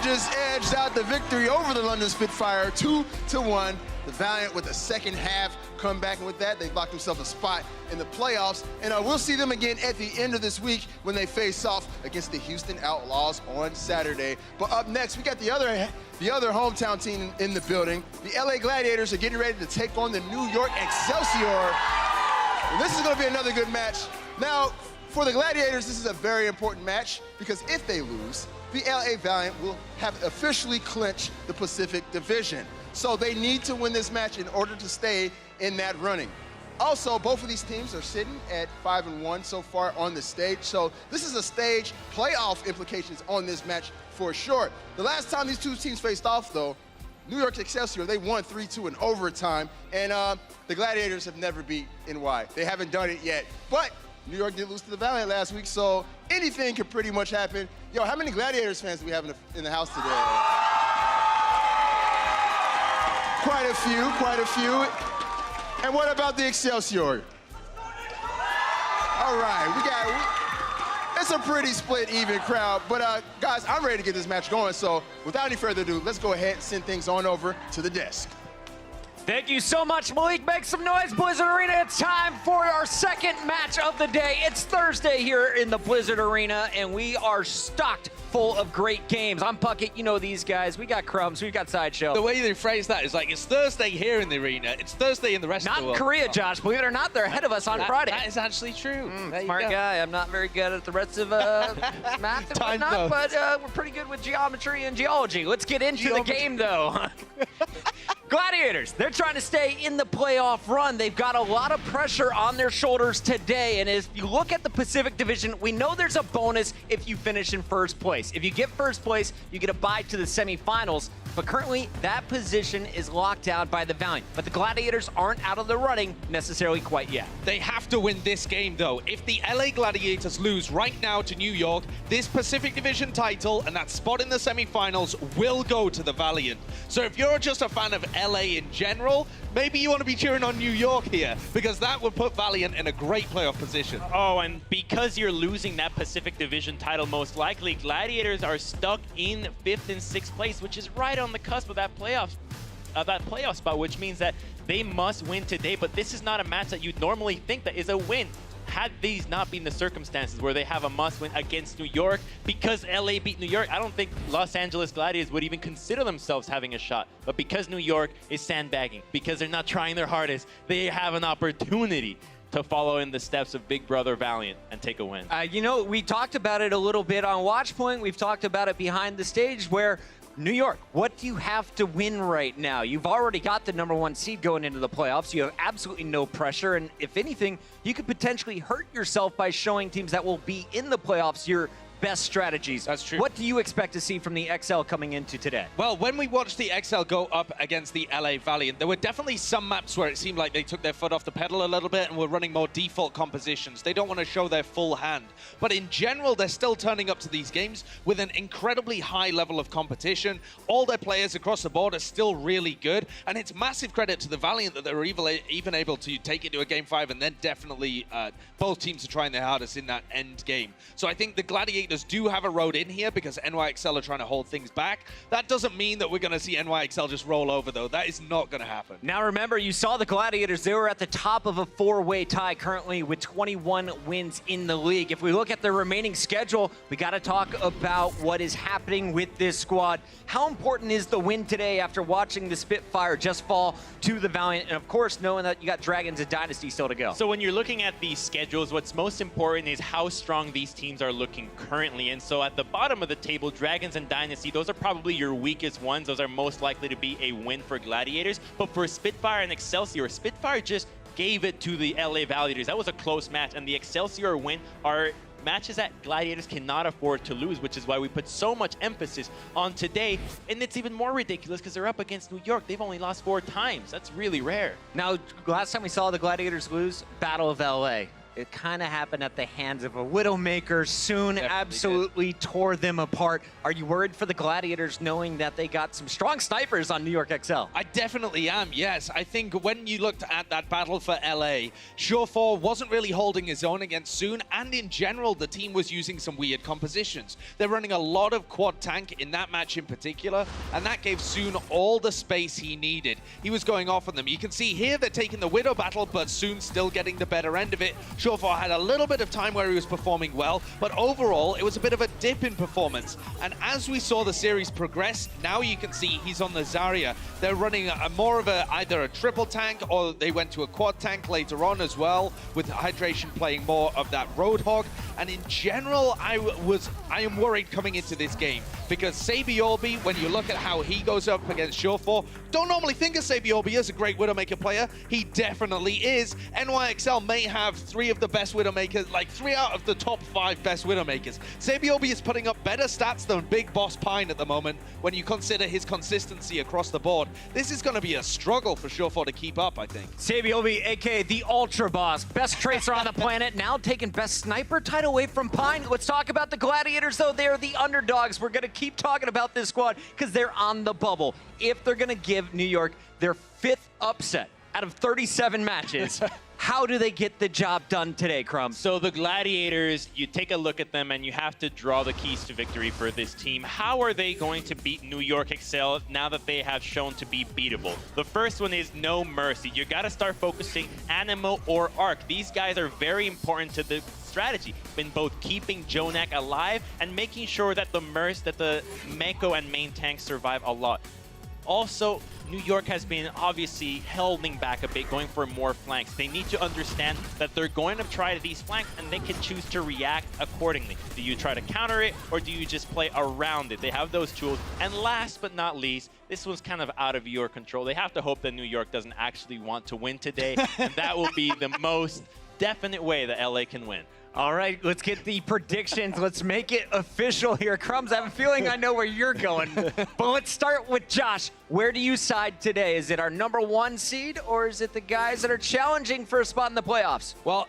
just edged out the victory over the London Spitfire 2-1. The Valiant with a second half comeback, and with that, they've locked themselves a spot in the playoffs. And we'll see them again at the end of this week when they face off against the Houston Outlaws on Saturday. But up next, we got the other hometown team in the building. The LA Gladiators are getting ready to take on the New York Excelsior. And this is going to be another good match. Now, for the Gladiators, this is a very important match because if they lose, the LA Valiant will have officially clinched the Pacific Division. So they need to win this match in order to stay in that running. Also, both of these teams are sitting at 5-1 so far on the stage. So this is a stage playoff implications on this match for sure. The last time these two teams faced off, though, New York Excelsior, they won 3-2 in overtime. And the Gladiators have never beat NY. They haven't done it yet. But New York did lose to the Valiant last week, so anything could pretty much happen. Yo, how many Gladiators fans do we have in the house today? Quite a few. And what about the Excelsior? All right, it's a pretty split, even crowd. But guys, I'm ready to get this match going. So without any further ado, let's go ahead and send things on over to the desk. Thank you so much, Malik. Make some noise, Blizzard Arena. It's time for our second match of the day. It's Thursday here in the Blizzard Arena, and we are stocked full of great games. I'm Puckett. You know these guys. We got Crumbs. We got Sideshow. The way they phrase that is like, it's Thursday here in the arena. It's Thursday in the rest of the world. Not in Korea, Josh. Believe it or not, they're ahead of us on Friday. That is actually true. Smart guy. I'm not very good at the rest of math and whatnot, but we're pretty good with geometry and geology. Let's get into the game, though. Gladiators, they're trying to stay in the playoff run. They've got a lot of pressure on their shoulders today, and as you look at the Pacific Division, we know there's a bonus if you finish in first place. If you get first place, you get a bye to the semifinals, but currently that position is locked down by the Valiant. But the Gladiators aren't out of the running necessarily quite yet. They have to win this game, though. If the LA Gladiators lose right now to New York, this Pacific Division title and that spot in the semifinals will go to the Valiant. So if you're just a fan of LA in general, maybe you want to be cheering on New York here, because that would put Valiant in a great playoff position. Oh, and because you're losing that Pacific Division title, most likely, Gladiators are stuck in 5th and 6th place, which is right on the cusp of that playoff spot, which means that they must win today. But this is not a match that you'd normally think that is a win. Had these not been the circumstances where they have a must-win against New York, because LA beat New York, I don't think Los Angeles Gladiators would even consider themselves having a shot. But because New York is sandbagging, because they're not trying their hardest, they have an opportunity to follow in the steps of Big Brother Valiant and take a win. You know, we talked about it a little bit on Watchpoint. We've talked about it behind the stage where New York, what do you have to win right now? You've already got the #1 seed going into the playoffs. You have absolutely no pressure. And if anything, you could potentially hurt yourself by showing teams that will be in the playoffs your best strategies. That's true. What do you expect to see from the XL coming into today? Well, when we watched the XL go up against the LA Valiant, there were definitely some maps where it seemed like they took their foot off the pedal a little bit and were running more default compositions. They don't want to show their full hand. But in general, they're still turning up to these games with an incredibly high level of competition. All their players across the board are still really good. And it's massive credit to the Valiant that they were even able to take it to a Game 5, and then definitely both teams are trying their hardest in that end game. So I think the Gladiators do have a road in here because NYXL are trying to hold things back. That doesn't mean that we're going to see NYXL just roll over, though. That is not going to happen. Now remember, you saw the Gladiators. They were at the top of a 4-way tie currently with 21 wins in the league. If we look at the remaining schedule, we got to talk about what is happening with this squad. How important is the win today after watching the Spitfire just fall to the Valiant? And of course, knowing that you got Dragons and Dynasty still to go. So when you're looking at these schedules, what's most important is how strong these teams are looking currently. And so at the bottom of the table, Dragons and Dynasty, those are probably your weakest ones. Those are most likely to be a win for Gladiators. But for Spitfire and Excelsior, Spitfire just gave it to the LA Gladiators. That was a close match. And the Excelsior win are matches that Gladiators cannot afford to lose, which is why we put so much emphasis on today. And it's even more ridiculous because they're up against New York. They've only lost 4 times. That's really rare. Now, last time we saw the Gladiators lose, Battle of LA. It kind of happened at the hands of a Widowmaker. Soon absolutely tore them apart. Are you worried for the Gladiators knowing that they got some strong snipers on New York XL? I definitely am, yes. I think when you looked at that battle for LA, Surefour wasn't really holding his own against Soon, and in general, the team was using some weird compositions. They're running a lot of quad tank in that match in particular, and that gave Soon all the space he needed. He was going off on them. You can see here they're taking the Widow battle, but Soon's still getting the better end of it. Surefour had a little bit of time where he was performing well, but overall, it was a bit of a dip in performance. And as we saw the series progress, now you can see he's on the Zarya. They're running more of either a triple tank, or they went to a quad tank later on as well, with Hydration playing more of that Roadhog. And in general, I am worried coming into this game, because Sabiorbi, when you look at how he goes up against Surefour, don't normally think of Sabiorbi as a great Widowmaker player. He definitely is. NYXL may have 3 of the best Widowmakers, like 3 out of the top 5 best Widowmakers. Sabiorbi is putting up better stats than Big Boss Pine at the moment when you consider his consistency across the board. This is going to be a struggle for Surefour to keep up, I think. Sabiorbi, aka the Ultra Boss, best tracer on the planet, now taking best sniper title away from Pine. Let's talk about the Gladiators, though. They're the underdogs. We're going to keep talking about this squad because they're on the bubble. If they're going to give New York their 5th upset out of 37 matches, how do they get the job done today, Crumb? So the Gladiators, you take a look at them and you have to draw the keys to victory for this team. How are they going to beat New York XL now that they have shown to be beatable? The first one is no mercy. You got to start focusing Animo or Arc. These guys are very important to the strategy in both keeping Jonak alive and making sure that the Mako and main tanks survive a lot. Also, New York has been obviously holding back a bit, going for more flanks. They need to understand that they're going to try these flanks and they can choose to react accordingly. Do you try to counter it or do you just play around it? They have those tools. And last but not least, this one's kind of out of your control. They have to hope that New York doesn't actually want to win today. And that will be the most definite way that LA can win. All right, let's get the predictions. Let's make it official here. Crumbs, I have a feeling I know where you're going. But let's start with Josh. Where do you side today? Is it our #1 seed, or is it the guys that are challenging for a spot in the playoffs? Well,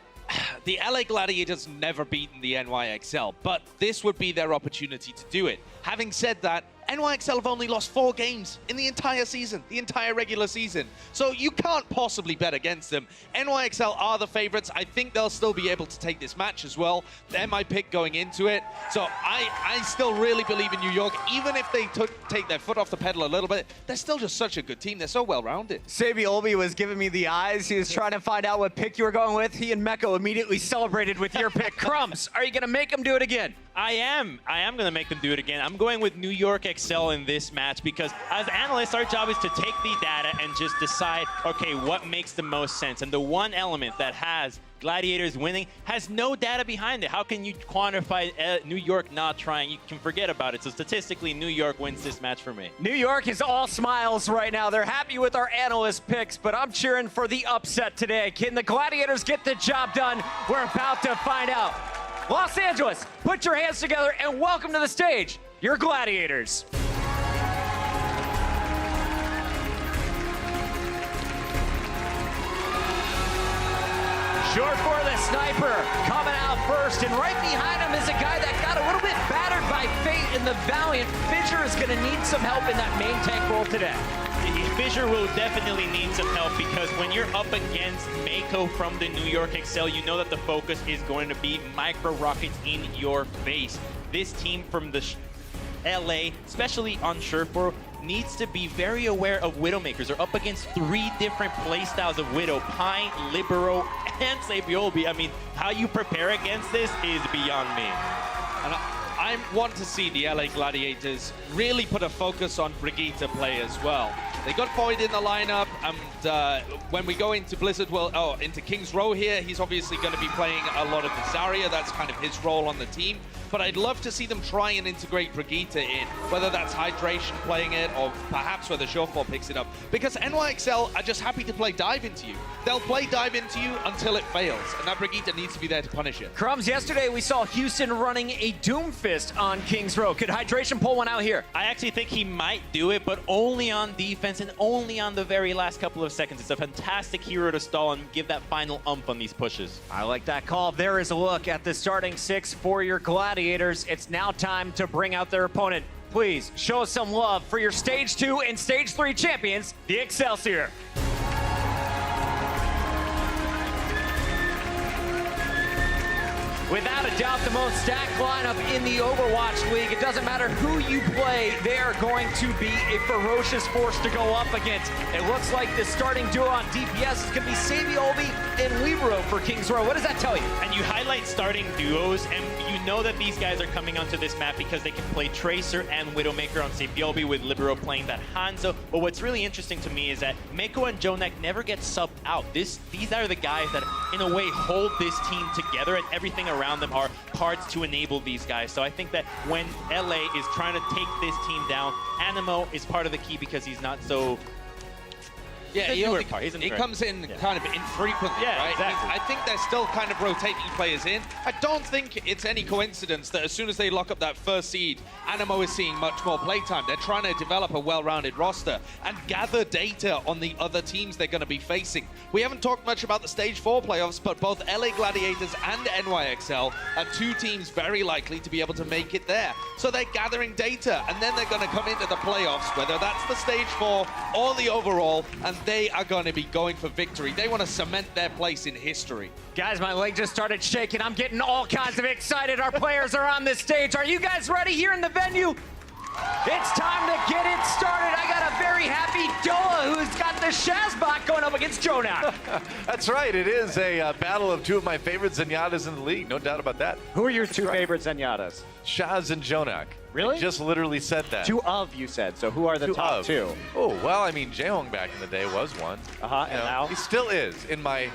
the LA Gladiators never beaten the NYXL, but this would be their opportunity to do it. Having said that, NYXL have only lost 4 games in the entire season, the entire regular season. So you can't possibly bet against them. NYXL are the favorites. I think they'll still be able to take this match as well. They're my pick going into it. So I still really believe in New York. Even if they take their foot off the pedal a little bit, they're still just such a good team. They're so well-rounded. Sabiorbi was giving me the eyes. He was trying to find out what pick you were going with. He and Meko immediately celebrated with your pick. Crumbs, are you going to make him do it again? I am going to make them do it again. I'm going with New York XL in this match because as analysts, our job is to take the data and just decide, okay, what makes the most sense? And the one element that has Gladiators winning has no data behind it. How can you quantify New York not trying? You can forget about it. So statistically, New York wins this match for me. New York is all smiles right now. They're happy with our analyst picks, but I'm cheering for the upset today. Can the Gladiators get the job done? We're about to find out. Los Angeles, put your hands together and welcome to the stage, your Gladiators. Surefour the sniper coming out first, and right behind him is a guy that got a little bit battered by Fate in the Valiant. Fissure is going to need some help in that main tank role today. Fissure will definitely need some help because when you're up against Mako from the New York XL, you know that the focus is going to be micro rockets in your face. This team from the LA, especially on Surefour, needs to be very aware of Widowmakers. They're up against 3 different playstyles of Widow, Pine, Libero, and Sabiorbi. I mean, how you prepare against this is beyond me. And I want to see the LA Gladiators really put a focus on Brigitte play as well. They got Void in the lineup, and when we go into Blizzard World, into King's Row here, he's obviously going to be playing a lot of the Zarya. That's kind of his role on the team. but I'd love to see them try and integrate Brigitte in, whether that's Hydration playing it or perhaps whether Shortfall picks it up. Because NYXL are just happy to play dive into you. They'll play dive into you until it fails, and that Brigitte needs to be there to punish it. Crumbs, yesterday we saw Houston running a Doomfist on Kings Row. Could Hydration pull one out here? I actually think he might do it, but only on defense and only on the very last couple of seconds. It's a fantastic hero to stall and give that final ump on these pushes. I like that call. There is a look at the starting 6 for your Gladiators. It's now time to bring out their opponent. Please show us some love for your Stage 2 and Stage 3 champions, the Excelsior. Without a doubt, the most stacked lineup in the Overwatch League. It doesn't matter who you play, they are going to be a ferocious force to go up against. It looks like the starting duo on DPS is going to be Sabiolbi and Libero for Kings Row. What does that tell you? And you highlight starting duos, and you know that these guys are coming onto this map because they can play Tracer and Widowmaker on Sabiolbi, with Libero playing that Hanzo. But what's really interesting to me is that Meko and Jonak never get subbed out. These are the guys that, in a way, hold this team together, and everything around them are parts to enable these guys. So I think that when LA is trying to take this team down, Animo is part of the key because he's not so... Yeah, he comes in kind of infrequently, right? Exactly. I think they're still kind of rotating players in. I don't think it's any coincidence that as soon as they lock up that first seed, Animo is seeing much more playtime. They're trying to develop a well-rounded roster and gather data on the other teams they're going to be facing. We haven't talked much about the Stage 4 playoffs, but both LA Gladiators and NYXL are 2 teams very likely to be able to make it there. So they're gathering data, and then they're going to come into the playoffs, whether that's the Stage 4 or the overall, and they are going to be going for victory. They want to cement their place in history. Guys, my leg just started shaking. I'm getting all kinds of excited. Our players are on this stage. Are you guys ready here in the venue? It's time to get it started. I got a very happy Doa who's got the Shazbot going up against Jonak. That's right. It is a battle of 2 of my favorite Zenyatas in the league. No doubt about that. Who are your 2 favorite Zenyatas? Shaz and Jonak. Really? I just literally said that. 2 of, you said. So who are the top 2? Oh, well, I mean, Jaehong back in the day was one. And now? He still is in my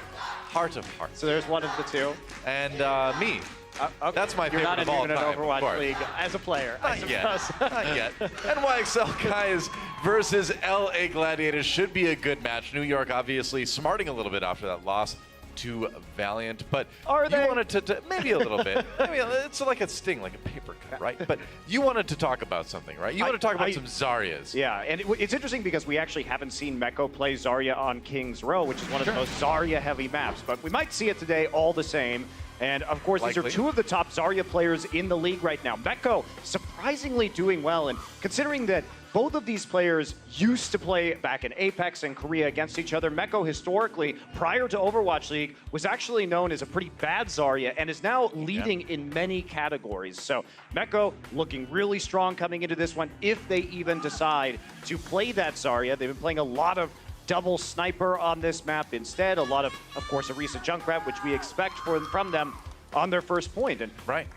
heart of hearts. So there's one of the 2. And me. Okay. That's my favorite of all time. You're not even in an Overwatch league as a player. Not yet. Not yet. NYXL guys versus LA Gladiators should be a good match. New York obviously smarting a little bit after that loss to Valiant, but are they? You wanted to maybe a little bit. I mean, it's like a sting, like a paper cut, right? But you wanted to talk about something, right? You want to talk about some Zaryas. Yeah, and it's interesting because we actually haven't seen Meko play Zarya on Kings Row, which is one of the most Zarya-heavy maps, but we might see it today all the same. And of course, these are 2 of the top Zarya players in the league right now. Meko surprisingly doing well, and considering that both of these players used to play back in Apex and Korea against each other, Meko historically, prior to Overwatch League, was actually known as a pretty bad Zarya and is now leading in many categories. So Meko looking really strong coming into this one, if they even decide to play that Zarya. They've been playing a lot of double sniper on this map instead. A lot of course, Arisa Junkrat, which we expect from them on their first point. And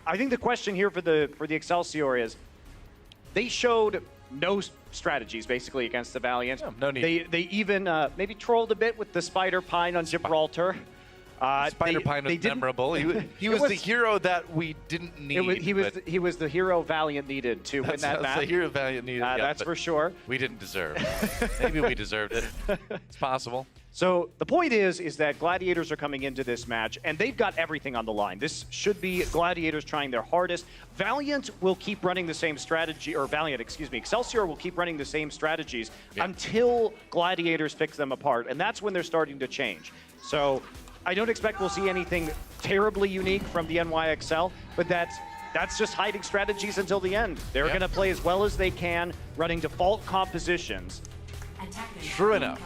I think the question here for the Excelsior is, they showed no strategies basically against the Valiant. Yeah, no need. They even maybe trolled a bit with the Spider Pine on Gibraltar. Spider Pine was memorable. He was the hero that we didn't need. He was the hero Valiant needed to win that match. The hero Valiant needed. That's for sure. We didn't deserve. Maybe we deserved it. It's possible. So the point is that Gladiators are coming into this match, and they've got everything on the line. This should be Gladiators trying their hardest. Valiant will keep running the same strategy, or Excelsior will keep running the same strategies until Gladiators picks them apart, and that's when they're starting to change. So I don't expect we'll see anything terribly unique from the NYXL, but that's just hiding strategies until the end. They're going to play as well as they can, running default compositions. True enough.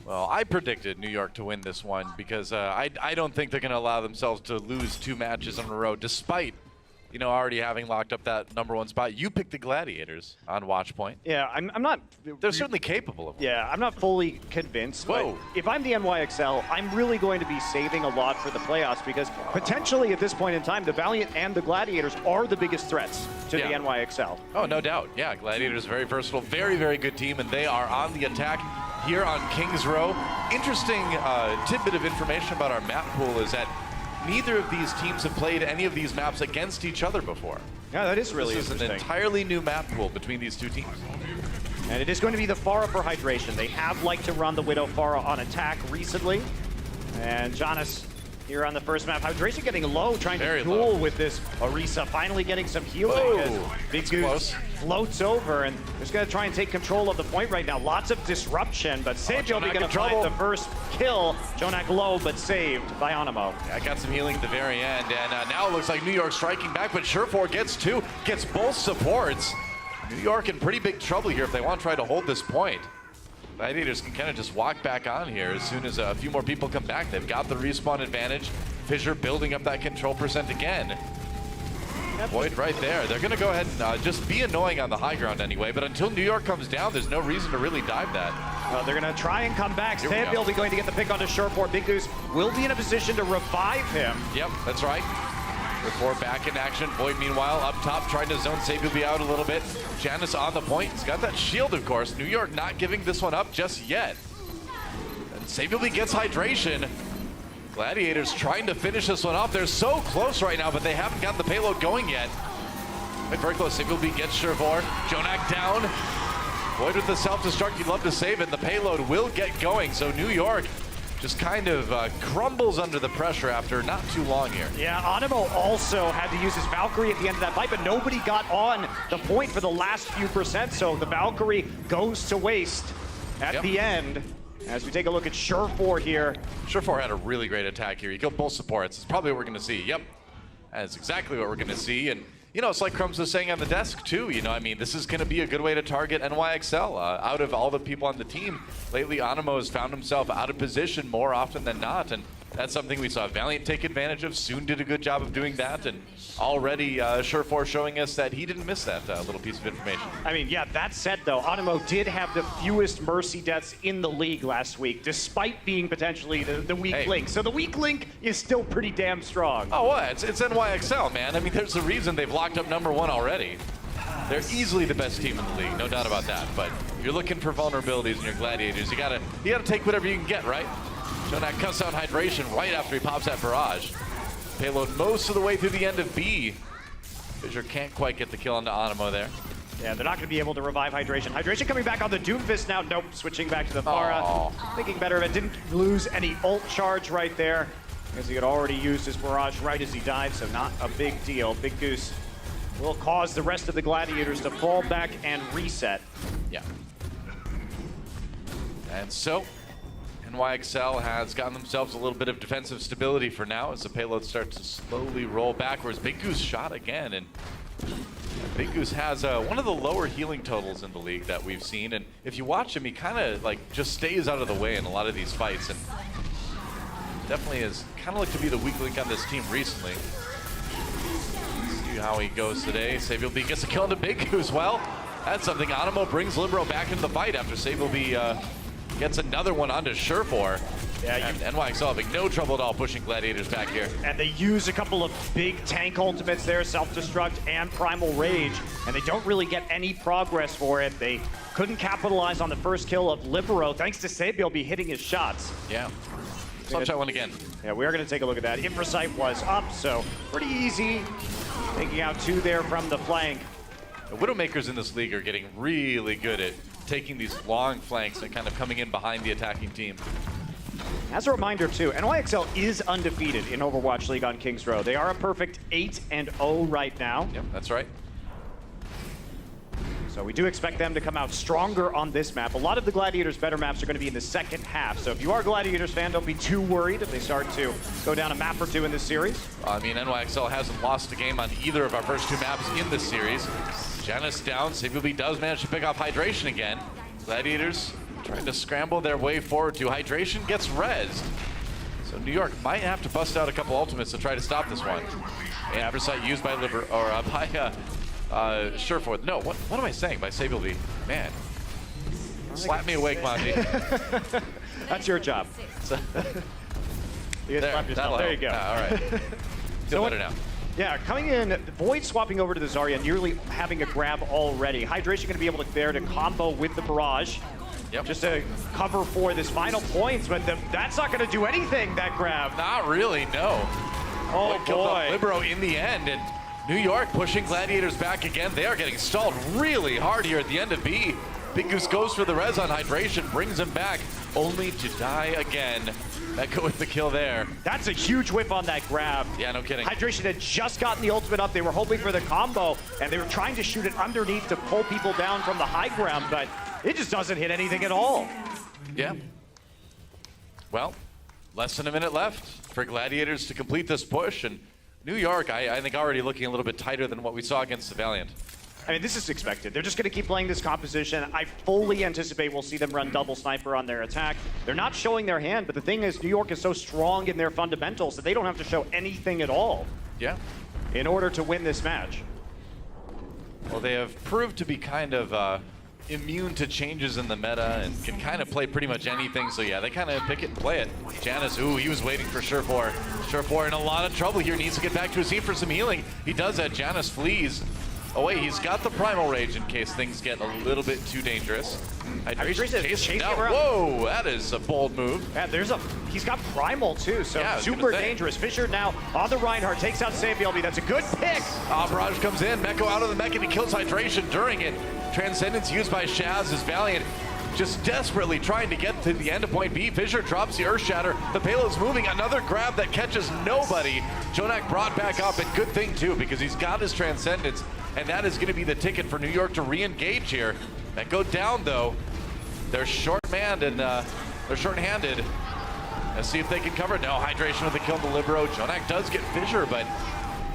Well, I predicted New York to win this one because I don't think they're going to allow themselves to lose 2 matches in a row, despite already having locked up that #1 spot. You picked the Gladiators on Watchpoint. Yeah, I'm not... They're certainly capable of it. Yeah, I'm not fully convinced. Whoa. But if I'm the NYXL, I'm really going to be saving a lot for the playoffs because potentially at this point in time, the Valiant and the Gladiators are the biggest threats to the NYXL. Oh, no doubt. Yeah, Gladiators, very versatile, very, very good team, and they are on the attack here on Kings Row. Interesting tidbit of information about our map pool is that neither of these teams have played any of these maps against each other before. Yeah, that is really This is an entirely new map pool between these two teams. And it is going to be the Pharah for hydration. They have liked to run the Widow Pharah on attack recently. And Jonas here on the first map. Hydration getting low, trying to duel with this Orisa, finally getting some healing. As Big Goose floats over, and just going to try and take control of the point right now. Lots of disruption, but Sabiel going to find the first kill. Jonak low, but saved by Animo. Yeah, got some healing at the very end, and now it looks like New York striking back, but Surefour gets two, gets both supports. New York in pretty big trouble here if they want to try to hold this point. Gladiators can kind of just walk back on here as soon as a few more people come back. They've got the respawn advantage. Fissure building up that control percent again. Void right there. They're going to go ahead and just be annoying on the high ground anyway, but until New York comes down, there's no reason to really dive that. They're going to try and come back. Sabiel going to get the pick onto Surefour. Big Goose will be in a position to revive him. Yep, that's right. Surefour back in action. Void, meanwhile, up top, trying to zone Sabiel out a little bit. Janus on the point. He's got that shield, of course. New York not giving this one up just yet. And Sabiel gets hydration. Gladiators trying to finish this one off. They're so close right now, but they haven't got the payload going yet. Very close. Sabiel gets Surefour. Jonak down. Void with the self-destruct. You'd love to save it. The payload will get going. So New York just kind of crumbles under the pressure after not too long here. Yeah, Animo also had to use his Valkyrie at the end of that fight, but nobody got on the point for the last few percent, so the Valkyrie goes to waste at the end. As we take a look at Surefour here. Surefour had a really great attack here. He killed both supports. It's probably what we're going to see. Yep, that's exactly what we're going to see. And you know, it's like Crumbs was saying on the desk too. You know, I mean, this is going to be a good way to target NYXL. Out of all the people on the team, lately Animo has found himself out of position more often than not, and that's something we saw Valiant take advantage of. Soon did a good job of doing that, and already Surefour showing us that he didn't miss that little piece of information. I mean, yeah, that said though, Animo did have the fewest Mercy deaths in the league last week, despite being potentially the weak link. So the weak link is still pretty damn strong. Oh, what? It's NYXL, man. I mean, there's a reason they've locked up #1 already. They're easily the best team in the league, no doubt about that. But if you're looking for vulnerabilities in your Gladiators, you gotta take whatever you can get, right? Jonak cuts out hydration right after he pops that barrage. Payload most of the way through the end of B. Fissure can't quite get the kill onto Animo there. Yeah, they're not going to be able to revive hydration. Hydration coming back on the Doomfist now. Nope, switching back to the Pharah. Thinking better of it. Didn't lose any ult charge right there, because he had already used his barrage right as he died, so not a big deal. Big Goose will cause the rest of the Gladiators to fall back and reset. Yeah. And so NYXL has gotten themselves a little bit of defensive stability for now as the payload starts to slowly roll backwards. Big Goose shot again, and Big Goose has one of the lower healing totals in the league that we've seen, and if you watch him, he kind of like just stays out of the way in a lot of these fights, and definitely has kind of looked to be the weak link on this team recently. Let's see how he goes today. Sabiel B gets a kill into Big Goose. Well, that's something. Animo brings Libero back into the fight after Sabiel B gets another one onto Surefour. Yeah, and NYXL having no trouble at all pushing Gladiators back here. And they use a couple of big tank ultimates there, Self-Destruct and Primal Rage, and they don't really get any progress for it. They couldn't capitalize on the first kill of Libero, thanks to Sabiel be hitting his shots. Yeah. Sunshine one again. Yeah, we are going to take a look at that. Infrasight was up, so pretty easy. Taking out two there from the flank. The Widowmakers in this league are getting really good at taking these long flanks and kind of coming in behind the attacking team. As a reminder too, NYXL is undefeated in Overwatch League on Kings Row. They are a perfect 8-0 right now. Yep, that's right. So we do expect them to come out stronger on this map. A lot of the Gladiators' better maps are going to be in the second half. So if you are a Gladiators fan, don't be too worried if they start to go down a map or two in this series. I mean, NYXL hasn't lost a game on either of our first two maps in this series. Janus down. Sabiel B does manage to pick off hydration again. Gladiators trying to scramble their way forward to hydration gets rezzed. So New York might have to bust out a couple ultimates to try to stop this one. And Foresight used by Surefour. No, what am I saying? By Sabiel B. Man. Slap me awake, Monty. That's your job. You there you go. All right. Feel better now. Yeah, coming in, Void swapping over to the Zarya, nearly having a grab already. Hydration going to be able to there to combo with the barrage. Yep. Just to cover for this final points, but that's not going to do anything, that grab. Not really, no. Oh, killed boy. Libero in the end, and New York pushing Gladiators back again. They are getting stalled really hard here at the end of B. Big Goose goes for the res on Hydration, brings him back, only to die again. Mecca with the kill there. That's a huge whip on that grab. Yeah, no kidding. Hydration had just gotten the ultimate up. They were hoping for the combo, and they were trying to shoot it underneath to pull people down from the high ground, but it just doesn't hit anything at all. Yeah. Well, less than a minute left for Gladiators to complete this push, and New York, I think, already looking a little bit tighter than what we saw against the Valiant. I mean, this is expected. They're just going to keep playing this composition. I fully anticipate we'll see them run double sniper on their attack. They're not showing their hand, but the thing is, New York is so strong in their fundamentals that they don't have to show anything at all Yeah. in order to win this match. Well, they have proved to be kind of immune to changes in the meta and can kind of play pretty much anything. So yeah, they kind of pick it and play it. Janus, ooh, he was waiting for Surefour. Surefour in a lot of trouble here, needs to get back to his team for some healing. He does that. Janus flees. Oh wait, he's got the Primal Rage in case things get a little bit too dangerous. Hydration chasing down. Whoa, that is a bold move. Yeah, he's got Primal too, so yeah, super dangerous. Fisher now on the Reinhardt, takes out Sabielby. That's a good pick. Barrage comes in, Mecco out of the mech and he kills Hydration during it. Transcendence used by Shaz as Valiant just desperately trying to get to the end of point B. Fisher drops the Earth Shatter. The payload's moving. Another grab that catches nobody. Jonak brought back up, and good thing too, because he's got his Transcendence, and that is going to be the ticket for New York to re-engage here. Mecco down though. They're short-manned and they're short-handed. Let's see if they can cover it. No, Hydration with the kill to Libero. Jonak does get Fisher, but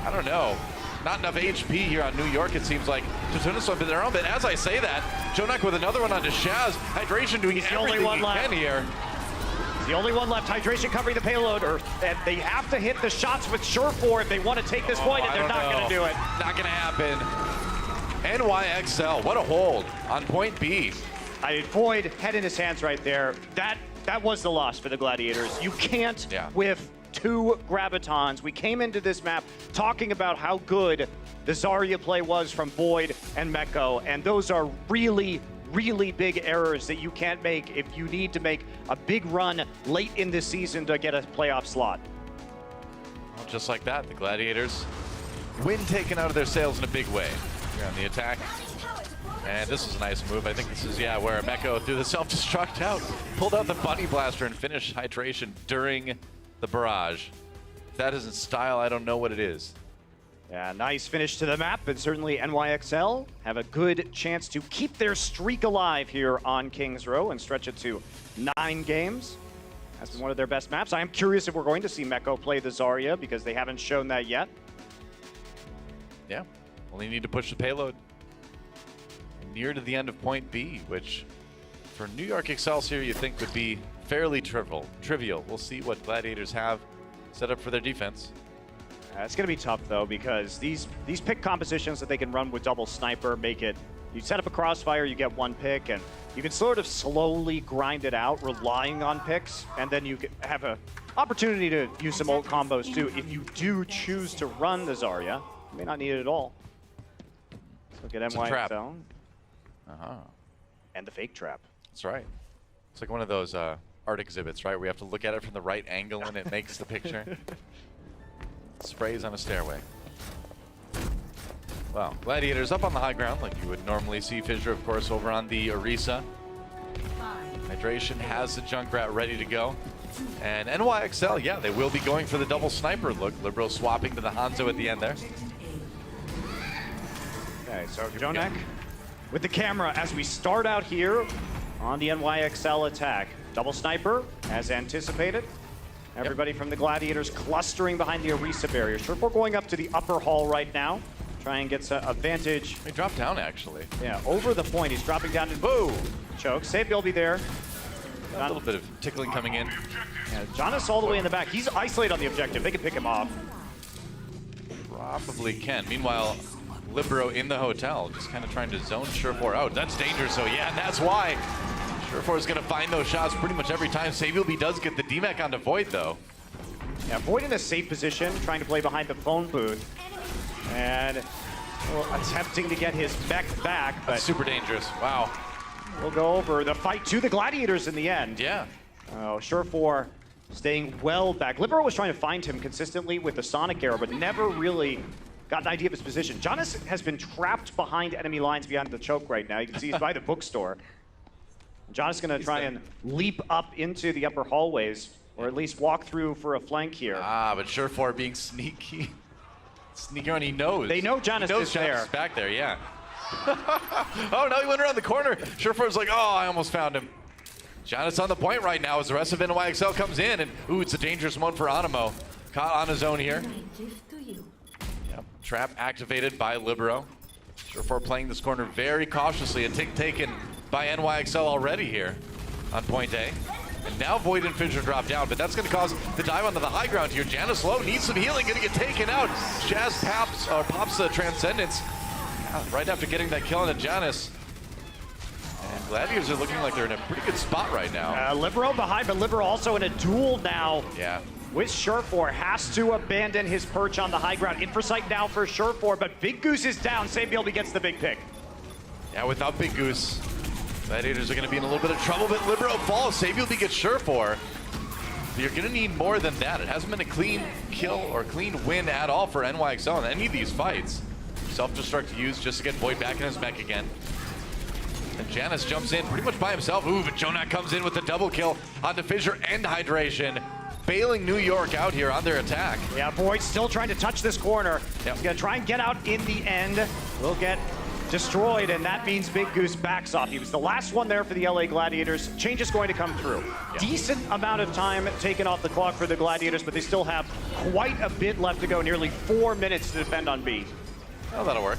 I don't know. Not enough HP here on New York, it seems like, to turn this one to their own. But as I say that, Jonak with another one onto Shaz. Hydration doing everything he can here. He's the only one left. Hydration covering the payload. And they have to hit the shots with Surefour if they want to take this point, and they're not going to do it. Not going to happen. NYXL, what a hold on point B. Void, head in his hands right there. That was the loss for the Gladiators. You can't whiff two Gravitons. We came into this map talking about how good the Zarya play was from Void and Mecco, and those are really, really big errors that you can't make if you need to make a big run late in the season to get a playoff slot. Well, just like that, the Gladiators win taken out of their sails in a big way here on the attack. And this is a nice move. I think this is, where Mecco threw the self-destruct out, pulled out the Bunny Blaster and finished Hydration during the barrage. If that isn't style, I don't know what it is. Yeah, nice finish to the map, and certainly NYXL have a good chance to keep their streak alive here on Kings Row and stretch it to 9 games. That's been one of their best maps. I am curious if we're going to see Mecco play the Zarya, because they haven't shown that yet. Yeah, only need to push the payload near to the end of point B, which for New York Excelsior you think would be fairly trivial. We'll see what Gladiators have set up for their defense. It's going to be tough, though, because these pick compositions that they can run with double sniper make it, you set up a crossfire, you get one pick, and you can sort of slowly grind it out, relying on picks, and then you have an opportunity to use some ult combos, too. If you do choose to run the Zarya, you may not need it at all. Let's look at NYXL. And the fake trap. That's right. It's like one of those art exhibits, right? Where you have to look at it from the right angle and it makes the picture. Sprays on a stairway. Well, Gladiators up on the high ground like you would normally see. Fissure, of course, over on the Orisa. Hydration has the Junkrat ready to go. And NYXL, they will be going for the double sniper look. Libero swapping to the Hanzo at the end there. Okay, so Jonak with the camera as we start out here on the NYXL attack. Double sniper, as anticipated. Everybody from the Gladiators clustering behind the Orisa barrier. Surefour going up to the upper hall right now. Try and get a vantage. He dropped down, actually. Yeah, over the point. He's dropping down to boom. Choke. Sabielby there. A little bit of tickling coming in. Yeah, Jonas all the way in the back. He's isolated on the objective. They can pick him off. Probably can. Meanwhile, Libero in the hotel, just kind of trying to zone Surefour out. That's dangerous, so and that's why Surefour is going to find those shots pretty much every time. Sabielby does get the DMAC onto Void, though. Yeah, Void in a safe position, trying to play behind the phone booth. And attempting to get his mech back, but that's super dangerous. Wow. We'll go over the fight to the Gladiators in the end. Yeah. Oh, Surefour staying well back. Libero was trying to find him consistently with the Sonic arrow, but never really got an idea of his position. Jonas has been trapped behind enemy lines behind the choke right now. You can see he's by the bookstore. Jonas is going to try and leap up into the upper hallways, or at least walk through for a flank here. Ah, but Surefour being sneaky. Sneaky on, he knows. They know Jonas is there. Is back there, yeah. Oh, no, he went around the corner. Surefour's like, oh, I almost found him. Jonas on the point right now as the rest of NYXL comes in, and ooh, it's a dangerous one for Animo. Caught on his own here. Yep. Trap activated by Libero. Surefour playing this corner very cautiously. A tick taken by NYXL already here on point A. And now Void and Fissure drop down, but that's going to cause the dive onto the high ground here. Janus low, needs some healing, going to get taken out. Jazz pops the Transcendence right after getting that kill on Janus. And Gladiators are looking like they're in a pretty good spot right now. Libero behind, but Libero also in a duel now. Yeah. With Surefour, has to abandon his perch on the high ground. Infrasight now for Surefour, but Big Goose is down. Sabielby gets the big pick. Yeah, without Big Goose, Gladiators are going to be in a little bit of trouble, but Libero falls. Sabielby gets Surefour. But you're going to need more than that. It hasn't been a clean kill or clean win at all for NYXL in any of these fights. Self-destruct used just to get Void back in his mech again. And Janus jumps in pretty much by himself. Ooh, but Jonak comes in with the double kill onto Fissure and Hydration. Bailing New York out here on their attack. Yeah, Void still trying to touch this corner. Yep. He's gonna try and get out in the end. Will get destroyed, and that means Big Goose backs off. He was the last one there for the LA Gladiators. Change is going to come through. Yeah. Decent amount of time taken off the clock for the Gladiators, but they still have quite a bit left to go. Nearly 4 minutes to defend on B. Oh, that'll work.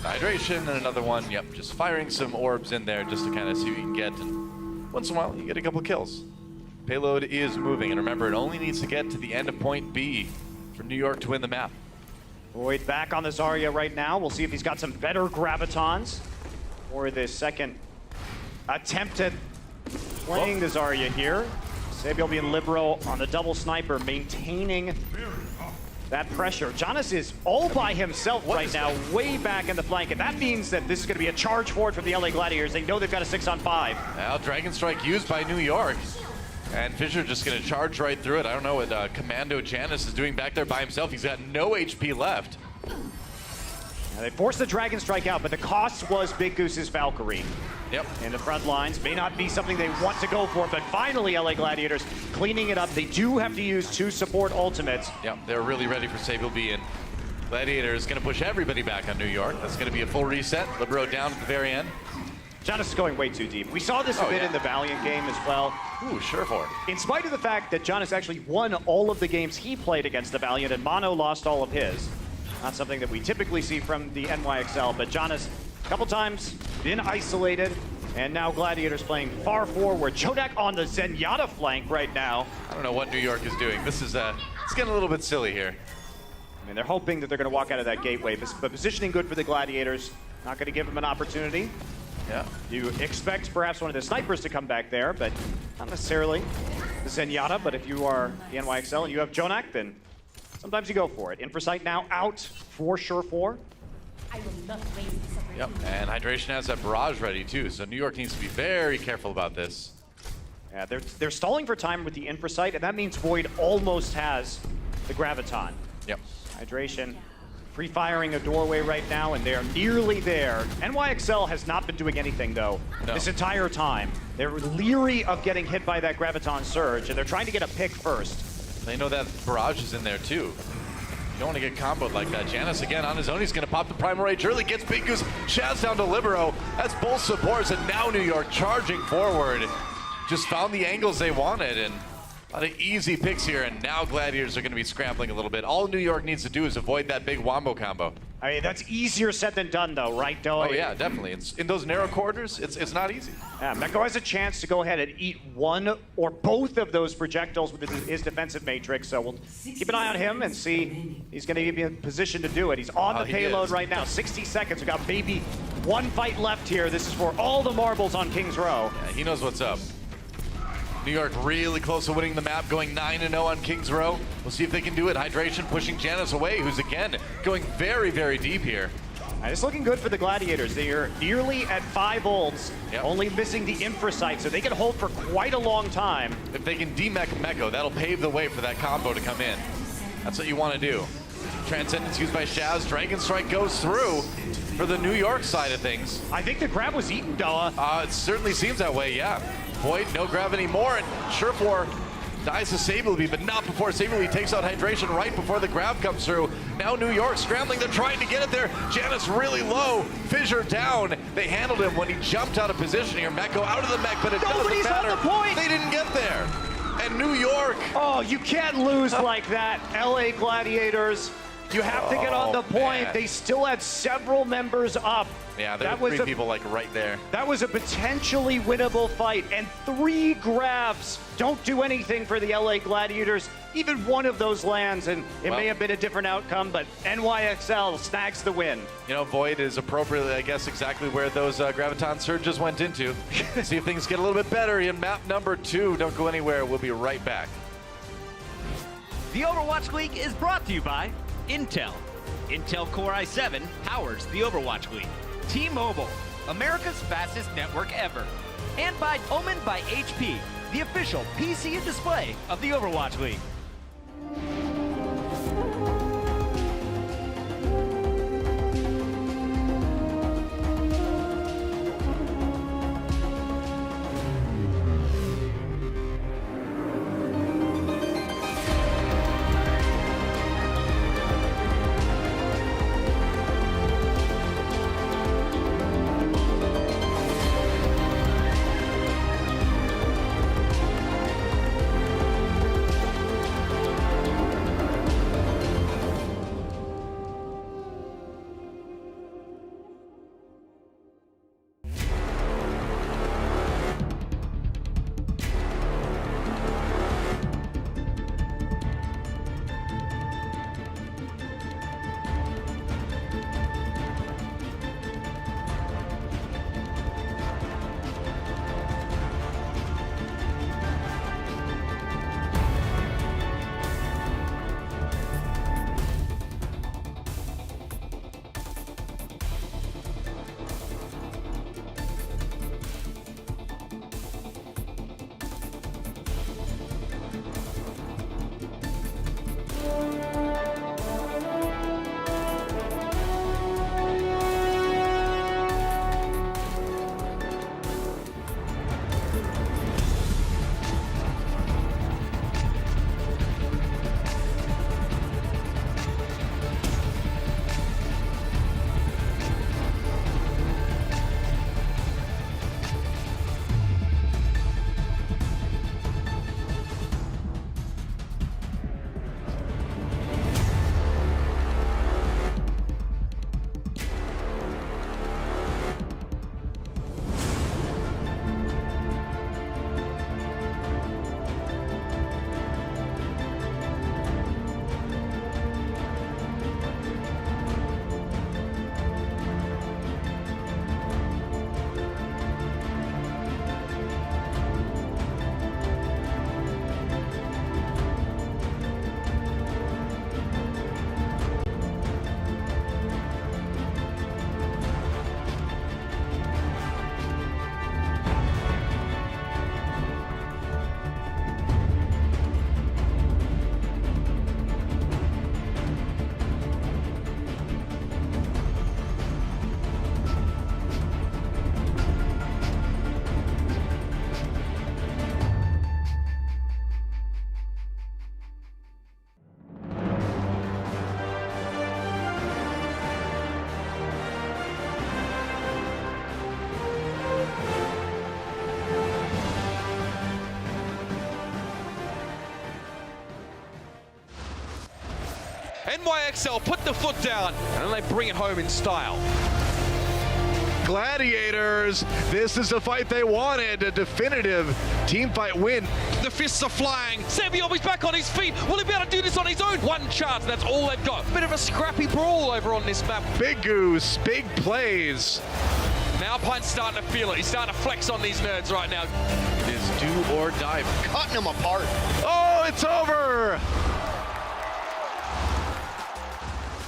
Hydration and another one. Yep, just firing some orbs in there just to kind of see what you can get. And once in a while, you get a couple kills. Payload is moving, and remember, it only needs to get to the end of point B for New York to win the map. Void back on the Zarya right now. We'll see if he's got some better gravitons for this second attempt at playing the Zarya here. Sabielby and Libero on the double sniper, maintaining that pressure. Jonas is all by himself right now, way back in the flank, and that means that this is going to be a charge forward from the LA Gladiators. They know they've got a 6-on-5. Now, Dragon Strike used by New York. And Fissure just going to charge right through it. I don't know what Commando Janus is doing back there by himself. He's got no HP left. Now they forced the Dragon Strike out, but the cost was Big Goose's Valkyrie. Yep. In the front lines. May not be something they want to go for, but finally LA Gladiators cleaning it up. They do have to use 2 support ultimates. Yep, they're really ready for Sabielby, and Gladiator is going to push everybody back on New York. That's going to be a full reset. Libero down at the very end. Jonas is going way too deep. We saw this a bit in the Valiant game as well. Ooh, Surefour. In spite of the fact that Jonas actually won all of the games he played against the Valiant, and Mono lost all of his. Not something that we typically see from the NYXL, but Jonas, a couple times, been isolated, and now Gladiators playing far forward. Jonak on the Zenyatta flank right now. I don't know what New York is doing. This is, it's getting a little bit silly here. I mean, they're hoping that they're going to walk out of that gateway, but positioning good for the Gladiators. Not going to give them an opportunity. Yeah. You expect perhaps one of the snipers to come back there, but not necessarily the Zenyatta. But if you are the NYXL and you have Jonak, then sometimes you go for it. Infrasight now out for Surefour. Yep, and Hydration has that barrage ready too, so New York needs to be very careful about this. Yeah, they're stalling for time with the Infrasight, and that means Void almost has the Graviton. Yep. Hydration free-firing a doorway right now, and they're nearly there. NYXL has not been doing anything, though, this entire time. They're leery of getting hit by that Graviton Surge, and they're trying to get a pick first. They know that barrage is in there, too. You don't want to get comboed like that. Janus, again, on his own, he's going to pop the Primal Rage early, gets Big Goose, Shaz down to Libero. That's both supports, and now New York charging forward. Just found the angles they wanted, and a lot of easy picks here, and now Gladiators are going to be scrambling a little bit. All New York needs to do is avoid that big wombo combo. I mean, that's easier said than done, though, right, Doe? Oh, yeah, definitely. In those narrow corridors, it's not easy. Yeah, Meko has a chance to go ahead and eat one or both of those projectiles with his defensive matrix, so we'll keep an eye on him and see he's going to be in position to do it. He's on the payload right now. 60 seconds. We've got maybe one fight left here. This is for all the marbles on King's Row. Yeah, he knows what's up. New York really close to winning the map, going 9-0 on King's Row. We'll see if they can do it. Hydration pushing Janus away, who's again going very, very deep here. And it's looking good for the Gladiators. They are nearly at 5 ults, Yep. only missing the infra site, so they can hold for quite a long time. If they can demech Meko, that'll pave the way for that combo to come in. That's what you want to do. Transcendence used by Shaz. Dragon Strike goes through for the New York side of things. I think the grab was eaten, Doa. It certainly seems that way, yeah. Void, no grab anymore, and Surefour dies to Sableby, but not before Sableby takes out Hydration right before the grab comes through. Now New York scrambling, they're trying to get it there. Janus really low, Fissure down. They handled him when he jumped out of position here. Meko out of the mech, but it Nobody's doesn't matter. on the point. They didn't get there. And New York. Oh, you can't lose like that, LA Gladiators. You have to get on the point. Man. They still had several members up. Yeah, there That were was 3 a- people like right there. That was a potentially winnable fight, and 3 grabs don't do anything for the LA Gladiators. Even one of those lands, and it Well- may have been a different outcome, but NYXL snags the win. You know, Void is appropriately, I guess, exactly where those Graviton surges went into. See if things get a little bit better in map number 2. Don't go anywhere. We'll be right back. The Overwatch League is brought to you by Intel. Intel Core i7 powers the Overwatch League. T-Mobile, America's fastest network ever. And by Omen by HP, the official PC and display of the Overwatch League. NYXL put the foot down, and then they bring it home in style. Gladiators, this is the fight they wanted, a definitive team fight win. The fists are flying. Samuel's back on his feet. Will he be able to do this on his own? One chance, that's all they've got. Bit of a scrappy brawl over on this map. Big Goose, big plays. Now Alpine's starting to feel it. He's starting to flex on these nerds right now. It is do or die. Cutting them apart. Oh, it's over.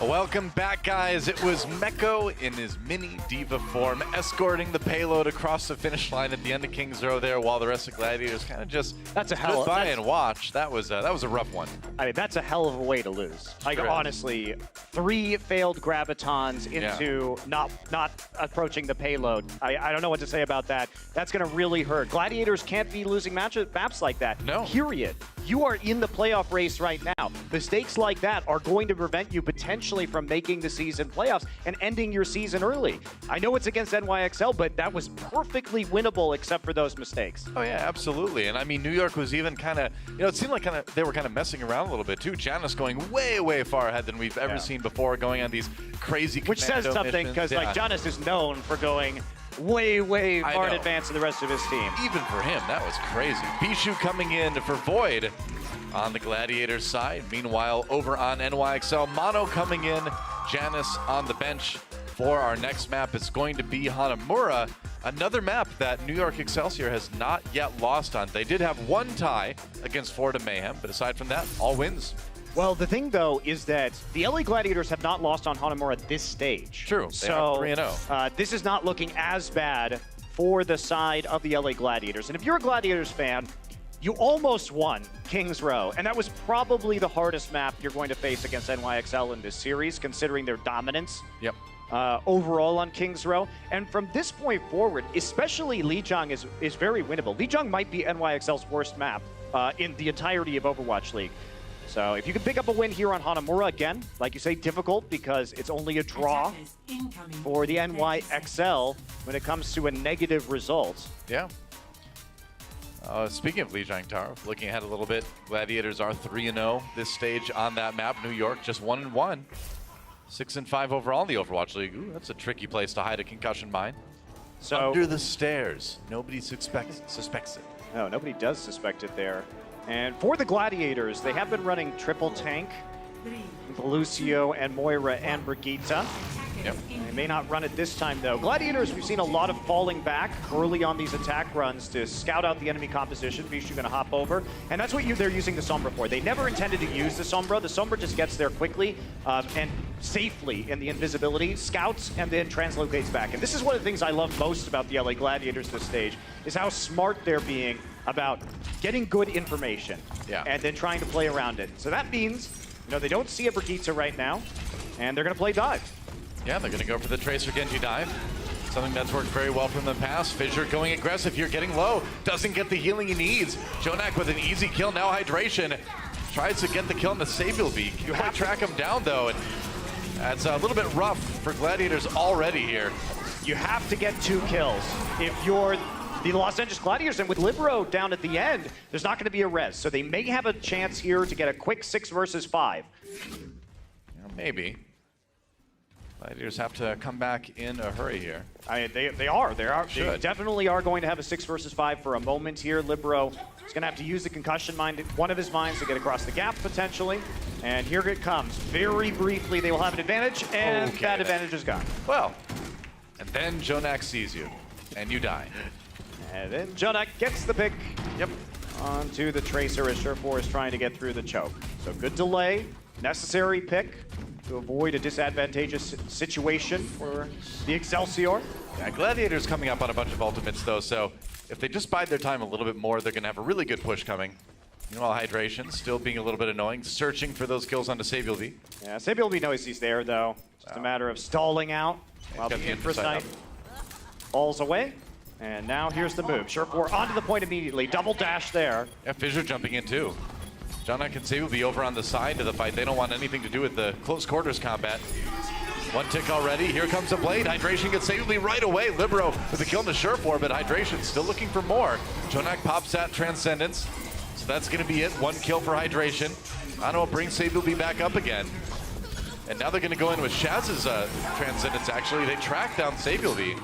Welcome back, guys. It was Meko in his mini diva form escorting the payload across the finish line at the end of King's Row there, while the rest of Gladiators kind of just stood by and watched. That was a rough one. I mean, that's a hell of a way to lose. Like, honestly, 3 failed gravitons into not approaching the payload. I don't know what to say about that. That's going to really hurt. Gladiators can't be losing maps like that. No. Period. You are in the playoff race right now. Mistakes like that are going to prevent you potentially from making the season playoffs and ending your season early. I know it's against NYXL, but that was perfectly winnable except for those mistakes. Oh yeah, absolutely. And I mean, New York was even kind of, it seemed like they were kind of messing around a little bit too. Janice going way, way far ahead than we've ever seen before, going on these crazy Which says something, because like Janice is known for going way, way far in advance of the rest of his team. Even for him, that was crazy. Bishu coming in for Void on the Gladiators side. Meanwhile, over on NYXL, Mono coming in, Janice on the bench for our next map. It's going to be Hanamura, another map that New York Excelsior has not yet lost on. They did have 1 tie against Florida Mayhem, but aside from that, all wins. Well, the thing, though, is that the LA Gladiators have not lost on Hanamura at this stage. True. They are 3-0. This is not looking as bad for the side of the LA Gladiators. And if you're a Gladiators fan, you almost won King's Row, and that was probably the hardest map you're going to face against NYXL in this series, considering their dominance overall on King's Row. And from this point forward, especially Lijiang is very winnable. Lijiang might be NYXL's worst map in the entirety of Overwatch League. So if you can pick up a win here on Hanamura, again, like you say, difficult because it's only a draw for the NYXL when it comes to a negative result. Yeah. Speaking of Lijiang Taro, looking ahead a little bit, Gladiators are 3-0 this stage on that map. New York just 1-1. 6-5 overall in the Overwatch League. Ooh, that's a tricky place to hide a concussion mine. So under the stairs. Nobody suspects it. No, nobody does suspect it there. And for the Gladiators, they have been running triple tank with Lucio and Moira and Brigitte. Yep. They may not run it this time, though. Gladiators, we've seen a lot of falling back early on these attack runs to scout out the enemy composition. Bishu going to hop over. And that's what they're using the Sombra for. They never intended to use the Sombra. The Sombra just gets there quickly and safely in the invisibility, scouts, and then translocates back. And this is one of the things I love most about the LA Gladiators this stage, is how smart they're being about getting good information and then trying to play around it. So that means, they don't see a Brigitte right now, and they're going to play dive. Yeah, they're going to go for the Tracer Genji dive. Something that's worked very well for them in the past. Fissure going aggressive here, getting low. Doesn't get the healing he needs. Jonak with an easy kill, now hydration. Tries to get the kill on the Sabiel V. You have to track him down, though, and that's a little bit rough for Gladiators already here. You have to get 2 kills if you're the Los Angeles Gladiators, and with Libero down at the end, there's not going to be a res. So they may have a chance here to get a quick 6 versus 5. Maybe. Gladiators have to come back in a hurry here. They definitely are going to have a 6 versus 5 for a moment here. Libero is going to have to use the concussion mine, one of his mines, to get across the gap potentially. And here it comes. Very briefly, they will have an advantage, and that advantage is gone. Well, and then Jonak sees you, and you die. And then Jonak gets the pick. Yep. Onto the Tracer as Surefour is trying to get through the choke. So good delay, necessary pick to avoid a disadvantageous situation for the Excelsior. Yeah, Gladiators coming up on a bunch of ultimates though, so if they just bide their time a little bit more, they're gonna have a really good push coming. Meanwhile, Hydration still being a little bit annoying, searching for those kills onto Sabiel V. Yeah, Sabiel V knows he's there though. Just a matter of stalling out while the Infrasight falls away. And now here's the move. Surefour onto the point immediately. Double dash there. Yeah, Fissure jumping in too. Jonak and Sabiel V over on the side of the fight. They don't want anything to do with the close quarters combat. 1 tick already. Here comes the blade. Hydration gets Sabiel V right away. Libero with the kill to Surefour, but Hydration still looking for more. Jonak pops that Transcendence. So that's going to be it. 1 kill for Hydration. Ano brings Sabiel V back up again. And now they're going to go in with Shaz's Transcendence, actually. They track down Sabiel V.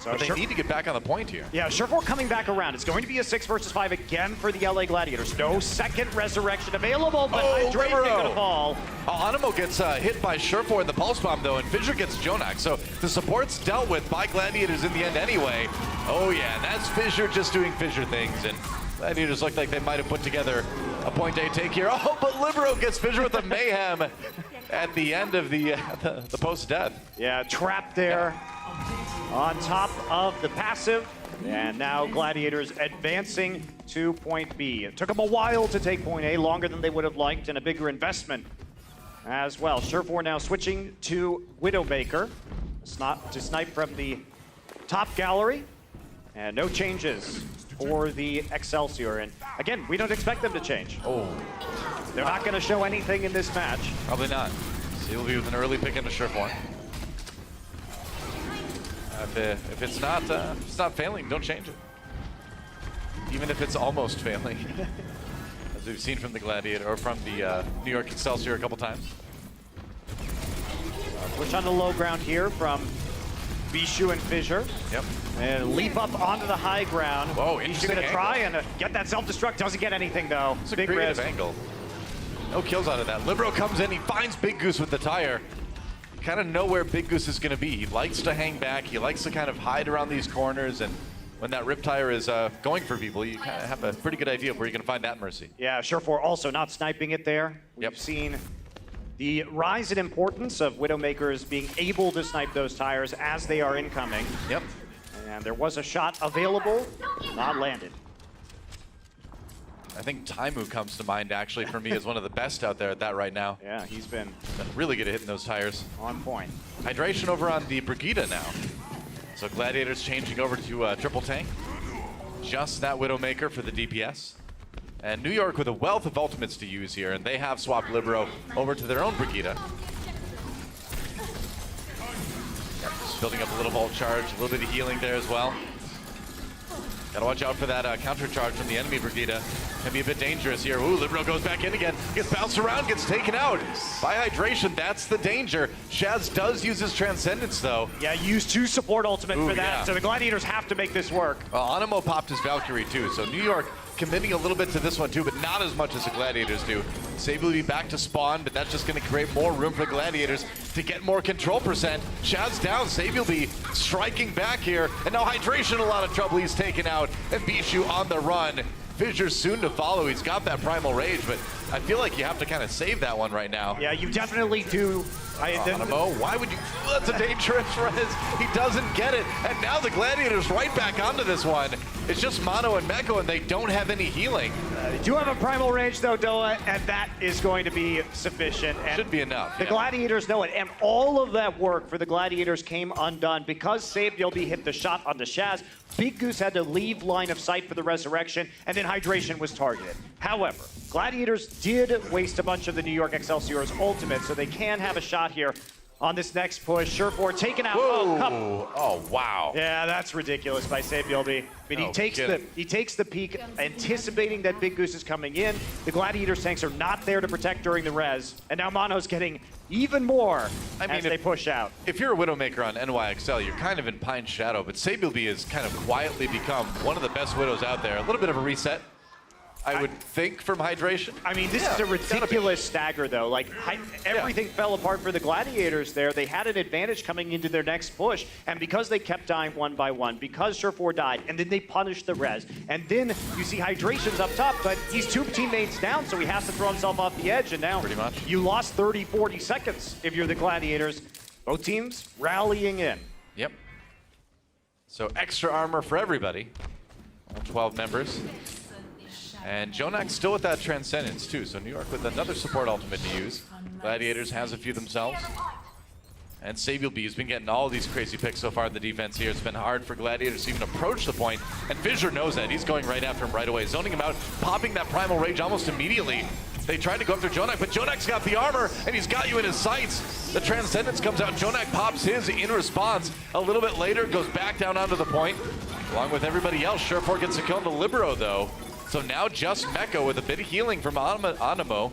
But they need to get back on the point here. Yeah, Surefour coming back around. It's going to be a 6 versus 5 again for the LA Gladiators. No second resurrection available, but Hydration going to fall. Animo gets hit by Surefour in the Pulse Bomb, though, and Fissure gets Jonak. So the support's dealt with by Gladiators in the end anyway. Oh, yeah, that's Fissure just doing Fissure things. And Gladiators look like they might have put together a point A take here. Oh, but Libero gets Fissure with a Mayhem. at the end of the post-death. Yeah, trapped there on top of the passive. And now Gladiators advancing to point B. It took them a while to take point A, longer than they would have liked, and a bigger investment as well. Surefour now switching to Widowmaker to snipe from the top gallery. And no changes for the Excelsior. And again, we don't expect them to change. Oh. They're not going to show anything in this match. Probably not. Sylvie with an early pick into Surefour. If it's not failing, don't change it. Even if it's almost failing, as we've seen from the Gladiator or from the New York Excelsior a couple times. Push on the low ground here from Bishu and Fissure. Yep. And leap up onto the high ground. Whoa, Bishu interesting gonna angle. try and get that self-destruct. Doesn't get anything though. It's a Big creative risk. angle. No kills out of that. Libero comes in, he finds Big Goose with the tire. Kind of know where Big Goose is going to be. He likes to hang back. He likes to kind of hide around these corners. And when that rip tire is going for people, you kind of have a pretty good idea of where you're going to find that Mercy. Yeah, Surefour also not sniping it there. We've seen the rise in importance of Widowmakers being able to snipe those tires as they are incoming. Yep. And there was a shot available, not landed. I think Taimu comes to mind actually for me as one of the best out there at that right now. Yeah, he's been Really good at hitting those tires. on point. Hydration over on the Brigida now. So Gladiators changing over to triple tank. Just that Widowmaker for the DPS. And New York with a wealth of ultimates to use here, and they have swapped Libero over to their own Brigida. Yep, just building up a little volt charge, a little bit of healing there as well. Gotta watch out for that counter charge from the enemy Brigida. Can be a bit dangerous here. Ooh, Libero goes back in again. Gets bounced around, gets taken out. By Hydration, that's the danger. Shaz does use his Transcendence though. Yeah, use 2 support ultimates for that. Yeah. So the Gladiators have to make this work. Well, Animo popped his Valkyrie too, so New York committing a little bit to this one too, but not as much as the Gladiators do. Sable will be back to spawn, but that's just going to create more room for the Gladiators to get more control percent. Shaz down, Sable will be striking back here, and now Hydration a lot of trouble. He's taken out, and Bishu on the run. Fissure soon to follow. He's got that Primal Rage, but I feel like you have to kind of save that one right now. Yeah, you definitely do. Animo, why would you? That's a dangerous res. He doesn't get it, and now the Gladiators right back onto this one. It's just Mono and Meko, and they don't have any healing. They do have a Primal Rage though, Doa, and that is going to be sufficient. And should be enough. The Gladiators know it, and all of that work for the Gladiators came undone because Sabyolby hit the shot on the Shaz. Big Goose had to leave line of sight for the resurrection, and then Hydration was targeted. However, Gladiators did waste a bunch of the New York Excelsior's ultimate, so they can have a shot here on this next push. Surefour taken out. Whoa. Oh, wow. Yeah, that's ridiculous by Sabyolby. I mean, he takes the peek, anticipating that Big Goose is coming in. The Gladiators tanks are not there to protect during the res, and now Mono's getting even more as they push out. If you're a Widowmaker on NYXL, you're kind of in Pine's shadow, but Sabyolby has kind of quietly become one of the best Widows out there. A little bit of a reset, I would think, from Hydration. I mean, this is a ridiculous stagger, though. Like, everything fell apart for the Gladiators there. They had an advantage coming into their next push, and because they kept dying one by one, because Surefour died, and then they punished the res, and then you see Hydration's up top, but he's 2 teammates down, so he has to throw himself off the edge, and now pretty much you lost 30, 40 seconds if you're the Gladiators. Both teams rallying in. Yep. So extra armor for everybody. All 12 members. And Jonak still with that Transcendence too, so New York with another support ultimate to use. Gladiators has a few themselves. And Sabyolby has been getting all these crazy picks so far in the defense here. It's been hard for Gladiators to even approach the point, and Fissure knows that. He's going right after him right away, zoning him out, popping that Primal Rage almost immediately. They tried to go after Jonak, but Jonak's got the armor, and he's got you in his sights. The Transcendence comes out, Jonak pops his in response. A little bit later, goes back down onto the point. Along with everybody else, Surefour gets a kill into Libero though. So now just Meko with a bit of healing from Animo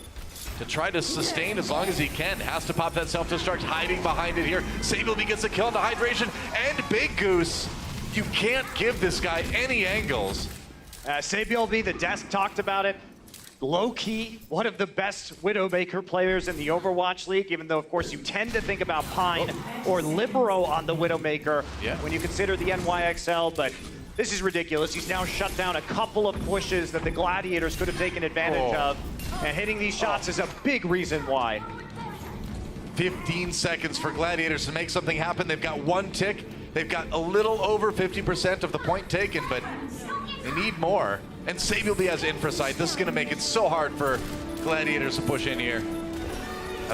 to try to sustain as long as he can. Has to pop that self-destruct, hiding behind it here. Sabyolby gets a kill into Hydration, and Big Goose. You can't give this guy any angles. Sabyolby, the desk talked about it. Low-key, one of the best Widowmaker players in the Overwatch League, even though, of course, you tend to think about Pine or Libero on the Widowmaker when you consider the NYXL, but this is ridiculous. He's now shut down a couple of pushes that the Gladiators could have taken advantage of, and hitting these shots is a big reason why. 15 seconds for Gladiators to make something happen. They've got 1 tick. They've got a little over 50% of the point taken, but they need more. And Sabielby has infra sight. This is going to make it so hard for Gladiators to push in here.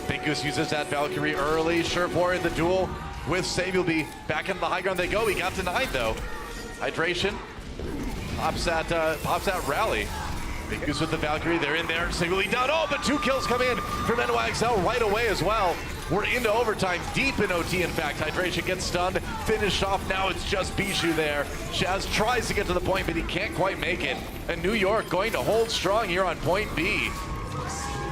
Big Goose uses that Valkyrie early. Surefour in the duel with Sabielby. Back into the high ground they go. He got denied though. Hydration pops that rally. Big Goose with the Valkyrie. They're in there. Sabielby down. Oh, but 2 kills come in from NYXL right away as well. We're into overtime, deep in OT in fact. Hydration gets stunned, finished off. Now it's just Bishu there. Shaz tries to get to the point, but he can't quite make it. And New York going to hold strong here on point B.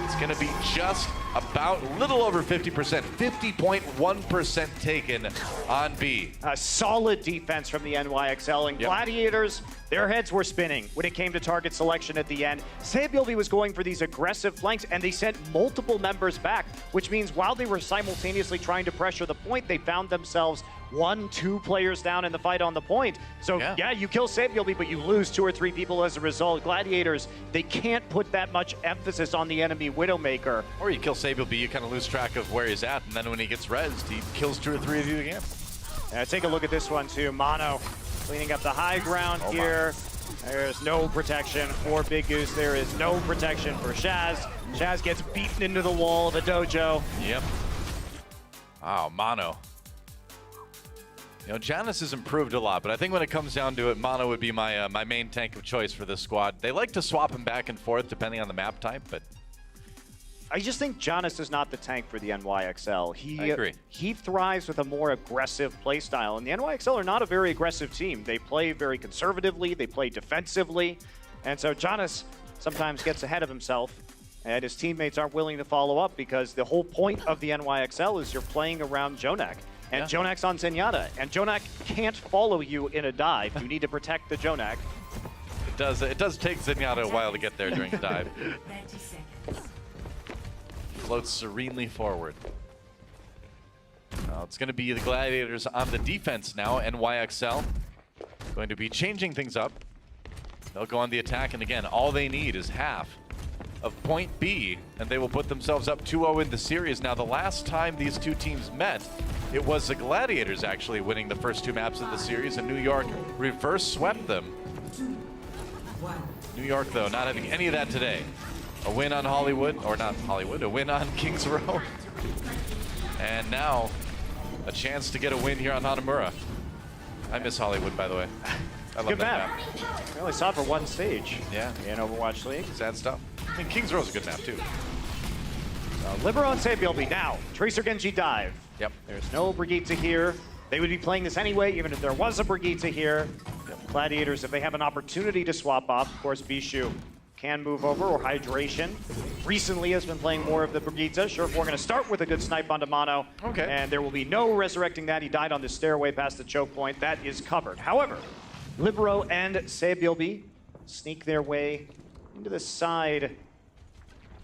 It's going to be just about a little over 50%, 50.1% taken on B. A solid defense from the NYXL, and Gladiators, their heads were spinning when it came to target selection at the end. Sabielby was going for these aggressive flanks, and they sent multiple members back, which means while they were simultaneously trying to pressure the point, they found themselves 1-2 players down in the fight on the point. So yeah, you kill Sabielby, but you lose 2 or 3 people as a result. Gladiators, they can't put that much emphasis on the enemy Widowmaker. Or you kill Sabielby, you kind of lose track of where he's at, and then when he gets rezzed, he kills 2 or 3 of you again. Take a look at this one too. Mono cleaning up the high ground here. There's no protection for Big Goose. There is no protection for Shaz. Shaz gets beaten into the wall of the dojo. Yep. Wow, Mono. You know, Janus has improved a lot, but I think when it comes down to it, Mono would be my my main tank of choice for this squad. They like to swap him back and forth depending on the map type, but I just think Janus is not the tank for the NYXL. I agree. He thrives with a more aggressive playstyle, and the NYXL are not a very aggressive team. They play very conservatively, they play defensively, and so Janus sometimes gets ahead of himself, and his teammates aren't willing to follow up because the whole point of the NYXL is you're playing around Jonak. And Jonak's on Zenyatta, and Jonak can't follow you in a dive. You need to protect the Jonak. It does take Zenyatta a while to get there during the dive. Floats serenely forward. It's going to be the Gladiators on the defense now. NYXL going to be changing things up. They'll go on the attack, and again, all they need is half of point B, and they will put themselves up 2-0 in the series. Now, the last time these 2 teams met, it was the Gladiators actually winning the first 2 maps of the series, and New York reverse swept them. New York, though, not having any of that today. A win on Hollywood, or not Hollywood, a win on Kings Row. And now, a chance to get a win here on Hanamura. I miss Hollywood, by the way. I love Good that map. We only saw it for 1 stage. Yeah. In Overwatch League. Sad stuff. I mean, Kings Row's a good map, too. Libero and Sabielby now. Tracer Genji dive. Yep. There's no Brigitte here. They would be playing this anyway, even if there was a Brigitte here. Gladiators, if they have an opportunity to swap off, of course, Bishu can move over, or Hydration recently has been playing more of the Brigitte. Sure, we're going to start with a good snipe onto Mono. Okay. And there will be no resurrecting that. He died on the stairway past the choke point. That is covered. However, Libero and Sabielby sneak their way into the side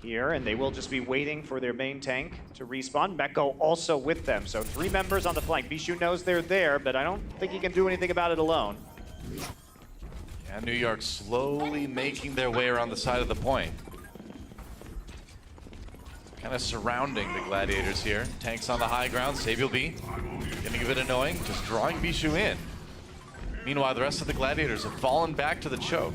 here, and they will just be waiting for their main tank to respawn. Meko also with them, so 3 members on the flank. Bishu knows they're there, but I don't think he can do anything about it alone. Yeah, New York slowly making their way around the side of the point. Kind of surrounding the Gladiators here. Tanks on the high ground. Sabielby getting a bit annoying, just drawing Bishu in. Meanwhile, the rest of the Gladiators have fallen back to the choke.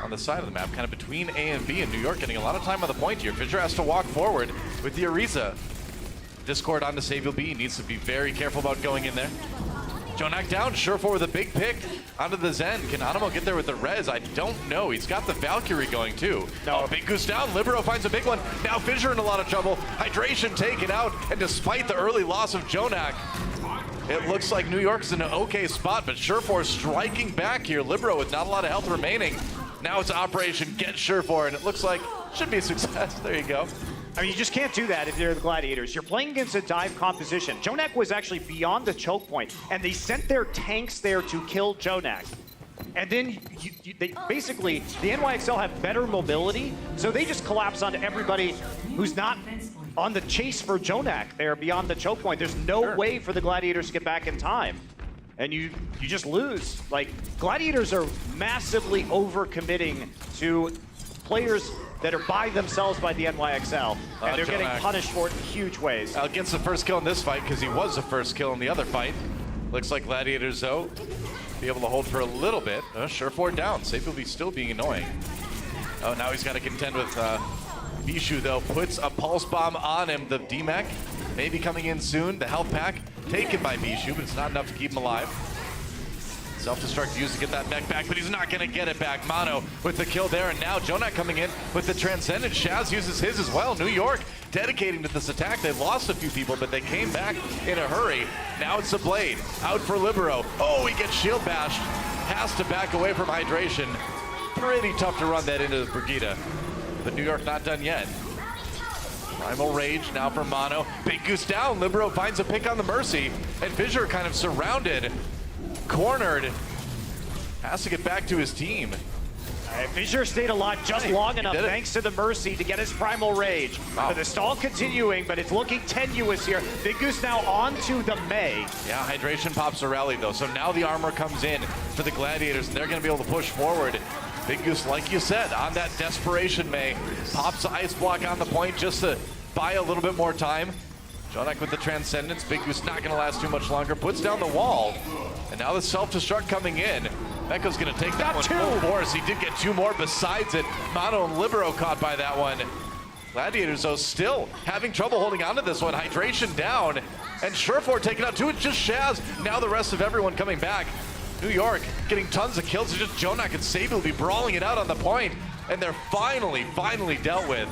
On the side of the map, kind of between A and B, and New York getting a lot of time on the point here. Fisher has to walk forward with the Ariza. Discord onto Sabielby. He needs to be very careful about going in there. Jonak down, Surefour with a big pick onto the Zen. Can Animo get there with the res? I don't know. He's got the Valkyrie going too. No, Big Goose down. Libero finds a big one. Now Fisher in a lot of trouble. Hydration taken out, and despite the early loss of Jonak, it looks like New York's in an okay spot, but Surefour striking back here. Libero with not a lot of health remaining. Now it's Operation Get Surefour, and it looks like should be a success. There you go. I mean, you just can't do that if you're the Gladiators. You're playing against a dive composition. Jonak was actually beyond the choke point, and they sent their tanks there to kill Jonak. And then they basically, the NYXL have better mobility, so they just collapse onto everybody who's not on the chase for Jonak there beyond the choke point. There's no way for the Gladiators to get back in time. And you just lose. Like, Gladiators are massively overcommitting to players that are by themselves by the NYXL, and they're getting punished for it in huge ways. Gets the first kill in this fight because he was the first kill in the other fight. Looks like Gladiators, though, be able to hold for a little bit. Sure4 down. Safe will be still being annoying. Oh, now he's got to contend with Bishu, though. Puts a pulse bomb on him. The DMAC maybe coming in soon. The health pack taken by Bishu, but it's not enough to keep him alive. Self-destruct used to get that mech back, but he's not going to get it back. Mono with the kill there, and now Jonak coming in with the Transcendent. Shaz uses his as well. New York dedicating to this attack. They lost a few people, but they came back in a hurry. Now it's the Blade. Out for Libero. Oh, he gets shield bashed. Has to back away from Hydration. Pretty tough to run that into the Brigitte. But New York not done yet. Primal Rage now for Mono. Big Goose down. Libero finds a pick on the Mercy, and Fissure kind of surrounded. Cornered, has to get back to his team. Fissure stayed alive just long enough thanks to the Mercy to get his Primal Rage. Wow. The stall continuing, but it's looking tenuous here. Big Goose now onto the Mei. Yeah, Hydration pops a rally though, so now the armor comes in for the Gladiators, and they're going to be able to push forward. Big Goose, like you said, on that desperation Mei, pops the ice block on the point just to buy a little bit more time. Jonak with the Transcendence. Big Goose not going to last too much longer. Puts down the wall. And now the self-destruct coming in. Meko's going to take that one full force. He did get two more besides it. Mono and Libero caught by that one. Gladiators, though, still having trouble holding on to this one. Hydration down. And Sure4 taken out too. It's just Shaz. Now the rest of everyone coming back. New York getting tons of kills. It's just Jonak and Sabi will be brawling it out on the point. And they're finally dealt with.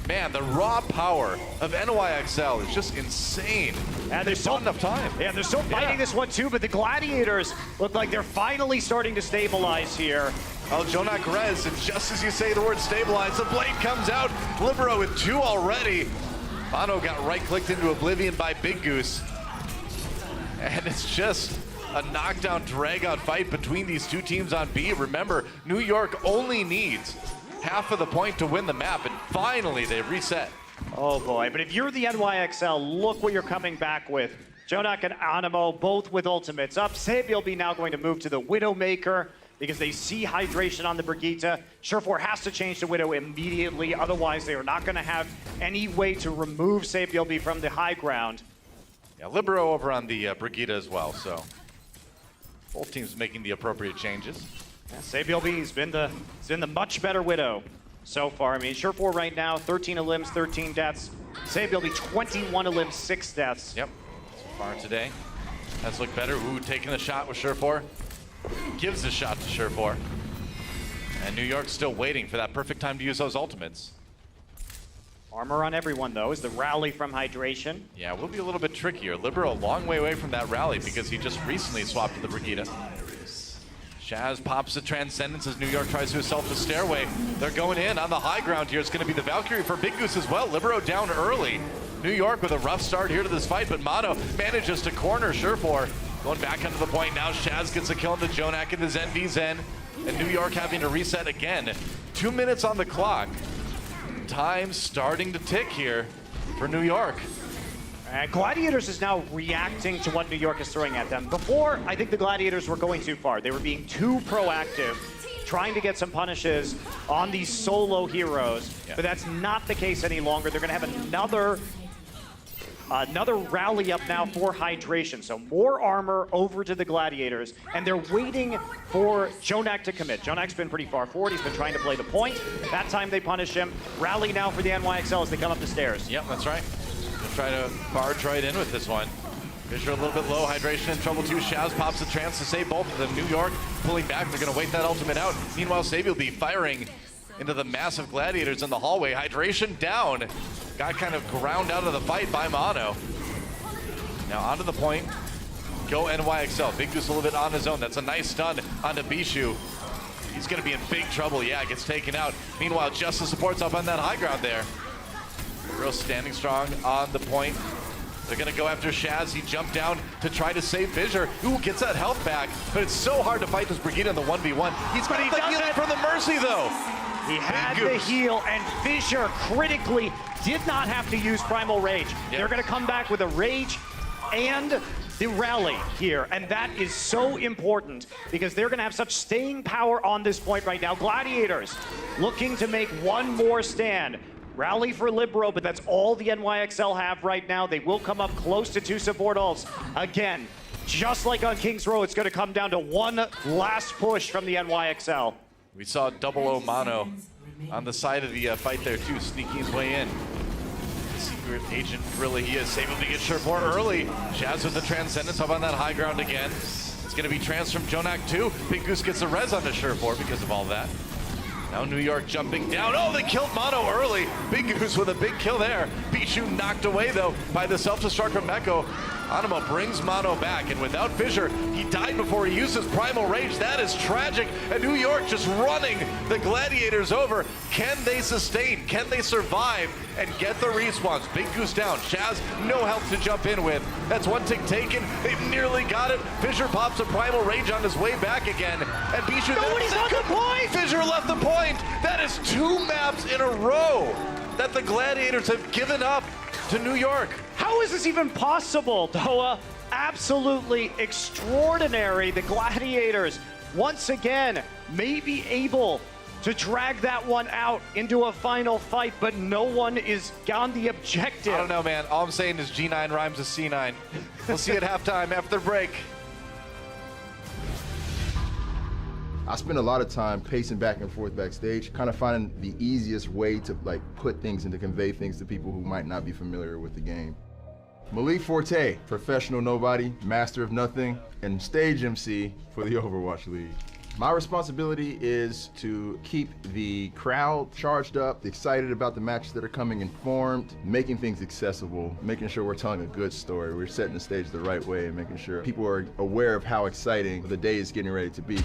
Man, the raw power of NYXL is just insane. And there's still enough time. Yeah, they're still fighting this one too, but the Gladiators look like they're finally starting to stabilize here. Oh, Jonak res, and just as you say the word stabilize, the Blade comes out. Libero with two already. Mono got right-clicked into oblivion by Big Goose. And it's just a knockdown, drag-out fight between these two teams on B. Remember, New York only needs half of the point to win the map, and finally they reset. Oh boy, but if you're the NYXL, look what you're coming back with. Jonak and Animo both with ultimates up. Sabi will be now going to move to the Widowmaker because they see Hydration on the Brigitte. Sure4 has to change to Widow immediately, otherwise they are not going to have any way to remove Sabi from the high ground. Yeah, Libero over on the Brigitte as well, so both teams making the appropriate changes. Yeah, Sabi has been the much better Widow so far. I mean, Sure4 right now, 13 elims, 13 deaths. Sabi 21 elims, 6 deaths. Yep, so far today. That's looked better. Ooh, taking the shot with Sure4. Gives the shot to Sure4. And New York's still waiting for that perfect time to use those ultimates. Armor on everyone, though, is the rally from Hydration. Yeah, it will be a little bit trickier. Libero a long way away from that rally because he just recently swapped to the Brigitte. Shaz pops the Transcendence as New York tries to assault the stairway. They're going in on the high ground here. It's going to be the Valkyrie for Big Goose as well. Libero down early. New York with a rough start here to this fight, but Mono manages to corner Sure4. Going back under the point now. Shaz gets a kill into Jonak and the Zen v Zen. And New York having to reset again. 2 minutes on the clock. Time starting to tick here for New York. And Gladiators is now reacting to what New York is throwing at them. Before, I think the Gladiators were going too far. They were being too proactive, trying to get some punishes on these solo heroes. Yeah. But that's not the case any longer. They're going to have another rally up now for Hydration. So more armor over to the Gladiators, and they're waiting for Jonak to commit. Jonak's been pretty far forward. He's been trying to play the point. That time they punish him. Rally now for the NYXL as they come up the stairs. Yep, that's right. They'll try to barge right in with this one. Fissure a little bit low. Hydration in trouble too. Shaz pops the trance to save both of them. New York pulling back. They're going to wait that ultimate out. Meanwhile, Sabi will be firing into the massive Gladiators in the hallway. Hydration down. Got kind of ground out of the fight by Mono. Now onto the point. Go NYXL. Big Goose a little bit on his own. That's a nice stun onto Bishu. He's going to be in big trouble. Yeah, gets taken out. Meanwhile, Justice supports up on that high ground there. Real standing strong on the point. They're going to go after Shaz. He jumped down to try to save Fissure. Ooh, gets that health back. But it's so hard to fight this Brigitte in the 1v1. He's got the healing from the Mercy, though. He had the heal, and Fissure critically did not have to use Primal Rage. Yep. They're going to come back with a Rage and the rally here, and that is so important because they're going to have such staying power on this point right now. Gladiators looking to make one more stand. Rally for Libero, but that's all the NYXL have right now. They will come up close to 2 support ults. Again, just like on Kings Row, it's going to come down to one last push from the NYXL. We saw Double O Mono on the side of the fight there too, sneaking his way in. Secret agent, really, he is able to get Sherport early. Shaz with the Transcendence up on that high ground again. It's going to be trans from Jonak too. Big Goose gets a res onto Sherport because of all that. Now New York jumping down. Oh, they killed Mono early. Big Goose with a big kill there. Bijou knocked away though by the self-destruct from Meko. Anima brings Mono back, and without Fissure, he died before he used his Primal Rage. That is tragic, and New York just running the Gladiators over. Can they sustain? Can they survive and get the respawns? Big Goose down. Shaz, no health to jump in with. That's one tick taken. They've nearly got it. Fissure pops a Primal Rage on his way back again, and Bijou... Nobody's on the point! Fissure left the point! That is 2 maps in a row that the Gladiators have given up to New York. How is this even possible, Doa? Absolutely extraordinary. The Gladiators, once again, may be able to drag that one out into a final fight, but no one is on the objective. I don't know, man. All I'm saying is G9 rhymes with C9. We'll see at halftime after the break. I spend a lot of time pacing back and forth backstage, kind of finding the easiest way to like put things and to convey things to people who might not be familiar with the game. Malik Forte, professional nobody, master of nothing, and stage MC for the Overwatch League. My responsibility is to keep the crowd charged up, excited about the matches that are coming, informed, making things accessible, making sure we're telling a good story. We're setting the stage the right way and making sure people are aware of how exciting the day is getting ready to be.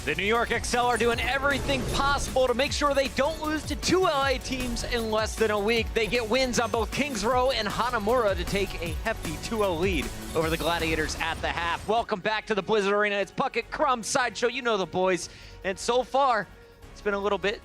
The New York XL are doing everything possible to make sure they don't lose to 2 LA teams in less than a week. They get wins on both Kings Row and Hanamura to take a hefty 2-0 lead over the Gladiators at the half. Welcome back to the Blizzard Arena. It's Puckett, Crumb, Sideshow, you know the boys. And so far, it's been a little bit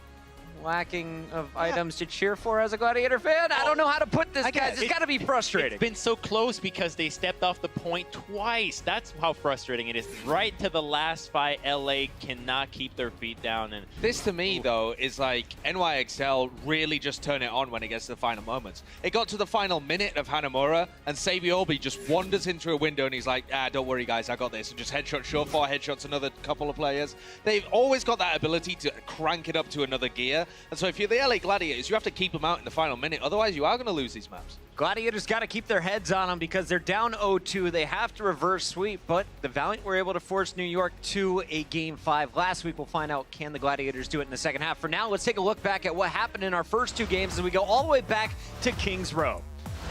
lacking of items to cheer for as a Gladiator fan. I don't know how to put this, guys. It's got to be frustrating. It's been so close because they stepped off the point twice. That's how frustrating it is. Right to the last fight, LA cannot keep their feet down. And this to me, though, is like NYXL really just turn it on when it gets to the final moments. It got to the final minute of Hanamura, and Saviobi just wanders into a window, and he's like, don't worry, guys, I got this. And just headshot Surefire, headshots another couple of players. They've always got that ability to crank it up to another gear. And so if you're the LA Gladiators, you have to keep them out in the final minute. Otherwise, you are going to lose these maps. Gladiators got to keep their heads on them because they're down 0-2. They have to reverse sweep, but the Valiant were able to force New York to a Game 5 last week. We'll find out, can the Gladiators do it in the second half? For now, let's take a look back at what happened in our first 2 games as we go all the way back to Kings Row.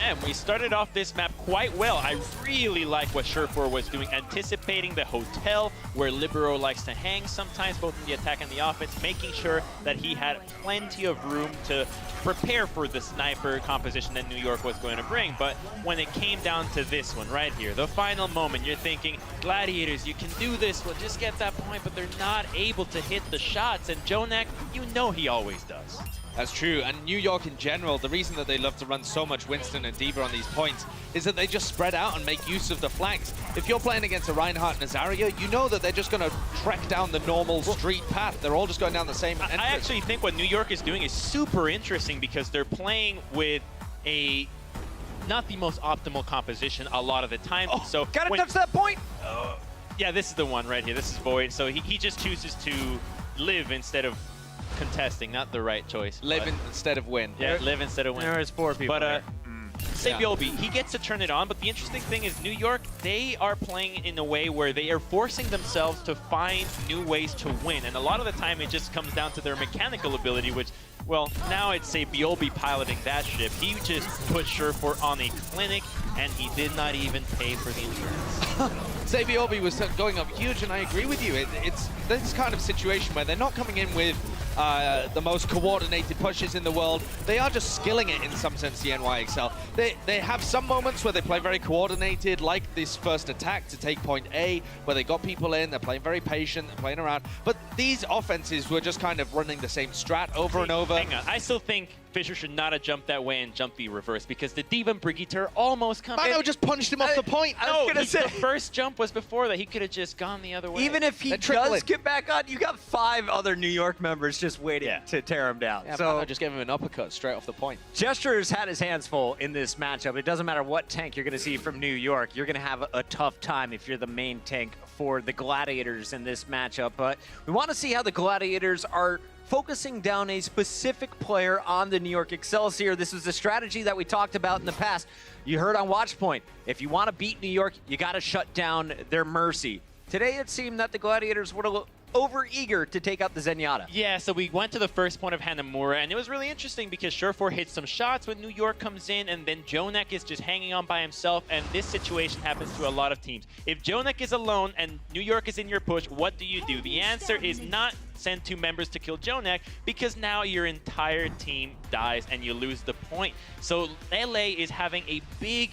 And we started off this map quite well. I really like what Surefour was doing, anticipating the hotel where Libero likes to hang sometimes, both in the attack and the offense, making sure that he had plenty of room to prepare for the sniper composition that New York was going to bring. But when it came down to this one right here, the final moment, you're thinking, Gladiators, you can do this, we'll just get that point, but they're not able to hit the shots. And Jonak, you know he always does. That's true, and New York in general, the reason that they love to run so much Winston and D.Va on these points is that they just spread out and make use of the flanks. If you're playing against a Reinhardt and a Zarya, you know that they're just going to trek down the normal street path. They're all just going down the same entrance. I actually think what New York is doing is super interesting because they're playing with a not the most optimal composition a lot of the time. Oh, so gotta touch that point! Yeah, this is the one right here. This is Void, so he just chooses to live instead of contesting, not the right choice. Live instead of win. Yeah, live instead of win. There is 4 people. But Saviobi, he gets to turn it on, but the interesting thing is New York, they are playing in a way where they are forcing themselves to find new ways to win, and a lot of the time it just comes down to their mechanical ability, which, well, now it's Saviobi piloting that ship. He just put Surefour on a clinic, and he did not even pay for the insurance. Saviobi was going up huge, and I agree with you. It's this kind of situation where they're not coming in with the most coordinated pushes in the world. They are just skilling it in some sense, the NYXL. They have some moments where they play very coordinated, like this first attack to take point A, where they got people in, they're playing very patient, they're playing around. But these offenses were just kind of running the same strat over and over. Hang on, I still think Fisher should not have jumped that way and jumped the reverse because the D.Va and Brigitte almost come. Mano just punched him off the point. No, the first jump was before that. He could have just gone the other way. Even if he does get back on, you got 5 other New York members just waiting to tear him down. Yeah, so I just gave him an uppercut straight off the point. Gesture's had his hands full in this matchup. It doesn't matter what tank you're going to see from New York. You're going to have a tough time if you're the main tank for the Gladiators in this matchup. But we want to see how the Gladiators are focusing down a specific player on the New York Excelsior. This was a strategy that we talked about in the past. You heard on Watchpoint, if you want to beat New York, you got to shut down their Mercy. Today, it seemed that the Gladiators were a little over-eager to take out the Zenyatta. Yeah, so we went to the first point of Hanamura, and it was really interesting because Surefour hits some shots when New York comes in, and then Jonak is just hanging on by himself, and this situation happens to a lot of teams. If Jonak is alone and New York is in your push, what do? The answer is not send 2 members to kill Jonak, because now your entire team dies and you lose the point. So LA is having a big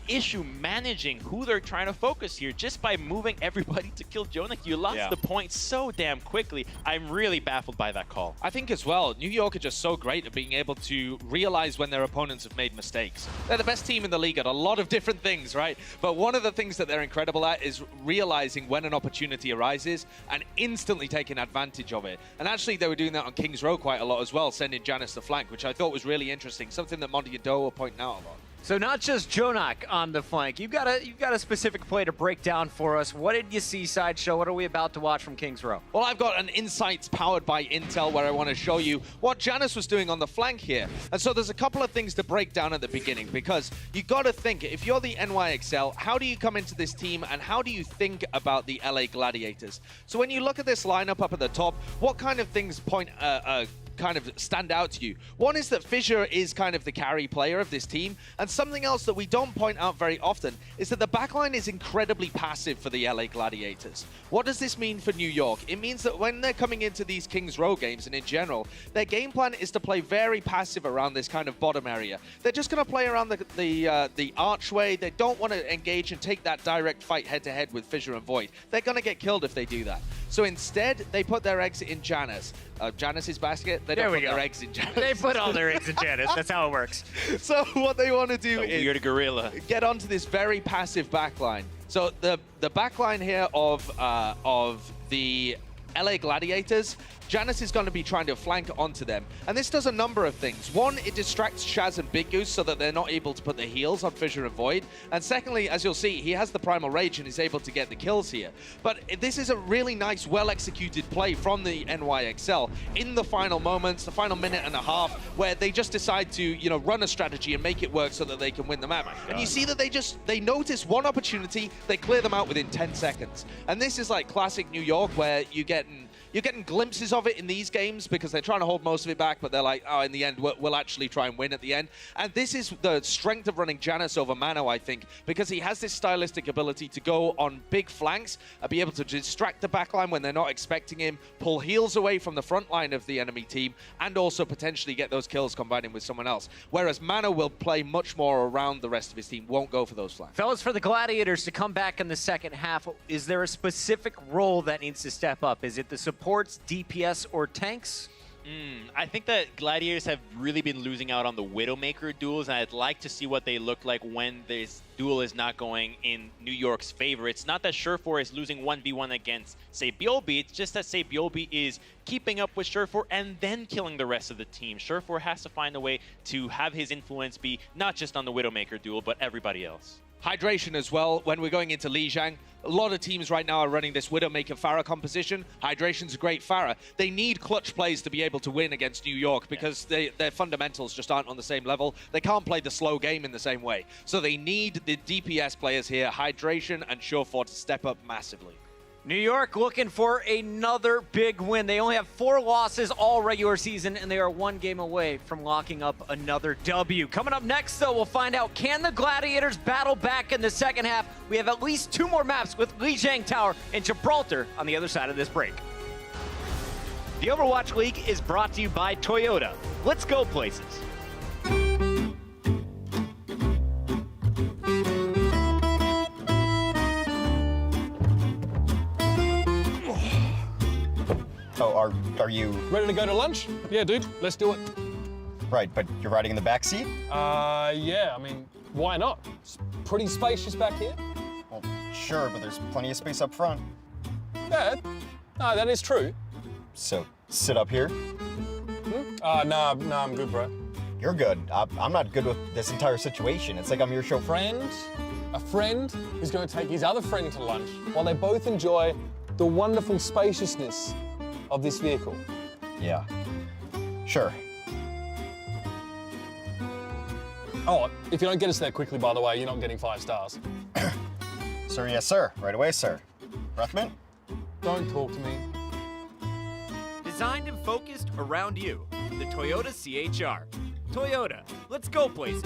issue managing who they're trying to focus here. Just by moving everybody to kill Jonak, you lost the point so damn quickly. I'm really baffled by that call. I think as well, New York are just so great at being able to realize when their opponents have made mistakes. They're the best team in the league at a lot of different things, right? But one of the things that they're incredible at is realizing when an opportunity arises and instantly taking advantage of it. And actually, they were doing that on Kings Row quite a lot as well, sending Janice to flank, which I thought was really interesting, something that Monty and Doe were pointing out a lot. So not just Jonak on the flank. You've got a specific play to break down for us. What did you see, Sideshow? What are we about to watch from Kings Row? Well, I've got an Insights powered by Intel where I want to show you what Janice was doing on the flank here. And so there's a couple of things to break down at the beginning, because you got to think, if you're the NYXL, how do you come into this team and how do you think about the LA Gladiators? So when you look at this lineup up at the top, what kind of things kind of stand out to you. One is that Fissure is kind of the carry player of this team, and something else that we don't point out very often is that the backline is incredibly passive for the LA Gladiators. What does this mean for New York? It means that when they're coming into these Kings Row games, and in general, their game plan is to play very passive around this kind of bottom area. They're just going to play around the archway. They don't want to engage and take that direct fight head-to-head with Fissure and Void. They're going to get killed if they do that. So instead, they put their eggs in Janus. Janus's basket, they don't put their eggs in Janus. They put all their eggs in Janus. That's how it works. So what they want to do is weird gorilla. Get onto this very passive backline. So the backline here of the LA Gladiators, Janus is going to be trying to flank onto them. And this does a number of things. One, it distracts Shaz and Big Goose so that they're not able to put the heals on Fissure and Void. And secondly, as you'll see, he has the Primal Rage and is able to get the kills here. But this is a really nice, well-executed play from the NYXL in the final moments, the final minute and a half, where they just decide to, you know, run a strategy and make it work so that they can win the map. And you see that they notice one opportunity, they clear them out within 10 seconds. And this is like classic New York, where you're getting glimpses of it in these games because they're trying to hold most of it back, but they're like, oh, in the end, we'll actually try and win at the end. And this is the strength of running Janus over Mano, I think, because he has this stylistic ability to go on big flanks, be able to distract the backline when they're not expecting him, pull heals away from the front line of the enemy team, and also potentially get those kills combining with someone else. Whereas Mano will play much more around the rest of his team, won't go for those flanks. Fellas, for the Gladiators to come back in the second half, is there a specific role that needs to step up? Is it the supports, DPS, or tanks? I think that Gladiators have really been losing out on the Widowmaker duels, and I'd like to see what they look like when this duel is not going in New York's favor. It's not that Surefour is losing 1v1 against, say, Byobi. It's just that, say, Byobi is keeping up with Surefour and then killing the rest of the team. Surefour has to find a way to have his influence be not just on the Widowmaker duel, but everybody else. Hydration as well, when we're going into Lijiang. A lot of teams right now are running this Widowmaker Pharah composition. Hydration's a great Pharah. They need clutch plays to be able to win against New York because their fundamentals just aren't on the same level. They can't play the slow game in the same way. So they need the DPS players here, Hydration and Surefour, to step up massively. New York looking for another big win. They only have 4 losses all regular season, and they are 1 game away from locking up another W. Coming up next, though, we'll find out, can the Gladiators battle back in the second half? We have at least 2 more maps with Lijiang Tower and Gibraltar on the other side of this break. The Overwatch League is brought to you by Toyota. Let's go places. Oh, are you... Ready to go to lunch? Yeah, dude, let's do it. Right, but you're riding in the back seat? Yeah, I mean, why not? It's pretty spacious back here. Well, sure, but there's plenty of space up front. Yeah, no, that is true. So, sit up here? No, I'm good, bro. You're good. I'm not good with this entire situation. It's like I'm your chauffeur. A friend who's going to take his other friend to lunch while they both enjoy the wonderful spaciousness of this vehicle. Yeah, sure. Oh, if you don't get us there quickly, by the way, you're not getting 5 stars. Sir, yes, sir. Right away, sir. Breath mint? Don't talk to me. Designed and focused around you. The Toyota CHR. Toyota, let's go places.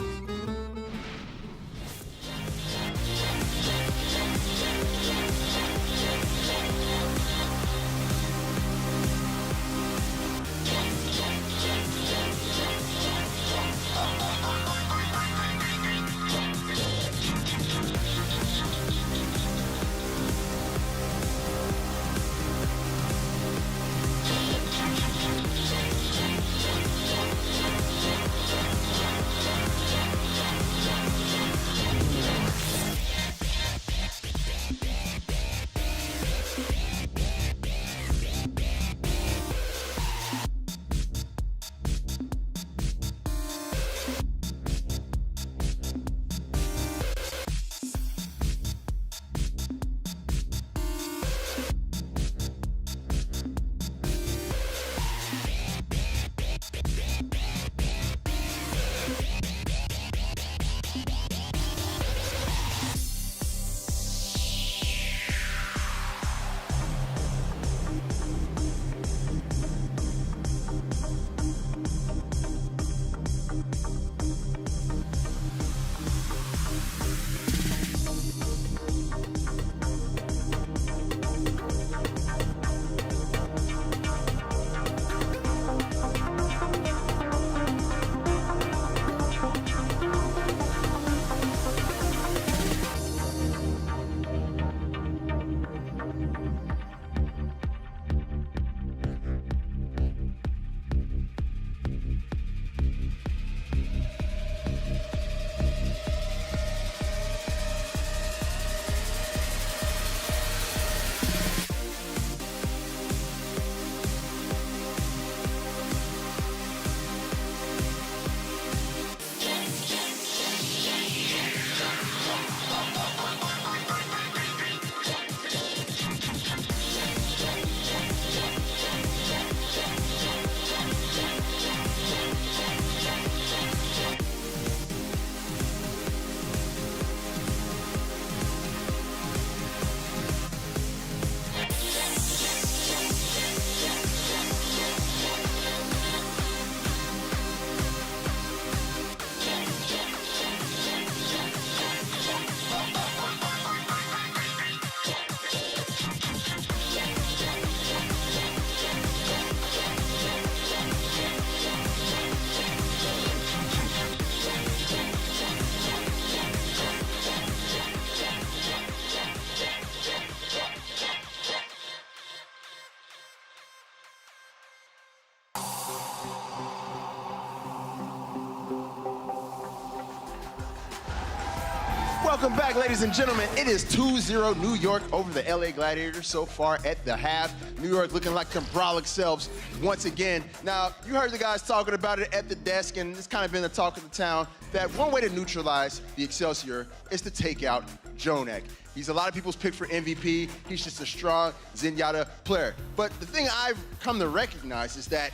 Welcome back, ladies and gentlemen. It is 2-0 New York over the LA Gladiators so far at the half. New York looking like brolic selves once again. Now, you heard the guys talking about it at the desk, and it's kind of been the talk of the town, that one way to neutralize the Excelsior is to take out Jonak. He's a lot of people's pick for MVP. He's just a strong Zenyatta player. But the thing I've come to recognize is that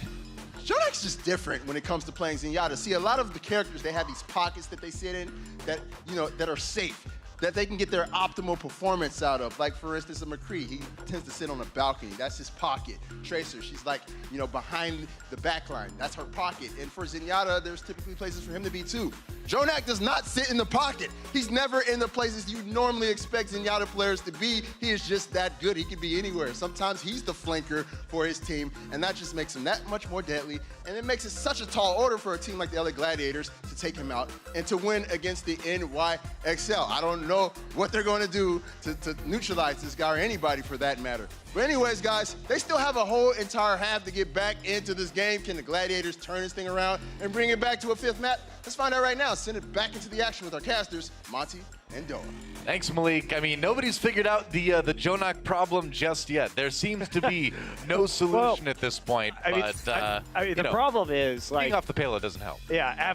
Jonak's just different when it comes to playing Zenyatta. See, a lot of the characters, they have these pockets that they sit in that, that are safe, that they can get their optimal performance out of. Like, for instance, a McCree, he tends to sit on a balcony. That's his pocket. Tracer, she's like, behind the back line. That's her pocket. And for Zenyatta, there's typically places for him to be too. Jonak does not sit in the pocket. He's never in the places you normally expect Zenyatta players to be. He is just that good. He can be anywhere. Sometimes he's the flanker for his team, and that just makes him that much more deadly. And it makes it such a tall order for a team like the LA Gladiators to take him out and to win against the NYXL. I don't know what they're going to do to neutralize this guy or anybody for that matter. But anyways, guys, they still have a whole entire half to get back into this game. Can the Gladiators turn this thing around and bring it back to a fifth map? Let's find out right now. Send it back into the action with our casters, Monty and Doa. Thanks, Malik. I mean, nobody's figured out the Jonak problem just yet. There seems to be no solution at this point. The problem is, like, being off the payload doesn't help. Yeah,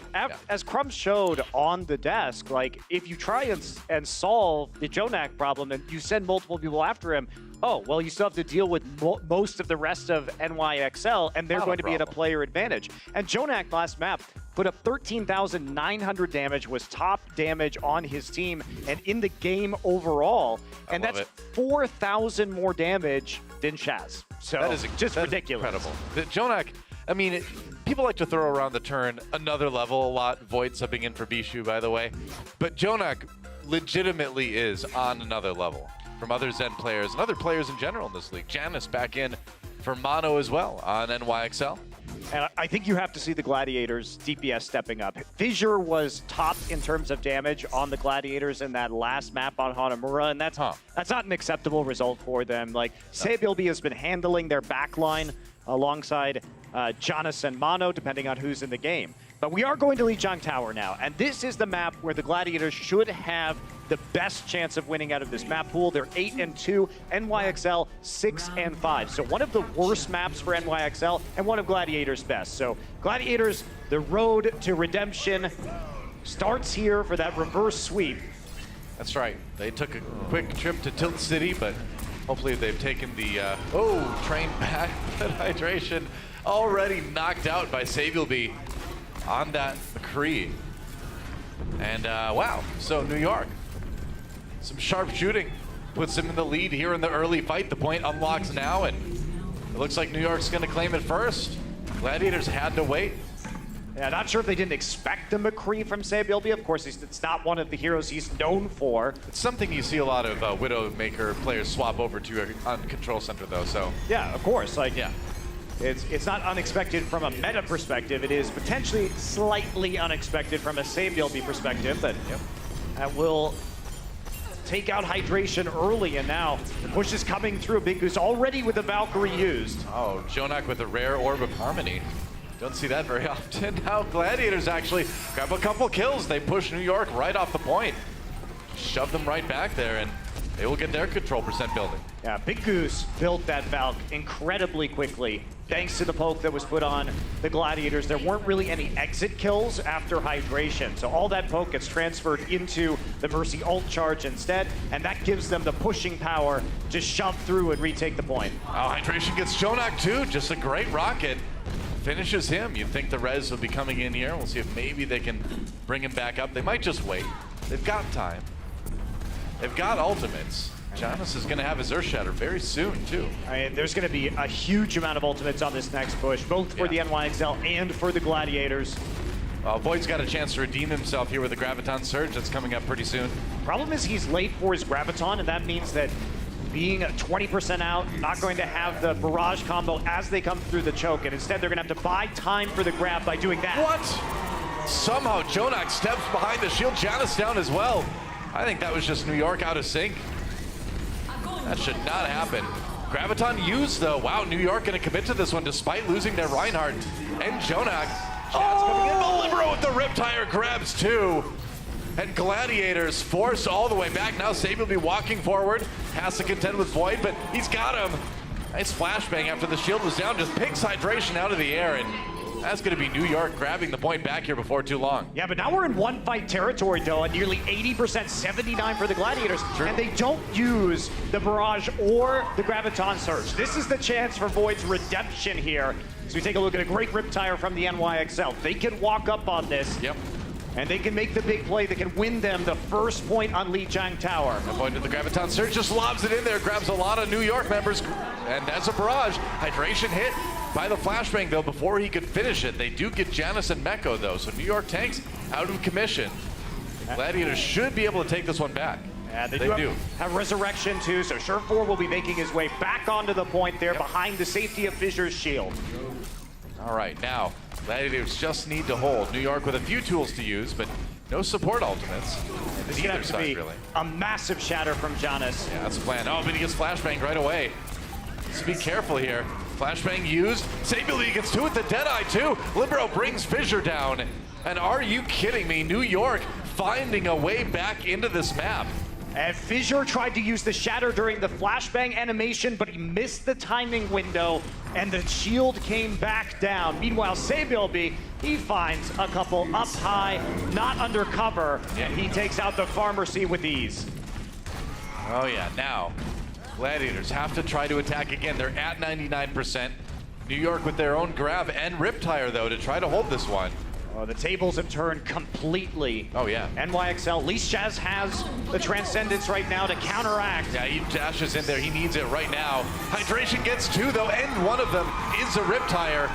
as Crumb showed on the desk, like, if you try and solve the Jonak problem and you send multiple people after him, oh, well, you still have to deal with most of the rest of NYXL, and they're going to be at a player advantage. And Jonak last map put up 13,900 damage, was top damage on his team, and in the game overall. And that's 4,000 more damage than Shaz. So that is just ridiculous. Incredible. The Jonak, I mean, people like to throw around the term another level a lot. Void subbing in for Bishu, by the way. But Jonak legitimately is on another level from other Zen players and other players in general in this league. Janice back in for Mono as well on NYXL. And I think you have to see the Gladiators DPS stepping up. Fissure was top in terms of damage on the Gladiators in that last map on Hanamura, and that's not an acceptable result for them. Like, Sabilby has been handling their backline alongside Jonas and Mono, depending on who's in the game. But we are going to Lijiang Tower now, and this is the map where the Gladiators should have the best chance of winning out of this map pool. They're 8-2, NYXL 6-5. So one of the worst maps for NYXL and one of Gladiators' best. So Gladiators, the road to redemption starts here for that reverse sweep. That's right. They took a quick trip to Tilt City, but hopefully they've taken the train back. But Hydration already knocked out by Sabilby on that McCree. And wow, so New York, some sharp shooting puts them in the lead here in the early fight. The point unlocks now, and it looks like New York's gonna claim it first. Gladiators had to wait. Yeah, not sure if they didn't expect the McCree from Sabilby. Of course, it's not one of the heroes he's known for. It's something you see a lot of Widowmaker players swap over to on Control Center, though, so. Yeah, of course, like, yeah. It's not unexpected from a meta perspective. It is potentially slightly unexpected from a Sabilby perspective, but that will take out Hydration early, and now the push is coming through. Big Goose already with the Valkyrie used. Oh, Jonak with a rare Orb of Harmony. Don't see that very often. Now Gladiators actually grab a couple kills. They push New York right off the point. Shove them right back there, and they will get their control percent building. Yeah, Big Goose built that Valk incredibly quickly, thanks to the poke that was put on the Gladiators. There weren't really any exit kills after Hydration, so all that poke gets transferred into the Mercy ult charge instead, and that gives them the pushing power to shove through and retake the point. Oh, Hydration gets Jonak too, just a great rocket. Finishes him. You'd think the res will be coming in here. We'll see if maybe they can bring him back up. They might just wait. They've got time. They've got ultimates. Jonas is going to have his Earth Shatter very soon, too. I mean, there's going to be a huge amount of ultimates on this next push, both for the NYXL and for the Gladiators. Void's got a chance to redeem himself here with the Graviton Surge that's coming up pretty soon. Problem is he's late for his Graviton, and that means that being 20% out, not going to have the barrage combo as they come through the choke, and instead they're going to have to buy time for the grab by doing that. What? Somehow Jonak steps behind the shield. Janus down as well. I think that was just New York out of sync. That should not happen. Graviton used though. Wow, New York gonna commit to this one despite losing their Reinhardt and Jonak. Chance coming in. The Libero with the Riptire grabs two. And Gladiators forced all the way back. Now Sabe will be walking forward. Has to contend with Void, but he's got him. Nice flashbang after the shield was down. Just picks Hydration out of the air, and that's going to be New York grabbing the point back here before too long. Yeah, but now we're in one fight territory, though, at nearly 80%, 79 for the Gladiators. Sure. And they don't use the Barrage or the Graviton Surge. This is the chance for Void's redemption here. So we take a look at a great Riptire from the NYXL. They can walk up on this. Yep. And they can make the big play that can win them the first point on Lijiang Tower. The point to the Graviton Surge, just lobs it in there, grabs a lot of New York members, and that's a Barrage. Hydration hit by the flashbang, though, before he could finish it. They do get Janus and Meko, though, so New York tanks out of commission. The Gladiators should be able to take this one back. Yeah, they do. Have Resurrection, too, so Sure4 will be making his way back onto the point there behind the safety of Fissure's shield. All right, now, Gladiators just need to hold. New York with a few tools to use, but no support ultimates. This is going to have to be a massive shatter from Janus. Yeah, that's the plan. Oh, but he gets flashbanged right away. Just be careful here. Flashbang used. Sabley gets two with the Deadeye, too. Libero brings Fissure down. And are you kidding me? New York finding a way back into this map. And Fissure tried to use the Shatter during the flashbang animation, but he missed the timing window, and the shield came back down. Meanwhile, Sabilby, he finds a couple up high, not under cover, and he takes out the Pharmacy with ease. Oh yeah, now, Gladiators have to try to attack again. They're at 99%. New York with their own grab and Riptire, though, to try to hold this one. Oh, the tables have turned completely. Oh, yeah. NYXL, at least Shaz has the Transcendence right now to counteract. Yeah, he dashes in there. He needs it right now. Hydration gets two, though, and one of them is a Riptire.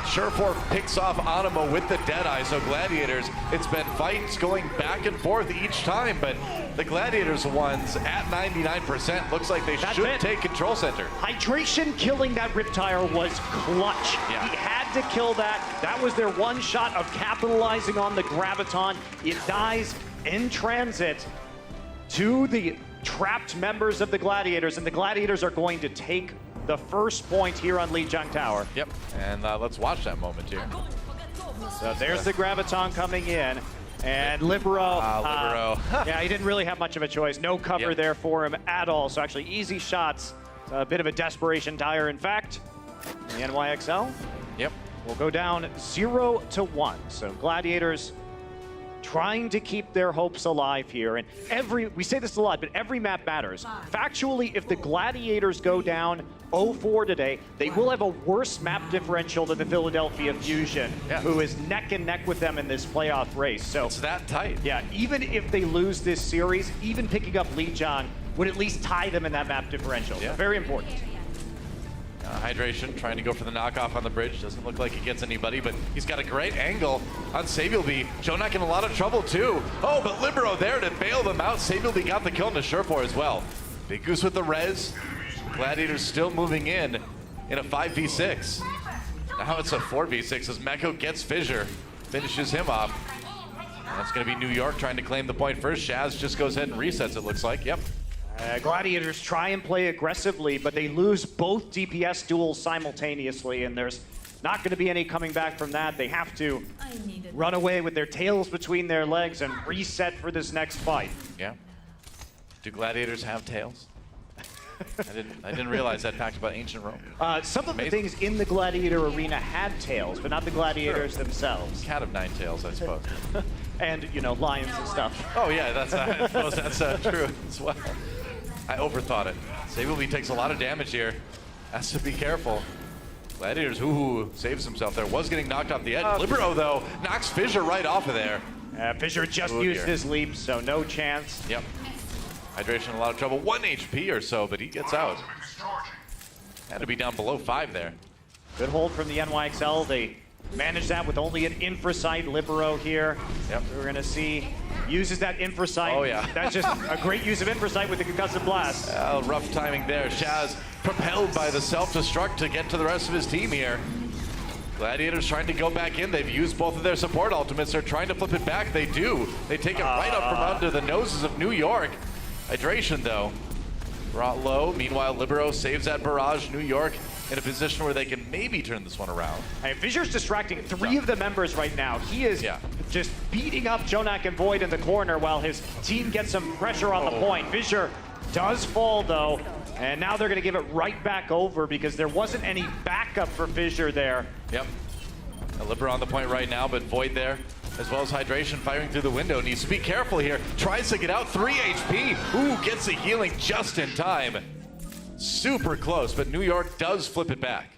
Sure4 picks off Animo with the Deadeye, so Gladiators, it's been fights going back and forth each time, but the Gladiators ones at 99%. Looks like they should take control center. Hydration killing that Riptire was clutch. Yeah. He had to kill that. That was their one shot of capitalizing on the Graviton. It dies in transit to the trapped members of the Gladiators, and the Gladiators are going to take the first point here on Lijiang Tower. Yep, and let's watch that moment here. So there's the Graviton coming in, and Libero. Libero. Yeah, he didn't really have much of a choice. No cover there for him at all. So actually easy shots. A bit of a desperation tire, in fact. The NYXL will go down 0-1. So Gladiators trying to keep their hopes alive here. And we say this a lot, but every map matters. Factually, if the Gladiators go down 0-4 today, they will have a worse map differential than the Philadelphia Fusion, who is neck and neck with them in this playoff race. So it's that tight. Yeah, even if they lose this series, even picking up Lijiang would at least tie them in that map differential. Yeah. Very important. Hydration trying to go for the knockoff on the bridge. Doesn't look like he gets anybody, but he's got a great angle on Sabilby. Jonak in a lot of trouble too. Oh, but Libero there to bail them out. Sabilby got the kill on the Sure4 as well. Big Goose with the res. Gladiators still moving in a 5v6. Now it's a 4v6 as Meko gets Fissure, finishes him off. That's going to be New York trying to claim the point first. Shaz just goes ahead and resets, it looks like. Yep. Gladiators try and play aggressively, but they lose both DPS duels simultaneously, and there's not going to be any coming back from that. They have to run away with their tails between their legs and reset for this next fight. Yeah. Do Gladiators have tails? I didn't realize that fact about ancient Rome. Some of the things in the Gladiator arena had tails, but not the Gladiators themselves. Cat of nine tails, I suppose. And, you know, lions and stuff. Oh yeah, I suppose that's true as well. I overthought it. Sabilby takes a lot of damage here. Has to be careful. Gladiators, saves himself there. Was getting knocked off the edge. Libero, though, knocks Fissure right off of there. Fissure just used his leap, so no chance. Yep. Hydration in a lot of trouble. 1 HP or so, but he gets out. Had to be down below 5 there. Good hold from the NYXL. They managed that with only an Infrasight. Libero here. Yep. We're going to see uses that Infrasight. Oh, yeah. That's just a great use of Infrasight with the Concussive Blast. Rough timing there. Shaz propelled by the self-destruct to get to the rest of his team here. Gladiators trying to go back in. They've used both of their support ultimates. They're trying to flip it back. They do. They take it right up from under the noses of New York. Hydration, though, brought low. Meanwhile, Libero saves that barrage. New York in a position where they can maybe turn this one around. Hey, Fissure distracting 3 of the members right now. He is just beating up Jonak and Void in the corner while his team gets some pressure on the point. Fissure does fall though, and now they're going to give it right back over because there wasn't any backup for Fissure there. Yep. Libra on the point right now, but Void there, as well as Hydration firing through the window. Needs to be careful here. Tries to get out, 3 HP. Ooh, gets the healing just in time. Super close, but New York does flip it back.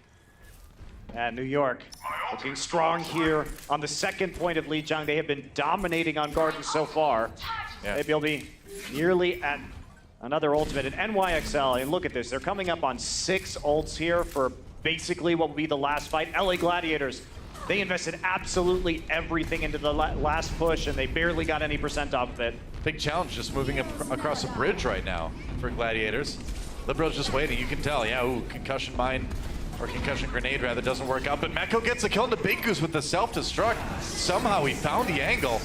And New York looking strong here on the second point of Lijiang. They have been dominating on Garden so far. Maybe they'll be nearly at another ultimate. And NYXL, and look at this, they're coming up on 6 ults here for basically what will be the last fight. LA Gladiators, they invested absolutely everything into the last push, and they barely got any percent off of it. Big challenge just moving across a bridge right now for Gladiators. Libero's just waiting, you can tell. Yeah, ooh, concussion mine, or concussion grenade rather, doesn't work out, but Meko gets a kill into Big Goose with the self-destruct. Somehow he found the angle.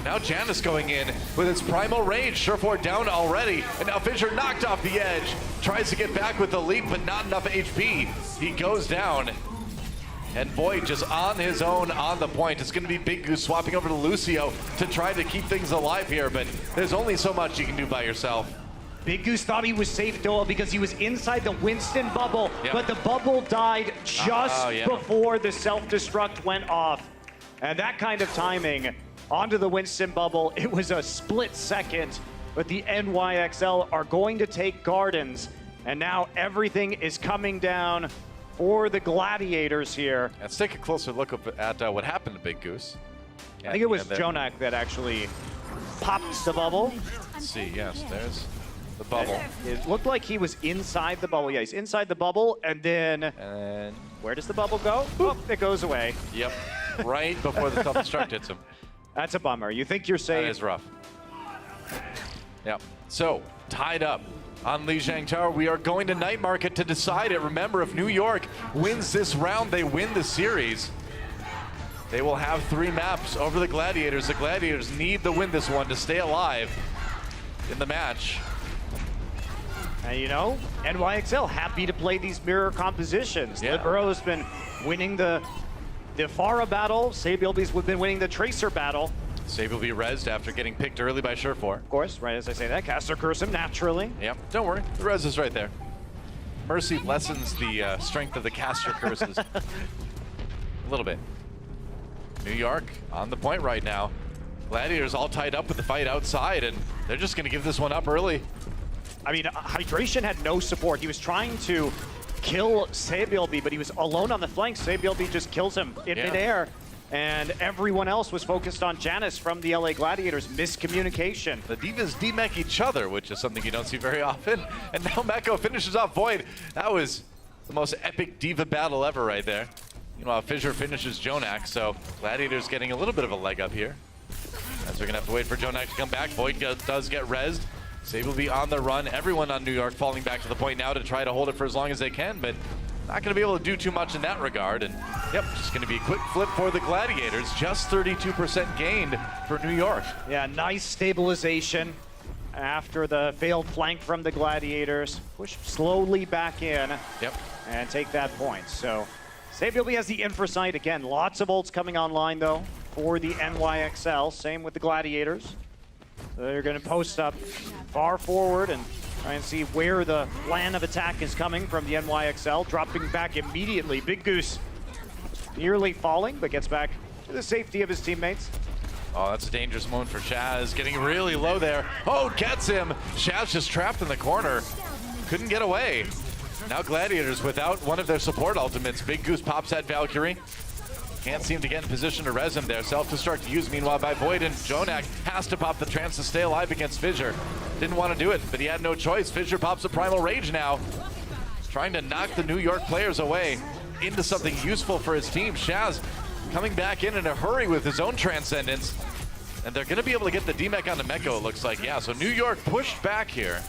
Now Janus going in with its primal rage. Surefour down already, and now Fissure knocked off the edge. Tries to get back with the leap, but not enough HP. He goes down. And Void just on his own on the point. It's going to be Big Goose swapping over to Lucio to try to keep things alive here, but there's only so much you can do by yourself. Big Goose thought he was safe, Doa, because he was inside the Winston bubble, but the bubble died just before the self-destruct went off. And that kind of timing onto the Winston bubble, it was a split second, but the NYXL are going to take Gardens, and now everything is coming down for the Gladiators here. Let's take a closer look at what happened to Big Goose. I think it was Jonak that actually popped the bubble. Let's see, yes, there's the bubble. It looked like he was inside the bubble. Yeah, he's inside the bubble, and then where does the bubble go? Oh, it goes away. Yep, right before the self-destruct hits him. That's a bummer. You think you're safe? That is rough. Yep, so tied up on Lijiang Tower. We are going to Night Market to decide it. Remember, if New York wins this round, they win the series. They will have 3 maps over the Gladiators. The Gladiators need to win this one to stay alive in the match. And you know, NYXL happy to play these mirror compositions. Libro's been winning the Pharah battle. Sabielby's been winning the Tracer battle. Sabielby rezzed after getting picked early by Surefour. Of course, right as I say that, caster curse him naturally. Yep, don't worry, the res is right there. Mercy lessens the strength of the caster curses a little bit. New York on the point right now. Gladiators all tied up with the fight outside, and they're just going to give this one up early. I mean, Hydration had no support. He was trying to kill Sabielby, but he was alone on the flanks. Sabielby just kills him in midair. And everyone else was focused on Janus from the LA Gladiators. Miscommunication. The Divas demech each other, which is something you don't see very often. And now Meko finishes off Void. That was the most epic Diva battle ever right there. Meanwhile, Fissure finishes Jonak, so Gladiators getting a little bit of a leg up here. As they're gonna have to wait for Jonak to come back. Void does get rezzed. Sabielby on the run. Everyone on New York falling back to the point now to try to hold it for as long as they can, but not going to be able to do too much in that regard. And yep, just going to be a quick flip for the Gladiators. Just 32% gained for New York. Yeah, nice stabilization after the failed flank from the Gladiators. Push slowly back in and take that point. So Sabielby has the infrasight. Again, lots of ults coming online, though, for the NYXL. Same with the Gladiators. They're going to post up far forward and try and see where the plan of attack is coming from the NYXL. Dropping back immediately. Big Goose nearly falling, but gets back to the safety of his teammates. Oh, that's a dangerous moment for Shaz. Getting really low there. Oh, gets him. Shaz just trapped in the corner. Couldn't get away. Now Gladiators without one of their support ultimates. Big Goose pops that Valkyrie. Can't seem to get in position to res him there. Self-destruct used meanwhile by Void, and Jonak has to pop the trance to stay alive against Fissure. Didn't want to do it, but he had no choice. Fissure pops a Primal Rage now. Trying to knock the New York players away into something useful for his team. Shaz coming back in a hurry with his own Transcendence. And they're going to be able to get the DMEC onto Meko, it looks like. Yeah, so New York pushed back here.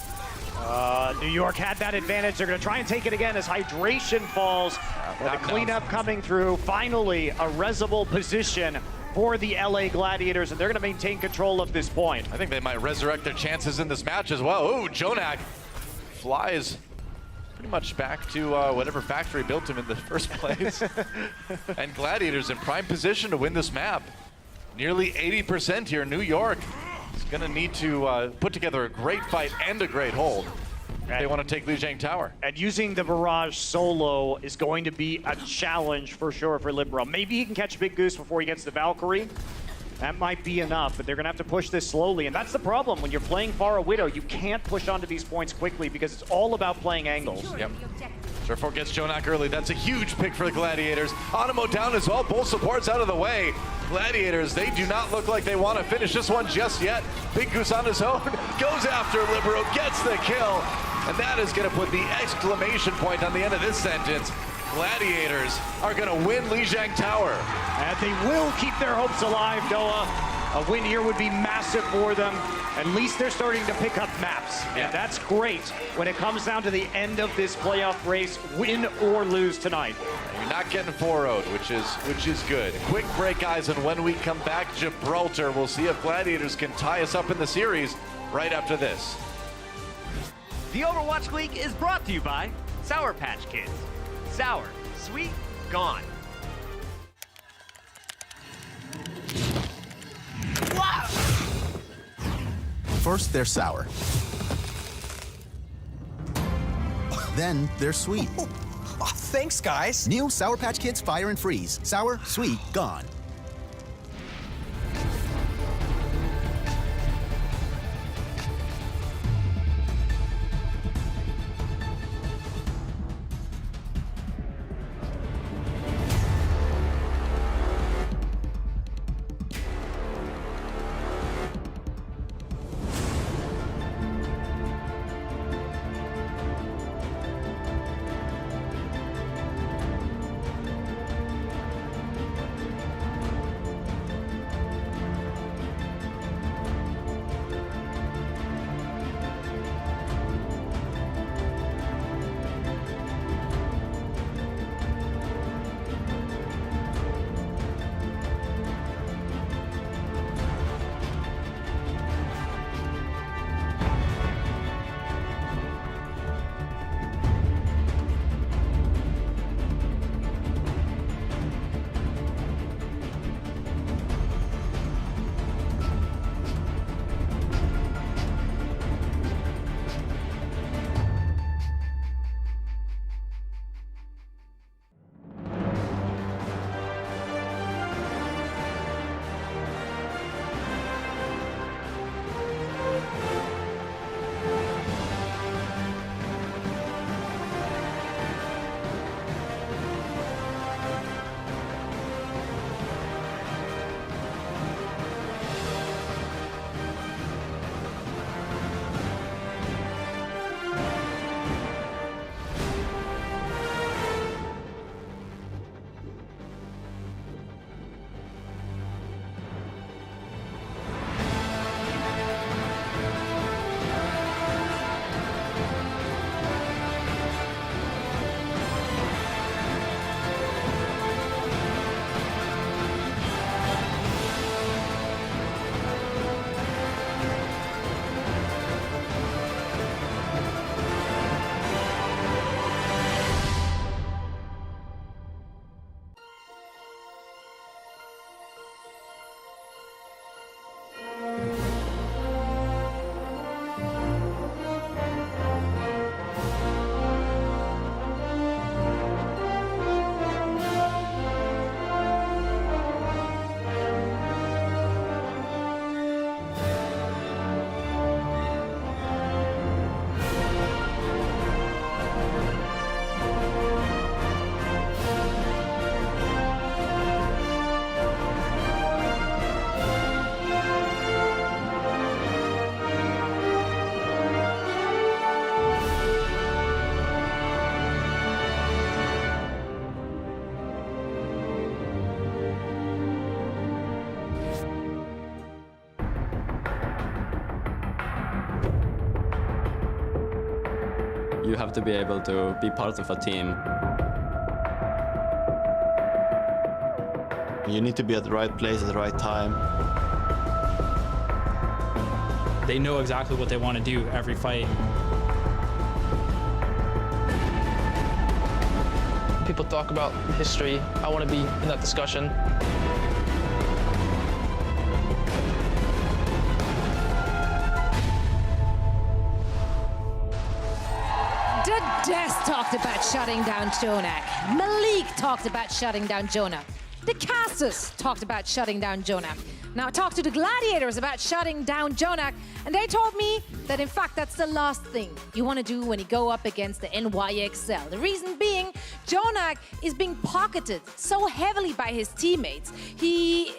New York had that advantage. They're going to try and take it again as Hydration falls. The cleanup coming through. Finally, a resable position for the LA Gladiators, and they're going to maintain control of this point. I think they might resurrect their chances in this match as well. Ooh, Jonak flies pretty much back to whatever factory built him in the first place. And Gladiators in prime position to win this map. Nearly 80% here in New York. It's going to need to put together a great fight and a great hold. They want to take Lijiang Tower. And using the barrage solo is going to be a challenge for sure for Libero. Maybe he can catch Big Goose before he gets the Valkyrie. That might be enough, but they're going to have to push this slowly. And that's the problem. When you're playing Pharah Widow, you can't push onto these points quickly because it's all about playing angles. Yep. Surfort gets Jonak early. That's a huge pick for the Gladiators. Animo down as well. Both supports out of the way. Gladiators, they do not look like they want to finish this one just yet. Big Goose on his own. Goes after Libero. Gets the kill. And that is going to put the exclamation point on the end of this sentence. Gladiators are going to win Lijiang Tower. And they will keep their hopes alive, Doa. A win here would be massive for them. At least they're starting to pick up maps. Yeah. And that's great when it comes down to the end of this playoff race, win or lose tonight. You're not getting 4-0'd, which is good. Quick break, guys, and when we come back, Gibraltar, we'll see if Gladiators can tie us up in the series right after this. The Overwatch League is brought to you by Sour Patch Kids. Sour, sweet, gone. Wow! First, they're sour. Then they're sweet. Oh, thanks, guys. New Sour Patch Kids Fire and Freeze. Sour, sweet, gone. You have to be able to be part of a team. You need to be at the right place at the right time. They know exactly what they want to do every fight. people talk about history. I want to be in that discussion. The Des talked about shutting down Jonak. Malik talked about shutting down Jonah. The Casters talked about shutting down Jonah. Now I talked to the Gladiators about shutting down Jonak, and they told me that in fact that's the last thing you want to do when you go up against the NYXL. The reason being, Jonak is being pocketed so heavily by his teammates. He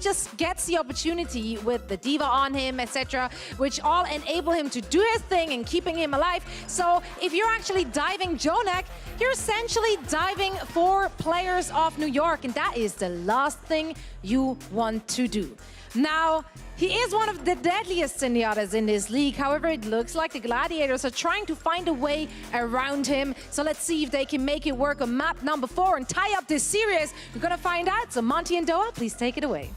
just gets the opportunity with the diva on him, etc., which all enable him to do his thing and keeping him alive. So if you're actually diving Jonak, you're essentially diving 4 players of New York, and that is the last thing you want to do. Now, he is one of the deadliest Zenyatas in this league. However, it looks like the Gladiators are trying to find a way around him. So let's see if they can make it work on map number 4 and tie up this series. We're gonna find out. So Monty and Doa, please take it away.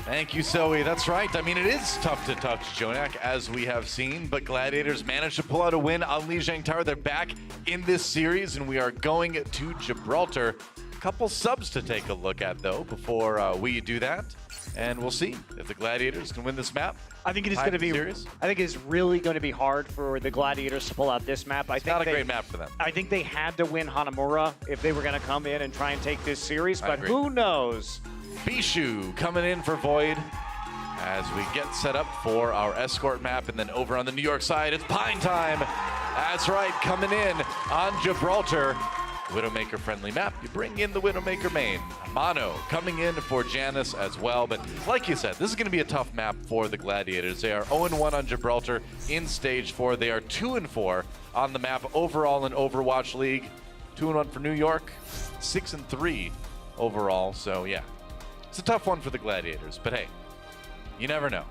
Thank you, Zoe. That's right. I mean, it is tough to touch Jonak, as we have seen, but Gladiators managed to pull out a win on Lijiang Tower. They're back in this series, and we are going to Gibraltar. A couple subs to take a look at, though, before we do that. And we'll see if the Gladiators can win this map. I think it is going to be. I think it's really going to be hard for the Gladiators to pull out this map. It's not a great map for them. I think they had to win Hanamura if they were going to come in and try and take this series, but who knows? Bishu coming in for Void as we get set up for our escort map, and then over on the New York side, it's Pine time. That's right, coming in on Gibraltar. Widowmaker friendly map. You bring in the Widowmaker main. Mono coming in for Janice as well. But like you said, this is going to be a tough map for the Gladiators. They are 0-1 on Gibraltar in stage 4. They are 2-4 on the map overall in Overwatch League. 2-1 for New York, 6-3 overall. So yeah, it's a tough one for the Gladiators. But hey, you never know.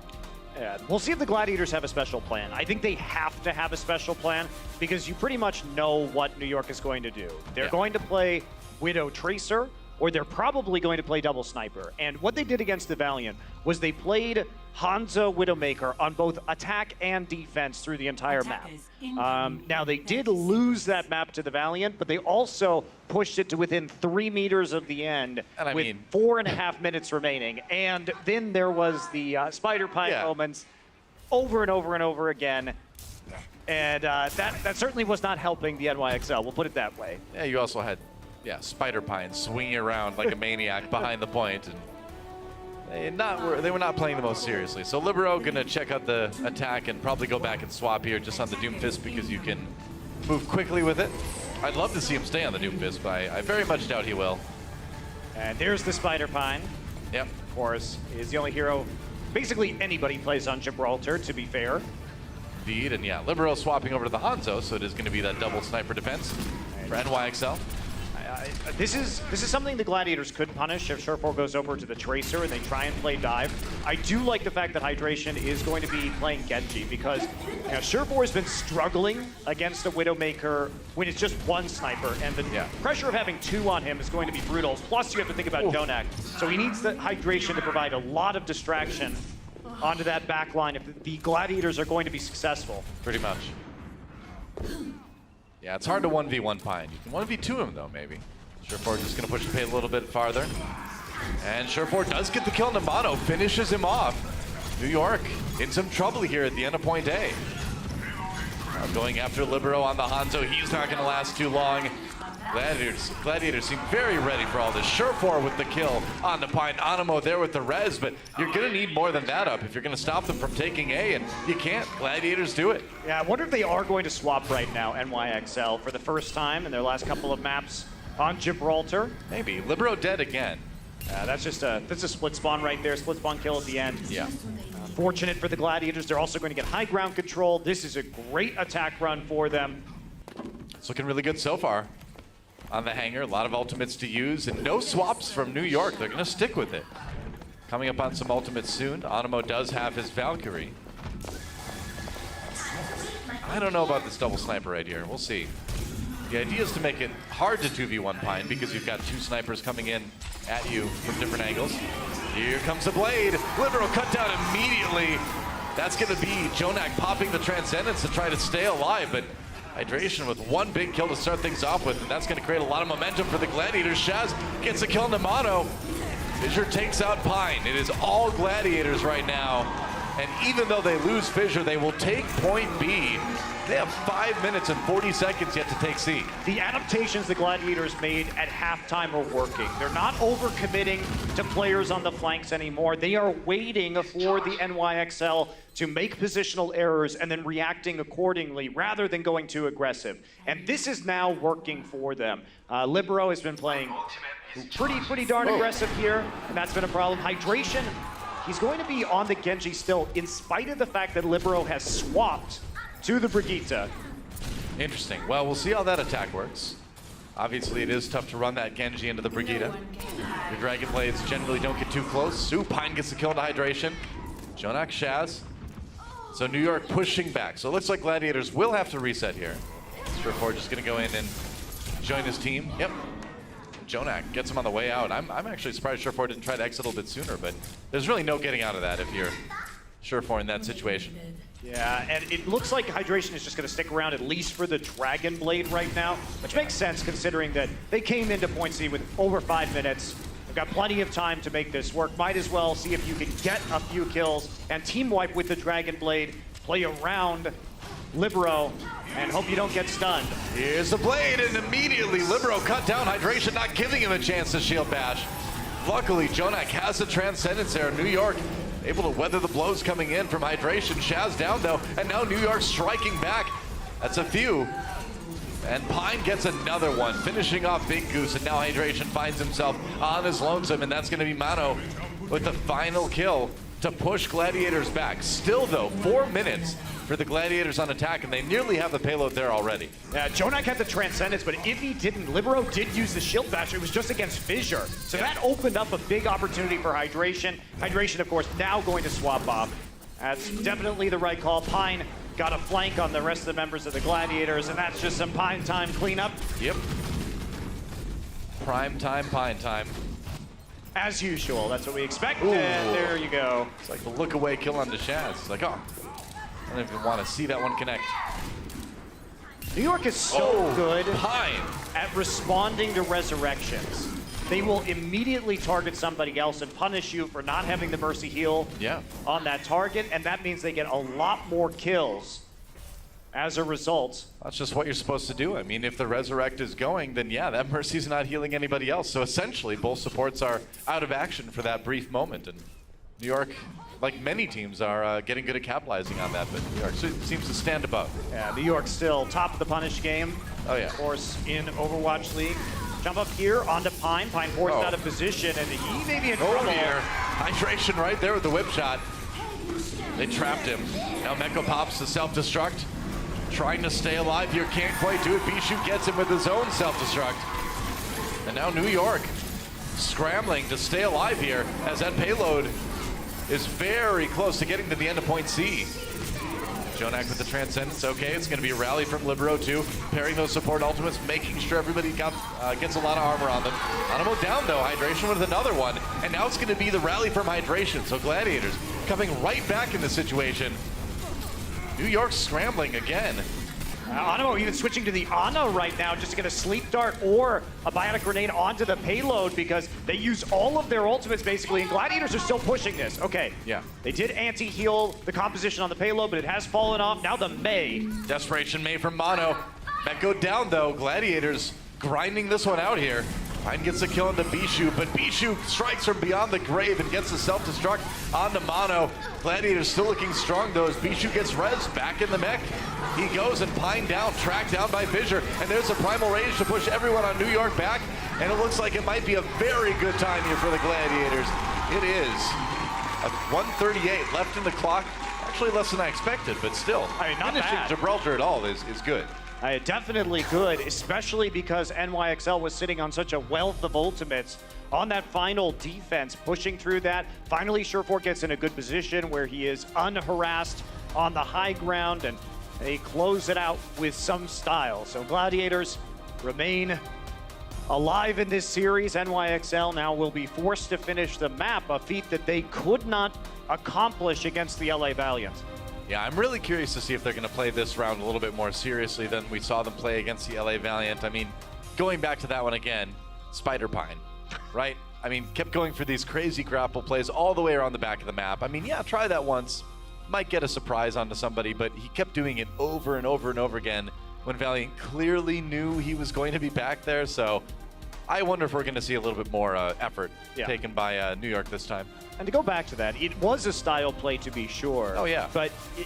Yeah, we'll see if the Gladiators have a special plan. I think they have to have a special plan because you pretty much know what New York is going to do. They're going to play Widow Tracer, or they're probably going to play Double Sniper. And what they did against the Valiant was they played Hanzo Widowmaker on both attack and defense through the entire map. Now, they did lose that map to the Valiant, but they also pushed it to within 3 meters of the end with 4.5 minutes remaining. And then there was the Spider Pie moments over and over and over again. And that certainly was not helping the NYXL, we'll put it that way. Yeah, you also had Spider Pine swinging around like a maniac behind the point. And they were not playing the most seriously. So Libero gonna check out the attack and probably go back and swap here just on the Doomfist because you can move quickly with it. I'd love to see him stay on the Doomfist, but I very much doubt he will. And there's the Spider Pine. Yep. Of course, is the only hero basically anybody plays on Gibraltar, to be fair. Indeed, and yeah, Libero swapping over to the Hanzo, so it is gonna be that double sniper defense for NYXL. This is something the Gladiators could punish if Sherfor goes over to the Tracer and they try and play dive. I do like the fact that Hydration is going to be playing Genji because Sherfor has been struggling against a Widowmaker when it's just one sniper, and the pressure of having 2 on him is going to be brutal. Plus, you have to think about Jonak. So he needs the Hydration to provide a lot of distraction onto that back line if the Gladiators are going to be successful. Pretty much. Yeah, it's hard to 1v1 Pine. You can 1v2 him, though, maybe. Sherfor just going to push the pace a little bit farther. And Sherfor does get the kill, and Mono finishes him off. New York in some trouble here at the end of point A. Going after Libero on the Hanzo. He's not going to last too long. Gladiators seem very ready for all this. Sherfor with the kill on the Pine. Animo there with the res, but you're going to need more than that up if you're going to stop them from taking A, and you can't. Gladiators do it. Yeah, I wonder if they are going to swap right now, NYXL, for the first time in their last couple of maps on Gibraltar. Maybe. Libero dead again. That's a split spawn right there. Split spawn kill at the end. Yeah. Fortunate for the Gladiators. They're also going to get high ground control. This is a great attack run for them. It's looking really good so far. On the hangar, a lot of ultimates to use, and no swaps from New York. They're going to stick with it. Coming up on some ultimates soon. Animo does have his Valkyrie. I don't know about this double sniper right here. We'll see. The idea is to make it hard to 2v1 Pine because you've got 2 snipers coming in at you from different angles. Here comes the blade. Libero cut down immediately. That's going to be Jonak popping the Transcendence to try to stay alive, but Hydration with one big kill to start things off with, and that's going to create a lot of momentum for the Gladiators. Shaz gets a kill into Mono. Fissure takes out Pine. It is all Gladiators right now, and even though they lose Fissure, they will take point B. They have 5 minutes and 40 seconds yet to take C. The adaptations the Gladiators made at halftime are working. They're not overcommitting to players on the flanks anymore. They are waiting for the NYXL to make positional errors and then reacting accordingly rather than going too aggressive. And this is now working for them. Libero has been playing pretty darn aggressive here, and that's been a problem. Hydration, he's going to be on the Genji still, in spite of the fact that Libero has swapped to the Brigitte. Interesting. Well, we'll see how that attack works. Obviously, it is tough to run that Genji into the Brigitte. The Dragon Blades generally don't get too close. Pine gets the kill into Hydration. Jonak, Shaz. So New York pushing back. So it looks like Gladiators will have to reset here. Surefour just going to go in and join his team. Yep. Jonak gets him on the way out. I'm actually surprised Surefour didn't try to exit a little bit sooner, but there's really no getting out of that if you're Surefour in that situation. Yeah, and it looks like Hydration is just going to stick around at least for the Dragon Blade right now, which makes sense considering that they came into Point C with over 5 minutes. They've got plenty of time to make this work. Might as well see if you can get a few kills and team wipe with the Dragon Blade, play around Libero, and hope you don't get stunned. Here's the blade, and immediately Libero cut down Hydration, not giving him a chance to shield bash. Luckily, Jonak has the Transcendence there. New York able to weather the blows coming in from Hydration. Shaz down though, and now New York striking back. That's a few. And Pine gets another one, finishing off Big Goose, and now Hydration finds himself on his lonesome, and that's gonna be Mano with the final kill to push Gladiators back. Still though, 4 minutes for the Gladiators on attack, and they nearly have the payload there already. Yeah, Jonak had the Transcendence, but if he didn't, Libero did use the shield bash. It was just against Fissure. So that opened up a big opportunity for Hydration. Hydration, of course, now going to swap off. That's definitely the right call. Pine got a flank on the rest of the members of the Gladiators, and that's just some Pine time cleanup. Yep. Prime time, Pine time. As usual, that's what we expect, and there you go. It's like the look away kill on the Shaz. It's like, oh, I don't even want to see that one connect. New York is so good Pine at responding to resurrections. They will immediately target somebody else and punish you for not having the Mercy heal on that target, and that means they get a lot more kills as a result. That's just what you're supposed to do. I mean, if the Resurrect is going, then yeah, that Mercy's not healing anybody else. So essentially, both supports are out of action for that brief moment, and New York, like many teams, are getting good at capitalizing on that, but New York seems to stand above. Yeah, New York still top of the punish game. Oh yeah. Of course, in Overwatch League. Jump up here onto Pine. Pine forced out of position, and he may be in trouble. Here. Hydration right there with the whip shot. They trapped him. Now Meko pops the self-destruct. Trying to stay alive here, can't quite do it. Bishu gets him with his own self-destruct. And now New York scrambling to stay alive here as that payload is very close to getting to the end of point C. Jonak with the Transcendence, okay, it's gonna be a rally from Libero too, pairing those support ultimates, making sure everybody gets a lot of armor on them. Animo down though, Hydration with another one, and now it's gonna be the rally from Hydration, so Gladiators coming right back in the situation. New York scrambling again. Animo even switching to the Ana right now, just to get a sleep dart or a bionic grenade onto the payload because they use all of their ultimates basically, and Gladiators are still pushing this. Okay, yeah. They did anti-heal the composition on the payload, but it has fallen off. Now the Mei. Desperation Mei from Mono. Meko down though, Gladiators grinding this one out here. Pine gets a kill into Bishu, but Bishu strikes from beyond the grave and gets the self-destruct onto Mono. Gladiators still looking strong though as Bishu gets res back in the mech. He goes and Pine down, tracked down by Fissure, and there's a Primal Rage to push everyone on New York back, and it looks like it might be a very good time here for the Gladiators. It is. 1:38 left in the clock. Actually less than I expected, but still. I mean, not finishing bad. Gibraltar at all is good. Definitely good, especially because NYXL was sitting on such a wealth of ultimates on that final defense, pushing through that. Finally, Surefour gets in a good position where he is unharassed on the high ground, and they close it out with some style. So Gladiators remain alive in this series. NYXL now will be forced to finish the map, a feat that they could not accomplish against the LA Valiant. Yeah, I'm really curious to see if they're going to play this round a little bit more seriously than we saw them play against the LA Valiant. I mean, going back to that one again, Spider Pine, right? I mean, kept going for these crazy grapple plays all the way around the back of the map. I mean, yeah, try that once. Might get a surprise onto somebody, but he kept doing it over and over and over again when Valiant clearly knew he was going to be back there. So I wonder if we're going to see a little bit more effort taken by New York this time. And to go back to that, it was a style play to be sure. Oh, yeah.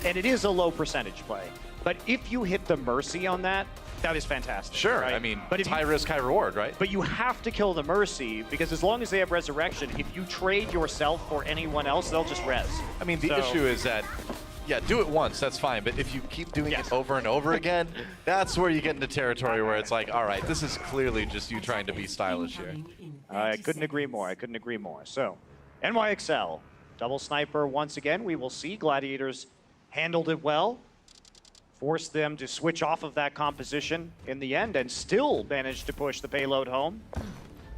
And it is a low percentage play. But if you hit the Mercy on that, that is fantastic. Sure, right? I mean, but it's high risk, high reward, right? But you have to kill the Mercy, because as long as they have Resurrection, if you trade yourself for anyone else, they'll just res. I mean, the issue is that, yeah, do it once, that's fine. But if you keep doing it over and over again, that's where you get into territory where it's like, all right, this is clearly just you trying to be stylish here. I couldn't agree more. I couldn't agree more. So, NYXL, double sniper once again. We will see. Gladiators handled it well. Forced them to switch off of that composition in the end and still managed to push the payload home.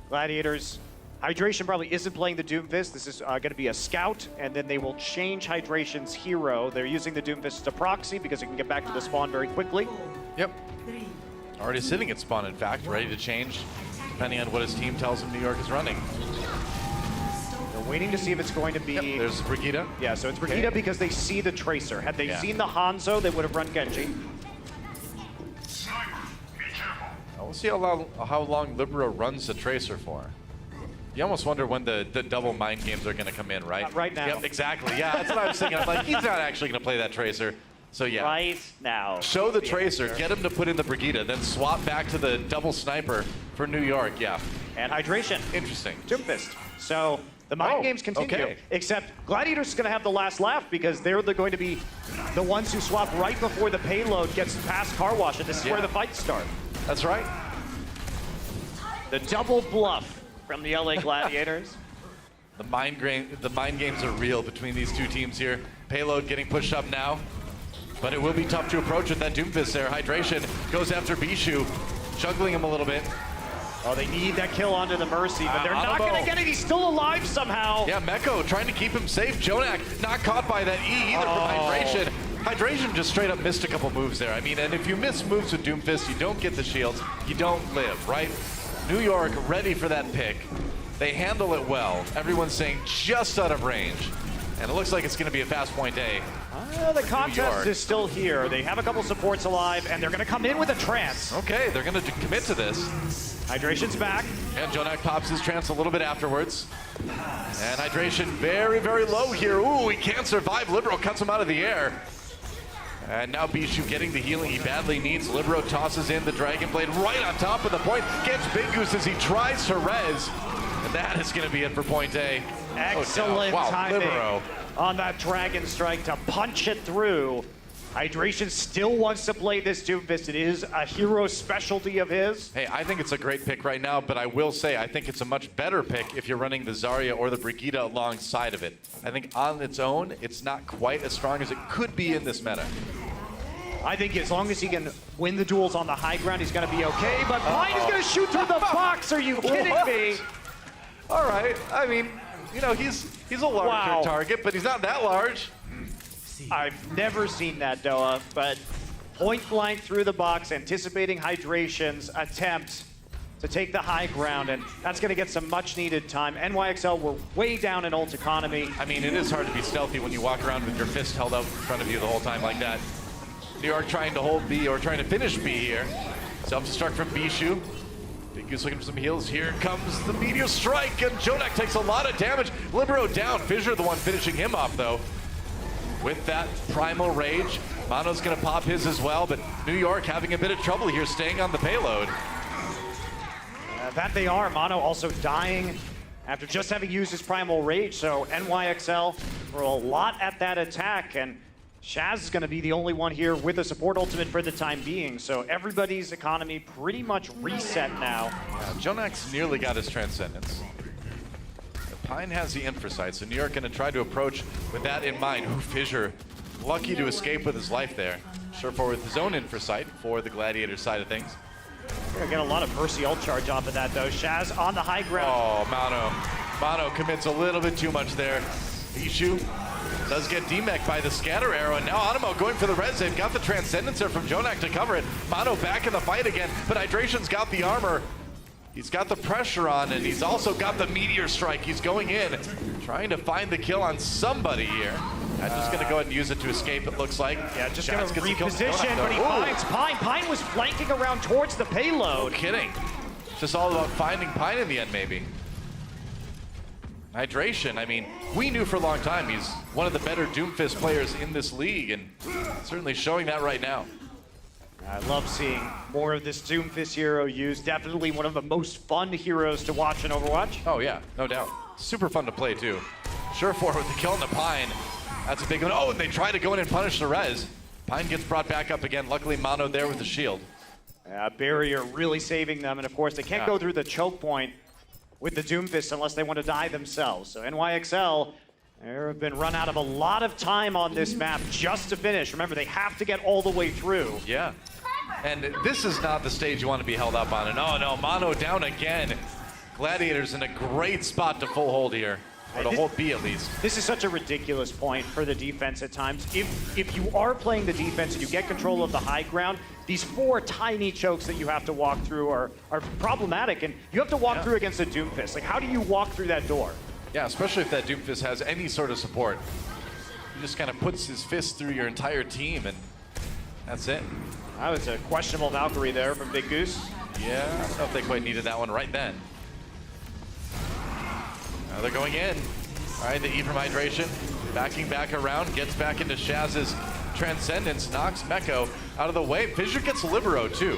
Gladiators, Hydration probably isn't playing the Doomfist. This is going to be a scout, and then they will change Hydration's hero. They're using the Doomfist as a proxy because it can get back to the spawn very quickly. Yep. Already sitting at spawn, in fact, ready to change, depending on what his team tells him New York is running. They're waiting to see if it's going to be... Yep, there's Brigitte. Yeah, so it's Brigitte because they see the Tracer. Had they seen the Hanzo, they would have run Genji. We'll see how long Libero runs the Tracer for. You almost wonder when the double mind games are going to come in, right? Not right now. Yep, exactly. Yeah, that's what I was thinking. I'm like, he's not actually going to play that Tracer. So yeah. Right now. Show the Tracer, get him to put in the Brigitte, then swap back to the double sniper for New York, yeah. And Hydration. Interesting. Doomfist. So the mind games continue, except Gladiators is going to have the last laugh because they're going to be the ones who swap right before the payload gets past Car Wash, and this is where the fights start. That's right. The double bluff from the LA Gladiators. The mind games are real between these two teams here. Payload getting pushed up now, but it will be tough to approach with that Doomfist there. Hydration goes after Bishu, juggling him a little bit. Oh, they need that kill onto the Mercy, but they're not going to get it. He's still alive somehow. Yeah, Meko trying to keep him safe. Jonak not caught by that E either from Hydration. Hydration just straight up missed a couple moves there. I mean, and if you miss moves with Doomfist, you don't get the shields, you don't live, right? New York ready for that pick. They handle it well. Everyone's saying just out of range. And it looks like it's going to be a fast point A. The contest is still here. They have a couple supports alive, and they're going to come in with a trance. Okay, they're going to commit to this. Hydration's back. And Jonak pops his trance a little bit afterwards. And Hydration very, very low here. Ooh, he can't survive. Libero cuts him out of the air. And now Bishu getting the healing he badly needs. Libero tosses in the Dragon Blade right on top of the point. Gets Big Goose as he tries to res. And that is going to be it for point A. Excellent timing Libero on that Dragon Strike to punch it through. Hydration still wants to play this Doomfist. It is a hero specialty of his. Hey, I think it's a great pick right now, but I will say I think it's a much better pick if you're running the Zarya or the Brigitte alongside of it. I think on its own, it's not quite as strong as it could be in this meta. I think as long as he can win the duels on the high ground, he's going to be okay, but Pine is going to shoot through the box. Are you kidding me? All right. I mean, you know, he's a larger target, but he's not that large. I've never seen that, Doa, but point blank through the box, anticipating Hydration's attempt to take the high ground, and that's going to get some much-needed time. NYXL were way down in ult economy. I mean, it is hard to be stealthy when you walk around with your fist held out in front of you the whole time like that. New York trying to hold B, or trying to finish B here. Self-destruct from Bishu. Big Goose looking for some heals. Here comes the Meteor Strike, and Jonak takes a lot of damage. Libero down. Fissure the one finishing him off, though. With that Primal Rage, Mano's going to pop his as well, but New York having a bit of trouble here staying on the payload. That they are. Mono also dying after just having used his Primal Rage, so NYXL for a lot at that attack, and Shaz is going to be the only one here with a support ultimate for the time being, so everybody's economy pretty much reset now. Jonak's nearly got his Transcendence. Pine has the Infrasight, so New York going to try to approach with that in mind. Ooh, Fissure, lucky to escape with his life there. Surefour with his own Infrasight for the Gladiator side of things. We're going to get a lot of Mercy ult charge off of that, though. Shaz on the high ground. Oh, Mano commits a little bit too much there. Bishu Does get D-Mech by the scatter arrow, and now Animo going for the res. They've got the Transcendencer from Jonak to cover it. Mono back in the fight again, but Hydration's got the armor. He's got the pressure on, and he's also got the Meteor Strike. He's going in, trying to find the kill on somebody here. I'm just going to go ahead and use it to escape, it looks like. Yeah, just going to reposition, but he finds Pine. Pine was flanking around towards the payload. No kidding. It's just all about finding Pine in the end, maybe. Hydration, I mean, we knew for a long time he's one of the better Doomfist players in this league, and certainly showing that right now. I love seeing more of this Doomfist hero used. Definitely one of the most fun heroes to watch in Overwatch. Oh yeah, no doubt. Super fun to play too. Surefour with the kill on the Pine. That's a big one. Oh, and they try to go in and punish the res. Pine gets brought back up again. Luckily, Mono there with the shield. Barrier really saving them, and of course they can't go through the choke point with the Doomfist unless they want to die themselves. So NYXL, they've been run out of a lot of time on this map just to finish. Remember, they have to get all the way through. Yeah. And this is not the stage you want to be held up on. And oh no, Mono down again. Gladiators in a great spot to full hold here. Or to hold B at least. This is such a ridiculous point for the defense at times. If you are playing the defense and you get control of the high ground, these 4 tiny chokes that you have to walk through are problematic, and you have to walk through against a Doomfist. Like, how do you walk through that door? Yeah, especially if that Doomfist has any sort of support. He just kind of puts his fist through your entire team, and that's it. That was a questionable Valkyrie there from Big Goose. Yeah, I don't know if they quite needed that one right then. Now they're going in. All right, the E from Hydration, backing back around, gets back into Shaz's Transcendence, knocks Meko out of the way. Fissure gets Libero too,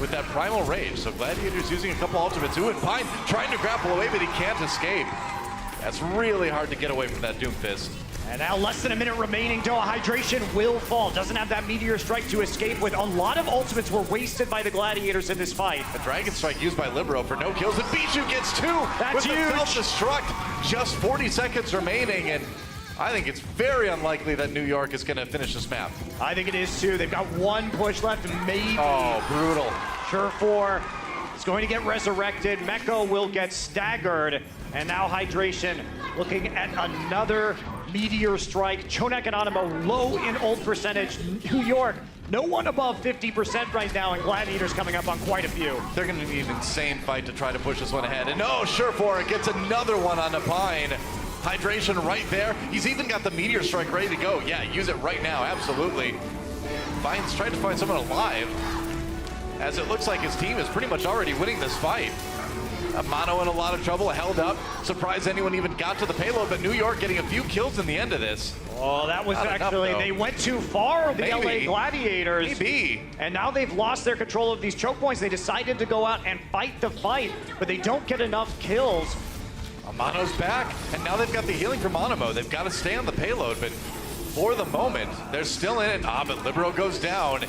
with that Primal Rage. So Gladiators using a couple ultimates. Ooh, and Pine trying to grapple away, but he can't escape. That's really hard to get away from that Doomfist. And now less than a minute remaining. Doa Hydration will fall. Doesn't have that Meteor Strike to escape with. A lot of ultimates were wasted by the Gladiators in this fight. A Dragon Strike used by Libero for no kills, and Bijou gets 2. That's huge. With the self-destruct. Just 40 seconds remaining, and I think it's very unlikely that New York is going to finish this map. I think it is too. They've got 1 push left, maybe. Oh, brutal. Surefour is going to get resurrected. Meko will get staggered. And now Hydration looking at another Meteor Strike. Jonak and Animo low in ult percentage. New York, no one above 50% right now, and Gladiators coming up on quite a few. They're going to need an insane fight to try to push this one ahead. And no, Surefour gets another one on the Pine. Hydration right there. He's even got the Meteor Strike ready to go. Yeah, use it right now, absolutely. Pine's trying to find someone alive, as it looks like his team is pretty much already winning this fight. Mono in a lot of trouble, held up. Surprised anyone even got to the payload, but New York getting a few kills in the end of this. Oh, that was actually, they went too far, the LA Gladiators. Maybe. And now they've lost their control of these choke points. They decided to go out and fight the fight, but they don't get enough kills. Mono's back, and now they've got the healing from Animo. They've got to stay on the payload, but for the moment, they're still in it. But Libero goes down.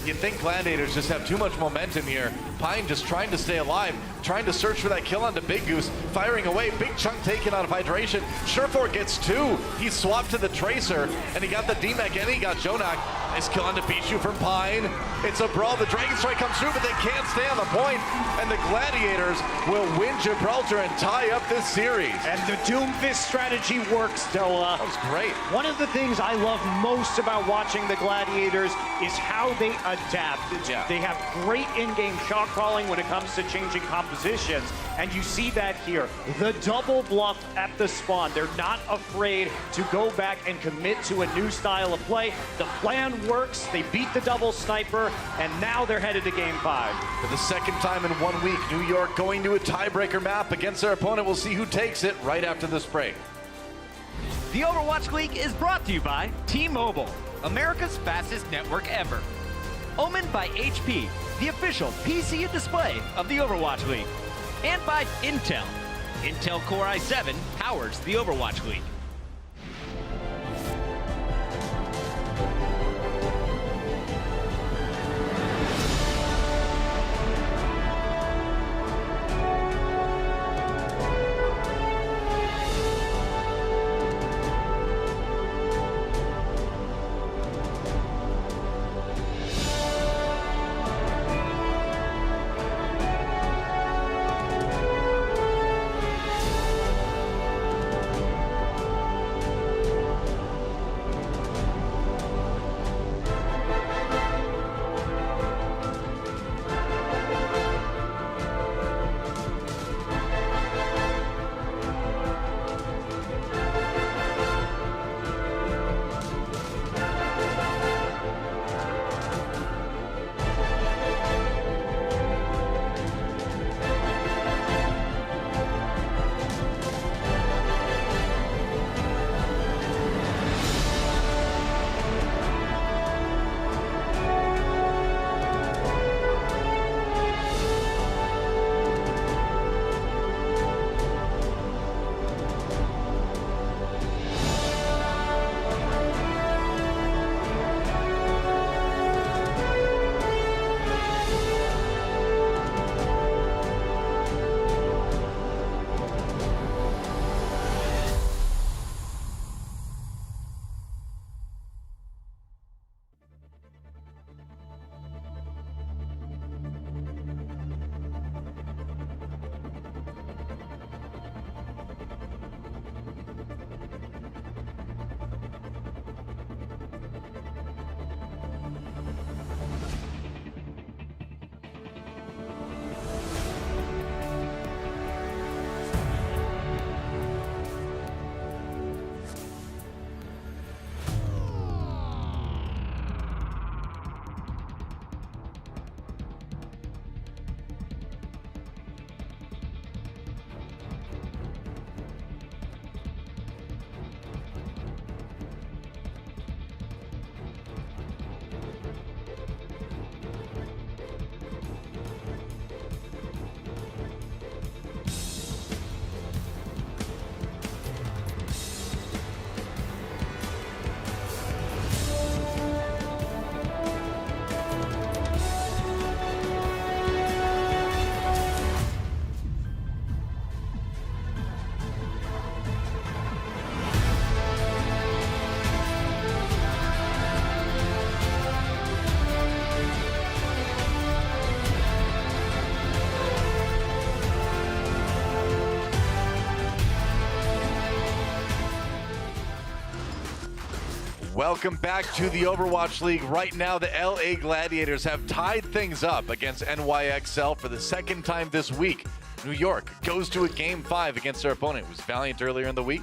You'd think Gladiators just have too much momentum here. Pine just trying to stay alive, trying to search for that kill onto Big Goose, firing away, big chunk taken out of Hydration. Surefour gets 2. He swapped to the Tracer, and he got the D-Mech, and he got Jonak. Nice kill onto Bijou from Pine. It's a brawl. The Dragon Strike comes through, but they can't stay on the point, and the Gladiators will win Gibraltar and tie up this series. And the Doomfist strategy works, Doa. That was great. One of the things I love most about watching the Gladiators is how they adapt. They have great in-game shot calling when it comes to changing compositions, and you see that here. The double bluff at the spawn. They're not afraid to go back and commit to a new style of play. The plan works. They beat the double sniper, and now they're headed to Game 5. For the second time in 1 week, New York going to a tiebreaker map against their opponent. We'll see who takes it right after this break. The Overwatch League is brought to you by T-Mobile, America's fastest network ever. Omened by HP, the official PC and display of the Overwatch League. And by Intel. Intel Core i7 powers the Overwatch League. Welcome back to the Overwatch League. Right now, the LA Gladiators have tied things up against NYXL for the second time this week. New York goes to a Game 5 against their opponent. It was Valiant earlier in the week.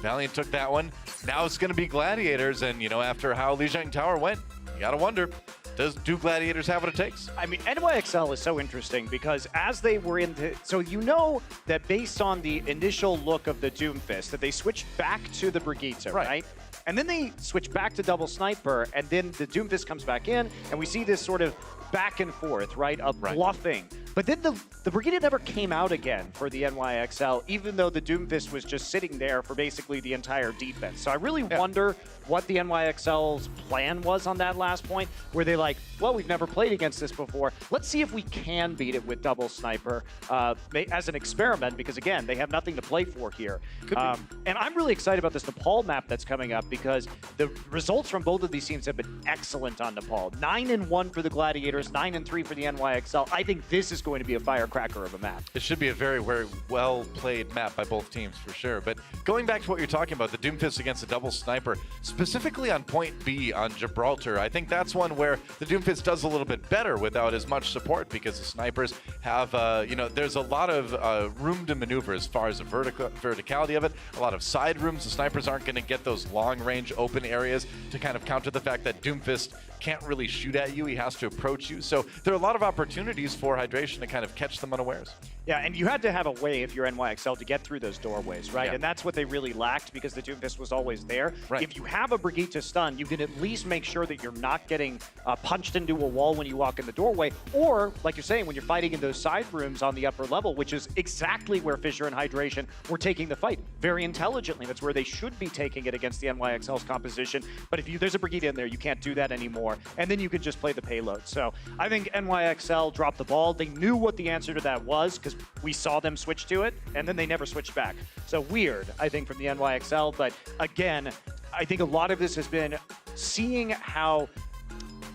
Valiant took that one. Now it's going to be Gladiators, and you know, after how Lijiang Tower went, you got to wonder, do Gladiators have what it takes? I mean, NYXL is so interesting because as they were so you know that based on the initial look of the Doomfist, that they switched back to the Brigitte, right? And then they switch back to Double Sniper, and then the Doomfist comes back in, and we see this sort of back and forth, right, of bluffing. But then the Brigitte never came out again for the NYXL, even though the Doomfist was just sitting there for basically the entire defense. So I really wonder what the NYXL's plan was on that last point, where they like, well, we've never played against this before. Let's see if we can beat it with Double Sniper as an experiment, because again, they have nothing to play for here. And I'm really excited about this Nepal map that's coming up because the results from both of these teams have been excellent on Nepal. 9-1 for the Gladiators, 9-3 for the NYXL. I think this is going to be a firecracker of a map. It should be a very, very well-played map by both teams for sure. But going back to what you're talking about, the Doomfist against the Double Sniper, specifically on point B on Gibraltar, I think that's one where the Doomfist does a little bit better without as much support because the snipers have, you know, there's a lot of room to maneuver as far as the verticality of it, a lot of side rooms. The snipers aren't going to get those long-range open areas to kind of counter the fact that Doomfist can't really shoot at you. He has to approach you. So there are a lot of opportunities for Hydration to kind of catch them unawares. Yeah, and you had to have a way if you're NYXL to get through those doorways, right? Yeah. And that's what they really lacked because the Doomfist was always there. If you have a Brigitte to stun, you can at least make sure that you're not getting punched into a wall when you walk in the doorway, or, like you're saying, when you're fighting in those side rooms on the upper level, which is exactly where Fissure and Hydration were taking the fight very intelligently. That's where they should be taking it against the NYXL's composition. But if there's a Brigitte in there, you can't do that anymore. And then you can just play the payload. So I think NYXL dropped the ball. They knew what the answer to that was because we saw them switch to it, and then they never switched back. So weird, I think, from the NYXL. But again, I think a lot of this has been seeing how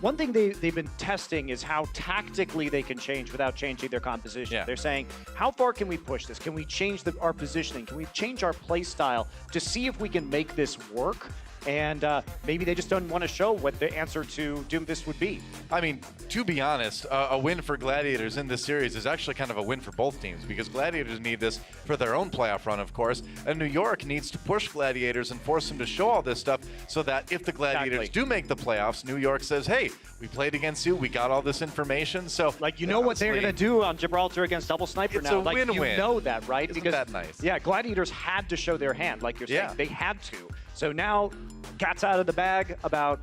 one thing they've been testing is how tactically they can change without changing their composition. Yeah. They're saying, how far can we push this? Can we change our positioning? Can we change our play style to see if we can make this work? And maybe they just don't want to show what the answer to Doomfist would be. I mean, to be honest, a win for Gladiators in this series is actually kind of a win for both teams because Gladiators need this for their own playoff run, of course, and New York needs to push Gladiators and force them to show all this stuff so that if the Gladiators do make the playoffs, New York says, hey, we played against you, we got all this information, so... Like, you know what they're going to do on Gibraltar against Double Sniper now. It's a win-win. You know that, right? Isn't that nice? Yeah, Gladiators had to show their hand, like you're saying. They had to. So now, cat's out of the bag about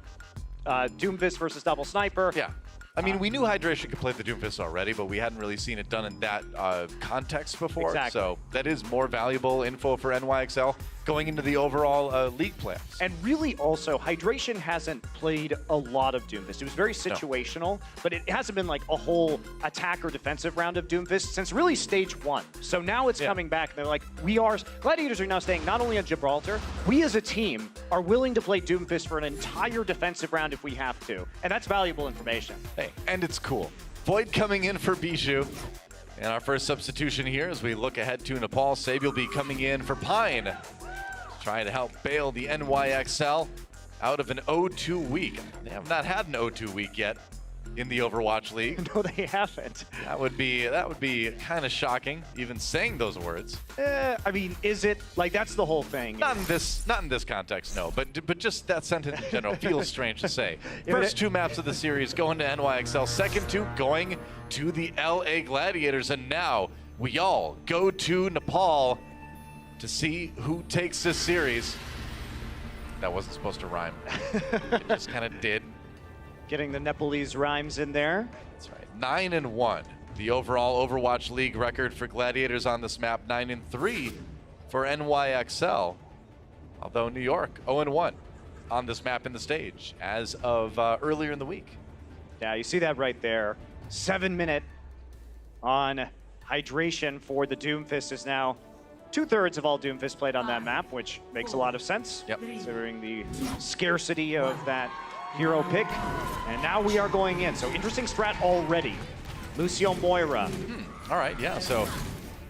Doomfist versus Double Sniper. Yeah. I mean, we knew Hydration could play the Doomfist already, but we hadn't really seen it done in that context before. Exactly. So that is more valuable info for NYXL going into the overall league playoffs. And really also, Hydration hasn't played a lot of Doomfist. It was very situational, but it hasn't been like a whole attack or defensive round of Doomfist since really stage 1. So now it's coming back. And they're like, Gladiators are now staying not only on Gibraltar, we as a team are willing to play Doomfist for an entire defensive round if we have to. And that's valuable information. Hey, and it's cool. Void coming in for Bijou. And our first substitution here as we look ahead to Nepal. Sabe will be coming in for Pine, trying to help bail the NYXL out of an 0-2 week. They have not had an 0-2 week yet in the Overwatch League. No, they haven't. That would be kind of shocking, even saying those words. I mean, is it? Like, that's the whole thing. Not in this context, no. But just that sentence in general feels strange to say. First 2 maps of the series going to NYXL. Second 2 going to the LA Gladiators. And now we all go to Nepal to see who takes this series. That wasn't supposed to rhyme. It just kind of did. Getting the Nepalese rhymes in there. That's right. 9-1. The overall Overwatch League record for Gladiators on this map. 9-3 for NYXL. Although New York 0-1 on this map in the stage as of earlier in the week. Yeah, you see that right there. 7-minute on Hydration for the Doomfist is now 2/3 of all Doomfist played on that map, which makes a lot of sense, considering the scarcity of that hero pick. And now we are going in. So interesting strat already. Lucio Moira. All right, yeah, so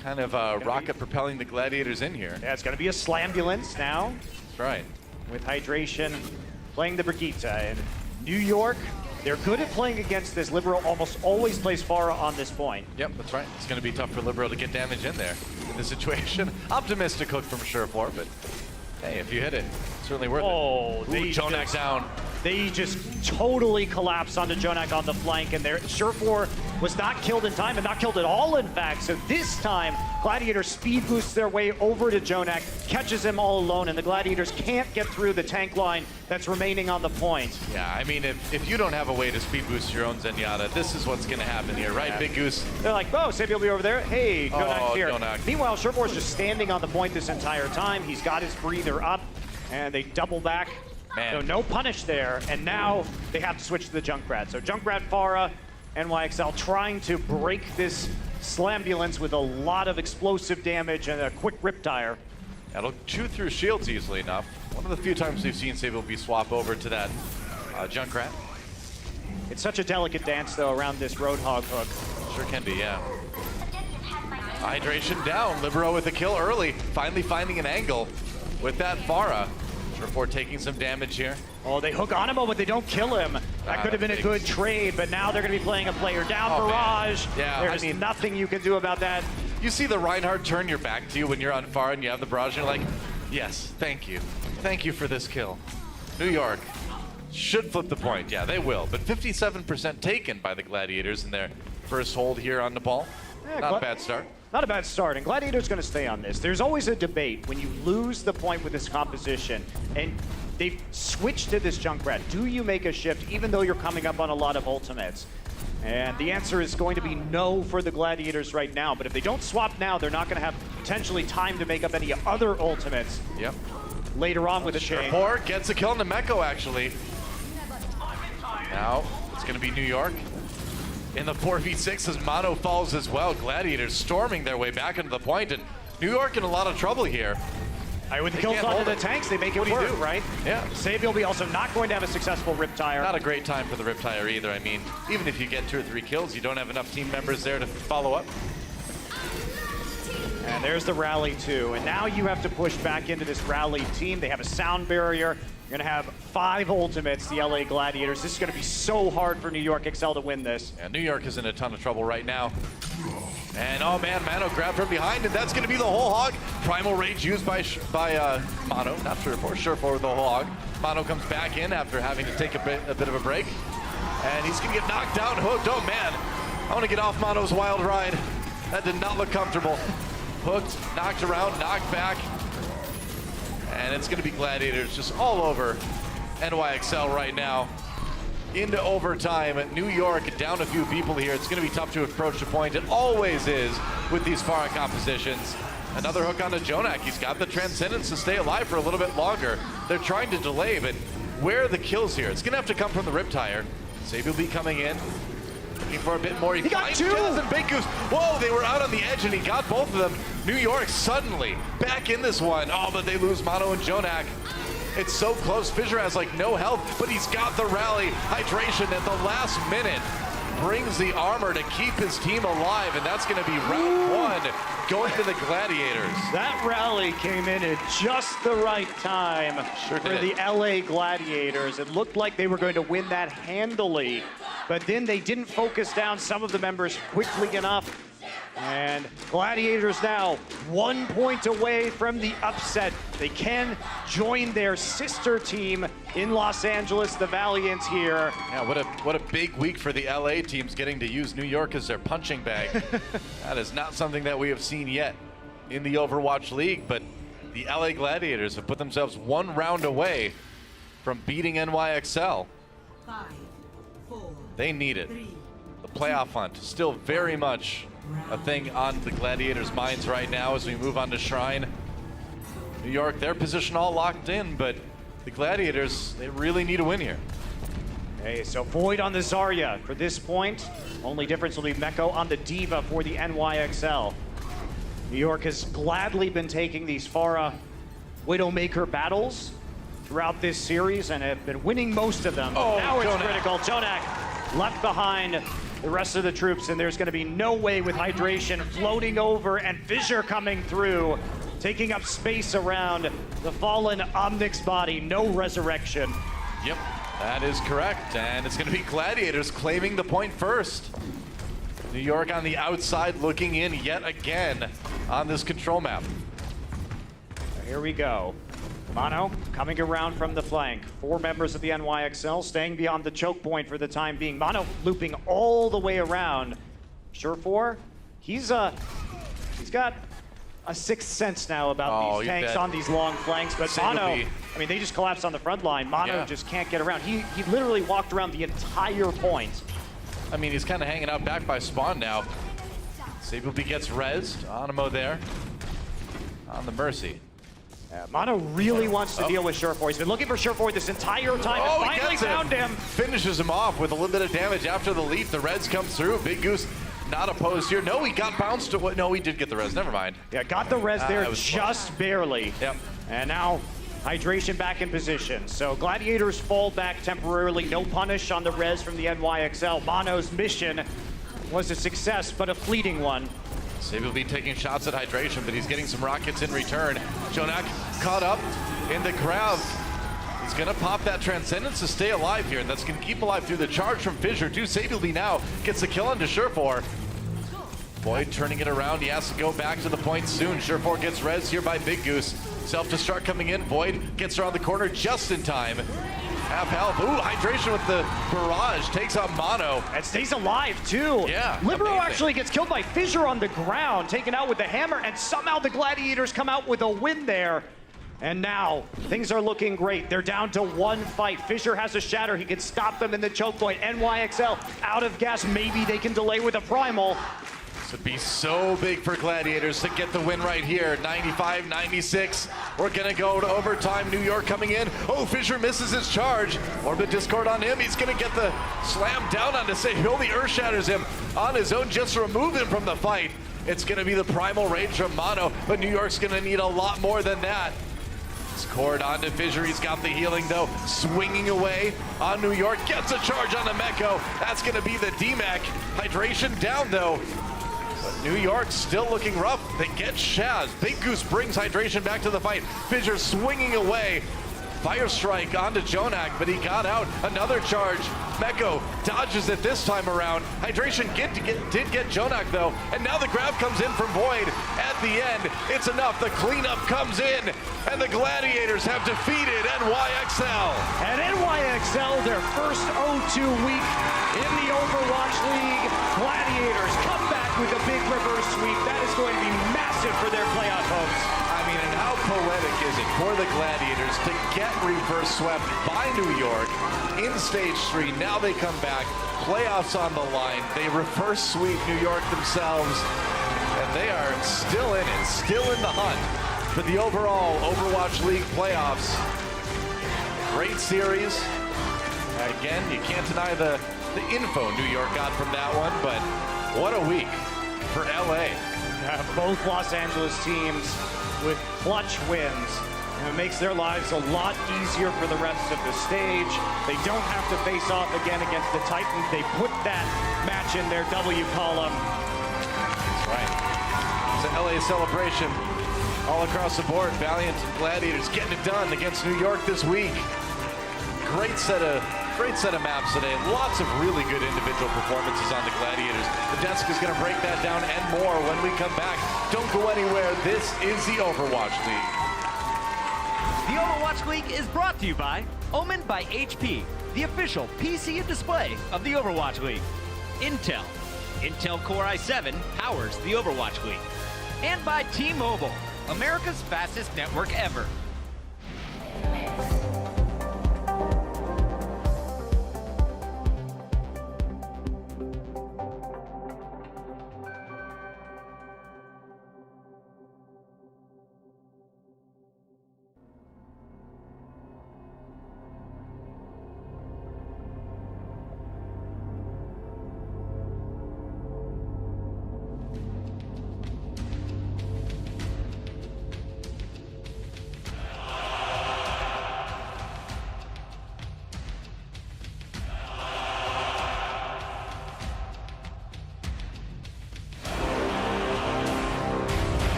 kind of rocket propelling the Gladiators in here. Yeah, it's going to be a Slambulance now. That's right. With Hydration playing the Brigitte. And New York, they're good at playing against this. Libero almost always plays Pharah on this point. Yep, that's right. It's going to be tough for Libero to get damage in there in this situation. Optimistic hook from Surefour, but hey, if you hit it, certainly worth it. Ooh, Jonak down. They just totally collapsed onto Jonak on the flank, and Surefour was not killed in time, and not killed at all, in fact. So this time, Gladiator speed boosts their way over to Jonak, catches him all alone, and the Gladiators can't get through the tank line that's remaining on the point. Yeah, I mean, if you don't have a way to speed boost your own Zenyatta, this is what's going to happen here, right, Big Goose? They're like, oh, Sabi will be over there. Hey, Jonak's here. Jonak. Meanwhile, Surefour's just standing on the point this entire time. He's got his breather up, and they double back. Man. So no punish there, and now they have to switch to the Junkrat. So Junkrat, Pharah, NYXL trying to break this Slambulance with a lot of explosive damage and a quick Riptire. It'll chew through shields easily enough. One of the few times we've seen Sabi be swap over to that Junkrat. It's such a delicate dance, though, around this Roadhog hook. Sure can be, yeah. Hydration down. Libero with a kill early. Finally finding an angle with that Pharah. Surefour taking some damage here. Oh, they hook on him, but they don't kill him. That could have been a good trade, but now they're going to be playing a player down. Barrage. Man. Yeah, There's nothing you can do about that. You see the Reinhardt turn your back to you when you're on Pharah and you have the barrage, and you're like, yes, thank you. Thank you for this kill. New York should flip the point. Yeah, they will. But 57% taken by the Gladiators in their first hold here on the ball. Yeah, not a bad start. Not a bad start, and Gladiator's going to stay on this. There's always a debate when you lose the point with this composition, and they've switched to this Junkrat. Do you make a shift even though you're coming up on a lot of ultimates? And the answer is going to be no for the Gladiators right now, but if they don't swap now, they're not going to have potentially time to make up any other ultimates. Yep. Later on with a chain. Surefour gets a kill on the Meko, actually. Now, it's going to be New York. In the 4v6 as Mono falls as well. Gladiators storming their way back into the point, and New York in a lot of trouble here. With the kills onto the tanks, they make it work, right? Yeah. Sabi will be also not going to have a successful Riptire. Not a great time for the Riptire either. I mean, even if you get 2 or 3 kills, you don't have enough team members there to follow up. And there's the rally too. And now you have to push back into this rally team. They have a sound barrier. You're going to have 5 ultimates, the LA Gladiators. This is going to be so hard for New York XL to win this. Yeah, New York is in a ton of trouble right now. And oh man, Mano grabbed from behind, and that's going to be the whole hog. Primal Rage used by Mano, not Surefour with the whole hog. Mano comes back in after having to take a bit of a break. And he's going to get knocked down, hooked. Oh man, I want to get off Mano's wild ride. That did not look comfortable. Hooked, knocked around, knocked back. And it's going to be Gladiators just all over NYXL right now. Into overtime. New York down a few people here. It's going to be tough to approach the point. It always is with these Pharah compositions. Another hook onto Jonak. He's got the Transcendence to stay alive for a little bit longer. They're trying to delay, but where are the kills here? It's going to have to come from the Riptire. Sabi will be coming in. Looking for a bit more. He got 2! And Big Goose. Whoa, they were out on the edge and he got both of them. New York suddenly back in this one. Oh, but they lose Mono and Jonak. It's so close. Fissure has like no health, but he's got the rally. Hydration at the last minute brings the armor to keep his team alive, and that's going to be round 1 going to the Gladiators. That rally came in at just the right time for the LA Gladiators. It looked like they were going to win that handily, but then they didn't focus down some of the members quickly enough. And Gladiators now 1 point away from the upset. They can join their sister team in Los Angeles, the Valiants here. Yeah, what a big week for the LA teams getting to use New York as their punching bag. That is not something that we have seen yet in the Overwatch League, but the LA Gladiators have put themselves 1 round away from beating NYXL. 5, 4, they need it. 3, the playoff hunt still very much a thing on the Gladiators' minds right now as we move on to Shrine. New York, their position all locked in, but the Gladiators, they really need a win here. Okay, so Void on the Zarya for this point. Only difference will be Meko on the Diva for the NYXL. New York has gladly been taking these Pharah Widowmaker battles throughout this series and have been winning most of them. Oh, now it's Jonak. critical. Jonak left behind the rest of the troops, and there's going to be no way with Hydration floating over and Fissure coming through, taking up space around the fallen Omnix body. No resurrection. Yep, that is correct. And it's going to be Gladiators claiming the point first. New York on the outside looking in yet again on this control map. Here we go. Mono coming around from the flank. 4 members of the NYXL staying beyond the choke point for the time being. Mono looping all the way around. Surefour, he's got a sixth sense now about these tanks on these long flanks, but Mono, I mean, they just collapsed on the front line. Mono just can't get around. He literally walked around the entire point. I mean, he's kind of hanging out back by spawn now. Sableby gets rezzed. Animo there on the Mercy. Mono really wants to deal with Surefour. He's been looking for Surefour this entire time and finally found him. Finishes him off with a little bit of damage after the leap. The Reds come through. Big Goose not opposed here. No, he got bounced. No, he did get the res. Never mind. Yeah, got the res there just barely. Yep. And now Hydration back in position. So Gladiators fall back temporarily. No punish on the res from the NYXL. Mono's mission was a success, but a fleeting one. Sabe will be taking shots at Hydration, but he's getting some rockets in return. Jonak caught up in the grab. He's gonna pop that Transcendence to stay alive here, and that's gonna keep alive through the charge from Fissure. Sableby now gets the kill onto Surefour. Void turning it around. He has to go back to the point soon. Surefour gets res here by Big Goose. Self-destruct coming in. Void gets around the corner just in time. Half health. Ooh, Hydration with the barrage takes out Mono. And stays alive too. Yeah. Libero actually gets killed by Fissure on the ground, taken out with the hammer, and somehow the Gladiators come out with a win there. And now things are looking great. They're down to 1 fight. Fissure has a shatter. He can stop them in the choke point. NYXL out of gas. Maybe they can delay with a primal. This would be so big for Gladiators to get the win right here. 95-96. We're gonna go to overtime. New York coming in. Oh, Fissure misses his charge. Orbit Discord on him. He's gonna get the slam down onto Sabe. The Earth shatters him on his own just to remove him from the fight. It's gonna be the primal rage from Mono, but New York's gonna need a lot more than that. Cord onto Fissure. He's got the healing though. Swinging away on New York. Gets a charge on the Meko. That's going to be the DMAC. Hydration down though. But New York still looking rough. They get Shaz. Big Goose brings Hydration back to the fight. Fissure swinging away. Fire strike onto Jonak, but he got out. Another charge. Meko dodges it this time around. Hydration did get Jonak though, and now the grab comes in from Void. At the end, it's enough. The cleanup comes in, and the Gladiators have defeated NYXL. And NYXL, their first 0-2 week in the Overwatch League. Gladiators come back with a big reverse sweep. That is going to be massive for their playoff hopes. I mean, and how poetic is it for the Gladiators to get reverse swept by New York in stage 3? Now they come back, playoffs on the line. They reverse sweep New York themselves, and they are still in it, still in the hunt for the overall Overwatch League playoffs. Great series. Again, you can't deny the info New York got from that one, but what a week for LA. Both Los Angeles teams with clutch wins. And it makes their lives a lot easier for the rest of the stage. They don't have to face off again against the Titans. They put that match in their W column. That's right. It's an LA celebration all across the board. Valiant and Gladiators getting it done against New York this week. Great set of maps today. Lots of really good individual performances on the Gladiators. The desk is going to break that down and more when we come back. Don't go anywhere. This is the Overwatch League. The Overwatch League is brought to you by Omen by HP, the official PC and display of the Overwatch League. Intel. Intel Core i7 powers the Overwatch League. And by T-Mobile, America's fastest network ever.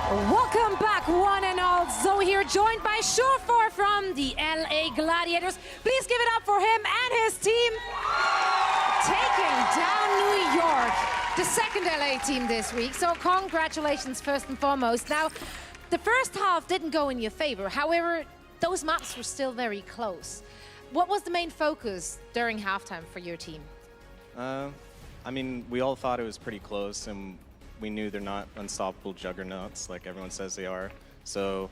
Welcome back, one and all. Zoe here, joined by Shore4 from the LA Gladiators. Please give it up for him and his team. Taking down New York, the second LA team this week. So congratulations first and foremost. Now, the first half didn't go in your favor. However, those maps were still very close. What was the main focus during halftime for your team? I mean, we all thought it was pretty close, and we knew they're not unstoppable juggernauts like everyone says they are. So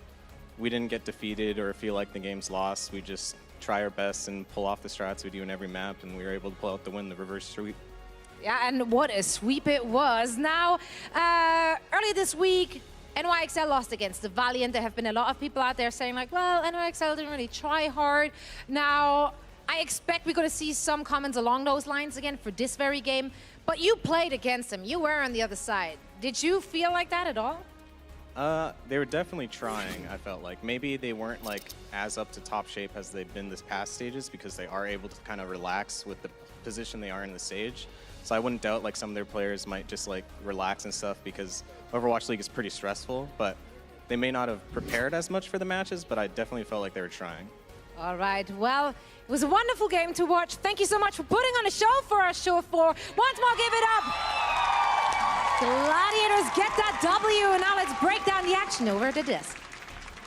we didn't get defeated or feel like the game's lost. We just try our best and pull off the strats we do in every map, and we were able to pull out the win, the reverse sweep. Yeah, and what a sweep it was. Now, earlier this week, NYXL lost against the Valiant. There have been a lot of people out there saying like, well, NYXL didn't really try hard. Now, I expect we're going to see some comments along those lines again for this very game. But you played against them. You were on the other side. Did you feel like that at all? They were definitely trying, I felt like. Maybe they weren't like as up to top shape as they've been this past stages because they are able to kind of relax with the position they are in the stage. So I wouldn't doubt like some of their players might just like relax and stuff because Overwatch League is pretty stressful, but they may not have prepared as much for the matches, but I definitely felt like they were trying. All right, well, it was a wonderful game to watch. Thank you so much for putting on a show for us, Shore4. Once more, give it up. Gladiators get that W, and now let's break down the action over to this.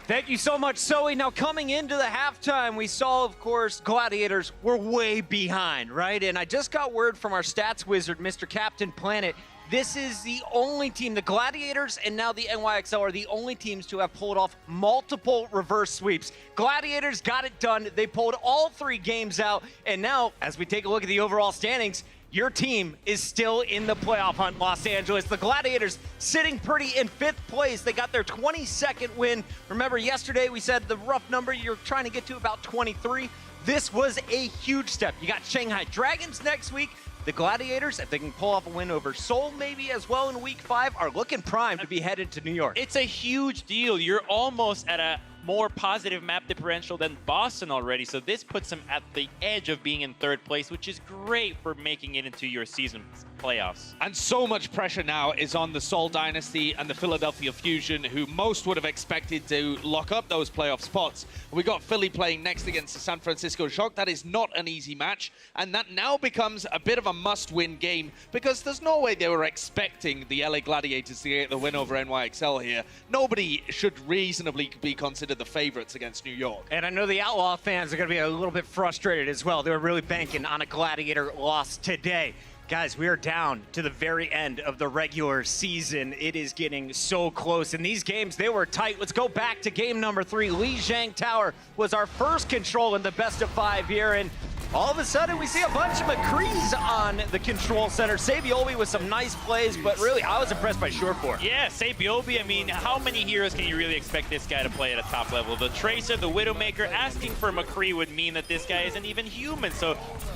Thank you so much, Zoe. Now, coming into the halftime, we saw, of course, Gladiators were way behind, right? And I just got word from our stats wizard, Mr. Captain Planet. This is the only team, the Gladiators and now the NYXL are the only teams to have pulled off multiple reverse sweeps. Gladiators got it done. They pulled all 3 games out. And now, as we take a look at the overall standings, your team is still in the playoff hunt, Los Angeles. The Gladiators sitting pretty in 5th place. They got their 22nd win. Remember, yesterday we said the rough number, you're trying to get to about 23. This was a huge step. You got Shanghai Dragons next week. The Gladiators, if they can pull off a win over Seoul maybe as well in week 5, are looking primed to be headed to New York. It's a huge deal. You're almost at a more positive map differential than Boston already, so this puts them at the edge of being in 3rd place, which is great for making it into your season playoffs. And so much pressure now is on the Seoul Dynasty and the Philadelphia Fusion, who most would have expected to lock up those playoff spots. We got Philly playing next against the San Francisco Shock. That is not an easy match, and that now becomes a bit of a must-win game because there's no way they were expecting the LA Gladiators to get the win over NYXL here. Nobody should reasonably be considered the favorites against New York. And I know the Outlaw fans are going to be a little bit frustrated as well. They were really banking on a Gladiator loss today. Guys, we are down to the very end of the regular season. It is getting so close. And these games, they were tight. Let's go back to game number 3. Lijiang Tower was our first control in the best of 5 here. And all of a sudden, we see a bunch of McCrees on the control center. Sabiobi with some nice plays, but really, I was impressed by Shore4. Yeah, Sabiobi, I mean, how many heroes can you really expect this guy to play at a top level? The Tracer, the Widowmaker, asking for McCree would mean that this guy isn't even human. So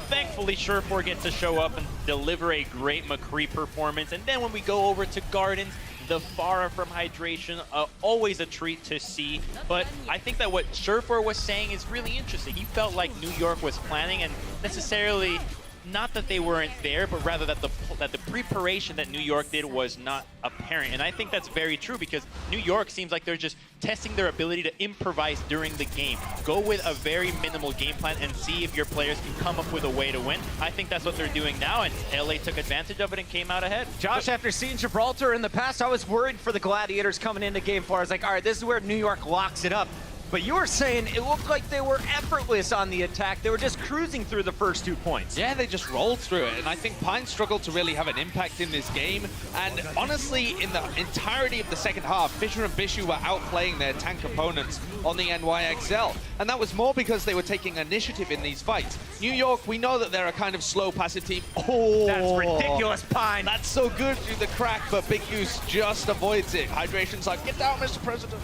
thankfully, Shore4 gets to show up and deliver a great McCree performance. And then when we go over to Gardens, the Pharah from Hydration, always a treat to see. But I think that what Shore4 was saying is really interesting. He felt like New York was planning, and necessarily not that they weren't there, but rather that the preparation that New York did was not apparent. And I think that's very true because New York seems like they're just testing their ability to improvise during the game. Go with a very minimal game plan and see if your players can come up with a way to win. I think that's what they're doing now, and LA took advantage of it and came out ahead. Josh, after seeing Gibraltar in the past, I was worried for the Gladiators coming into game 4. I was like, all right, this is where New York locks it up. But you were saying it looked like they were effortless on the attack. They were just cruising through the first 2 points. Yeah, they just rolled through it. And I think Pine struggled to really have an impact in this game. And honestly, in the entirety of the second half, Fisher and Bishu were outplaying their tank opponents on the NYXL. And that was more because they were taking initiative in these fights. New York, we know that they're a kind of slow passive team. Oh, that's ridiculous, Pine. That's so good through the crack, but Big Goose just avoids it. Hydration's like, get down, Mr. President.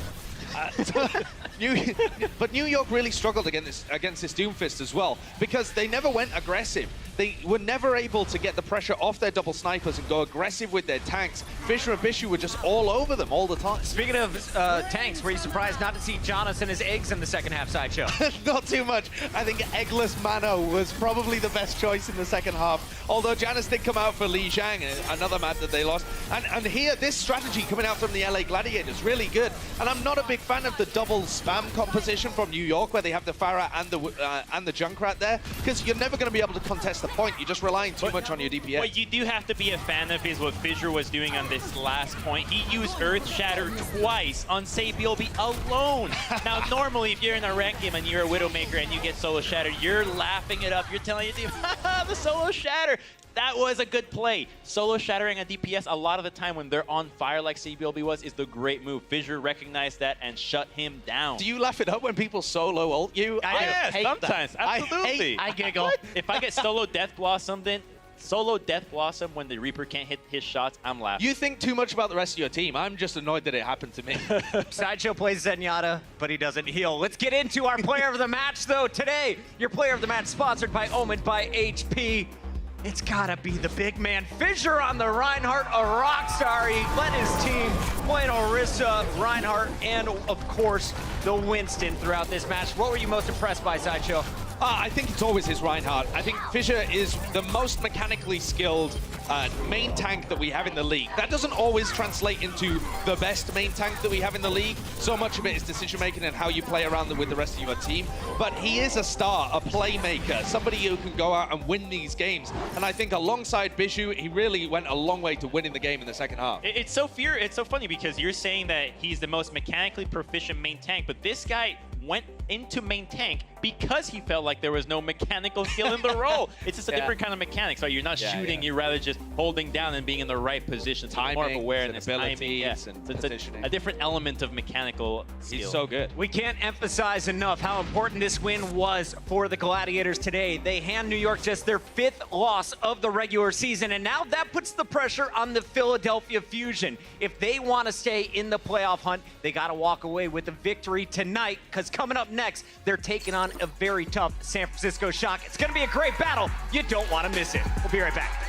But New York really struggled against this Doomfist as well because they never went aggressive. They were never able to get the pressure off their double snipers and go aggressive with their tanks. Fisher and Bishu were just all over them all the time. Speaking of tanks, were you surprised not to see Jonas and his eggs in the second half sideshow? Not too much. I think Eggless Mano was probably the best choice in the second half. Although Janus did come out for Li Zhang, another map that they lost. And here, this strategy coming out from the LA Gladiators, really good. And I'm not a big fan of the double spam composition from New York, where they have the Pharah and the Junkrat there, because you're never going to be able to contest the point. You're just relying too much on your DPS. What you do have to be a fan of is what Fissure was doing on this last point. He used Earth Shatter twice on Saebiobe alone. Now, normally, if you're in a ranked game and you're a Widowmaker and you get solo shatter, you're laughing it up. You're telling your team, haha, the solo shatter. That was a good play. Solo shattering a DPS a lot of the time when they're on fire like Saebiobe was is the great move. Fissure recognized that and shut him down. Do you laugh it up when people solo ult you? Yeah, sometimes. Absolutely. I giggle. If I get solo Death Blossom, then solo Death Blossom when the Reaper can't hit his shots, I'm laughing. You think too much about the rest of your team. I'm just annoyed that it happened to me. Sideshow plays Zenyatta, but he doesn't heal. Let's get into our player of the match, though. Today, your player of the match sponsored by Omen by HP. It's gotta be the big man, Fissure on the Reinhardt, a rock star. He led his team playing Orisa, Reinhardt, and of course, the Winston throughout this match. What were you most impressed by, Sideshow? I think it's always his Reinhardt. I think Fissure is the most mechanically skilled main tank that we have in the league. That doesn't always translate into the best main tank that we have in the league. So much of it is decision making and how you play around with the rest of your team. But he is a star, a playmaker, somebody who can go out and win these games. And I think alongside Bishu, he really went a long way to winning the game in the second half. It's so funny because you're saying that he's the most mechanically proficient main tank, but this guy went into main tank because he felt like there was no mechanical skill in the role. It's just a different kind of mechanics, right? You're not shooting, you're rather just holding down and being in the right position. So more of awareness, timing, and positioning. A different element of mechanical skill. He's so good. We can't emphasize enough how important this win was for the Gladiators today. They hand New York just their 5th loss of the regular season, and now that puts the pressure on the Philadelphia Fusion. If they want to stay in the playoff hunt, they got to walk away with a victory tonight, because coming up next, they're taking on a very tough San Francisco Shock. It's going to be a great battle. You don't want to miss it. We'll be right back.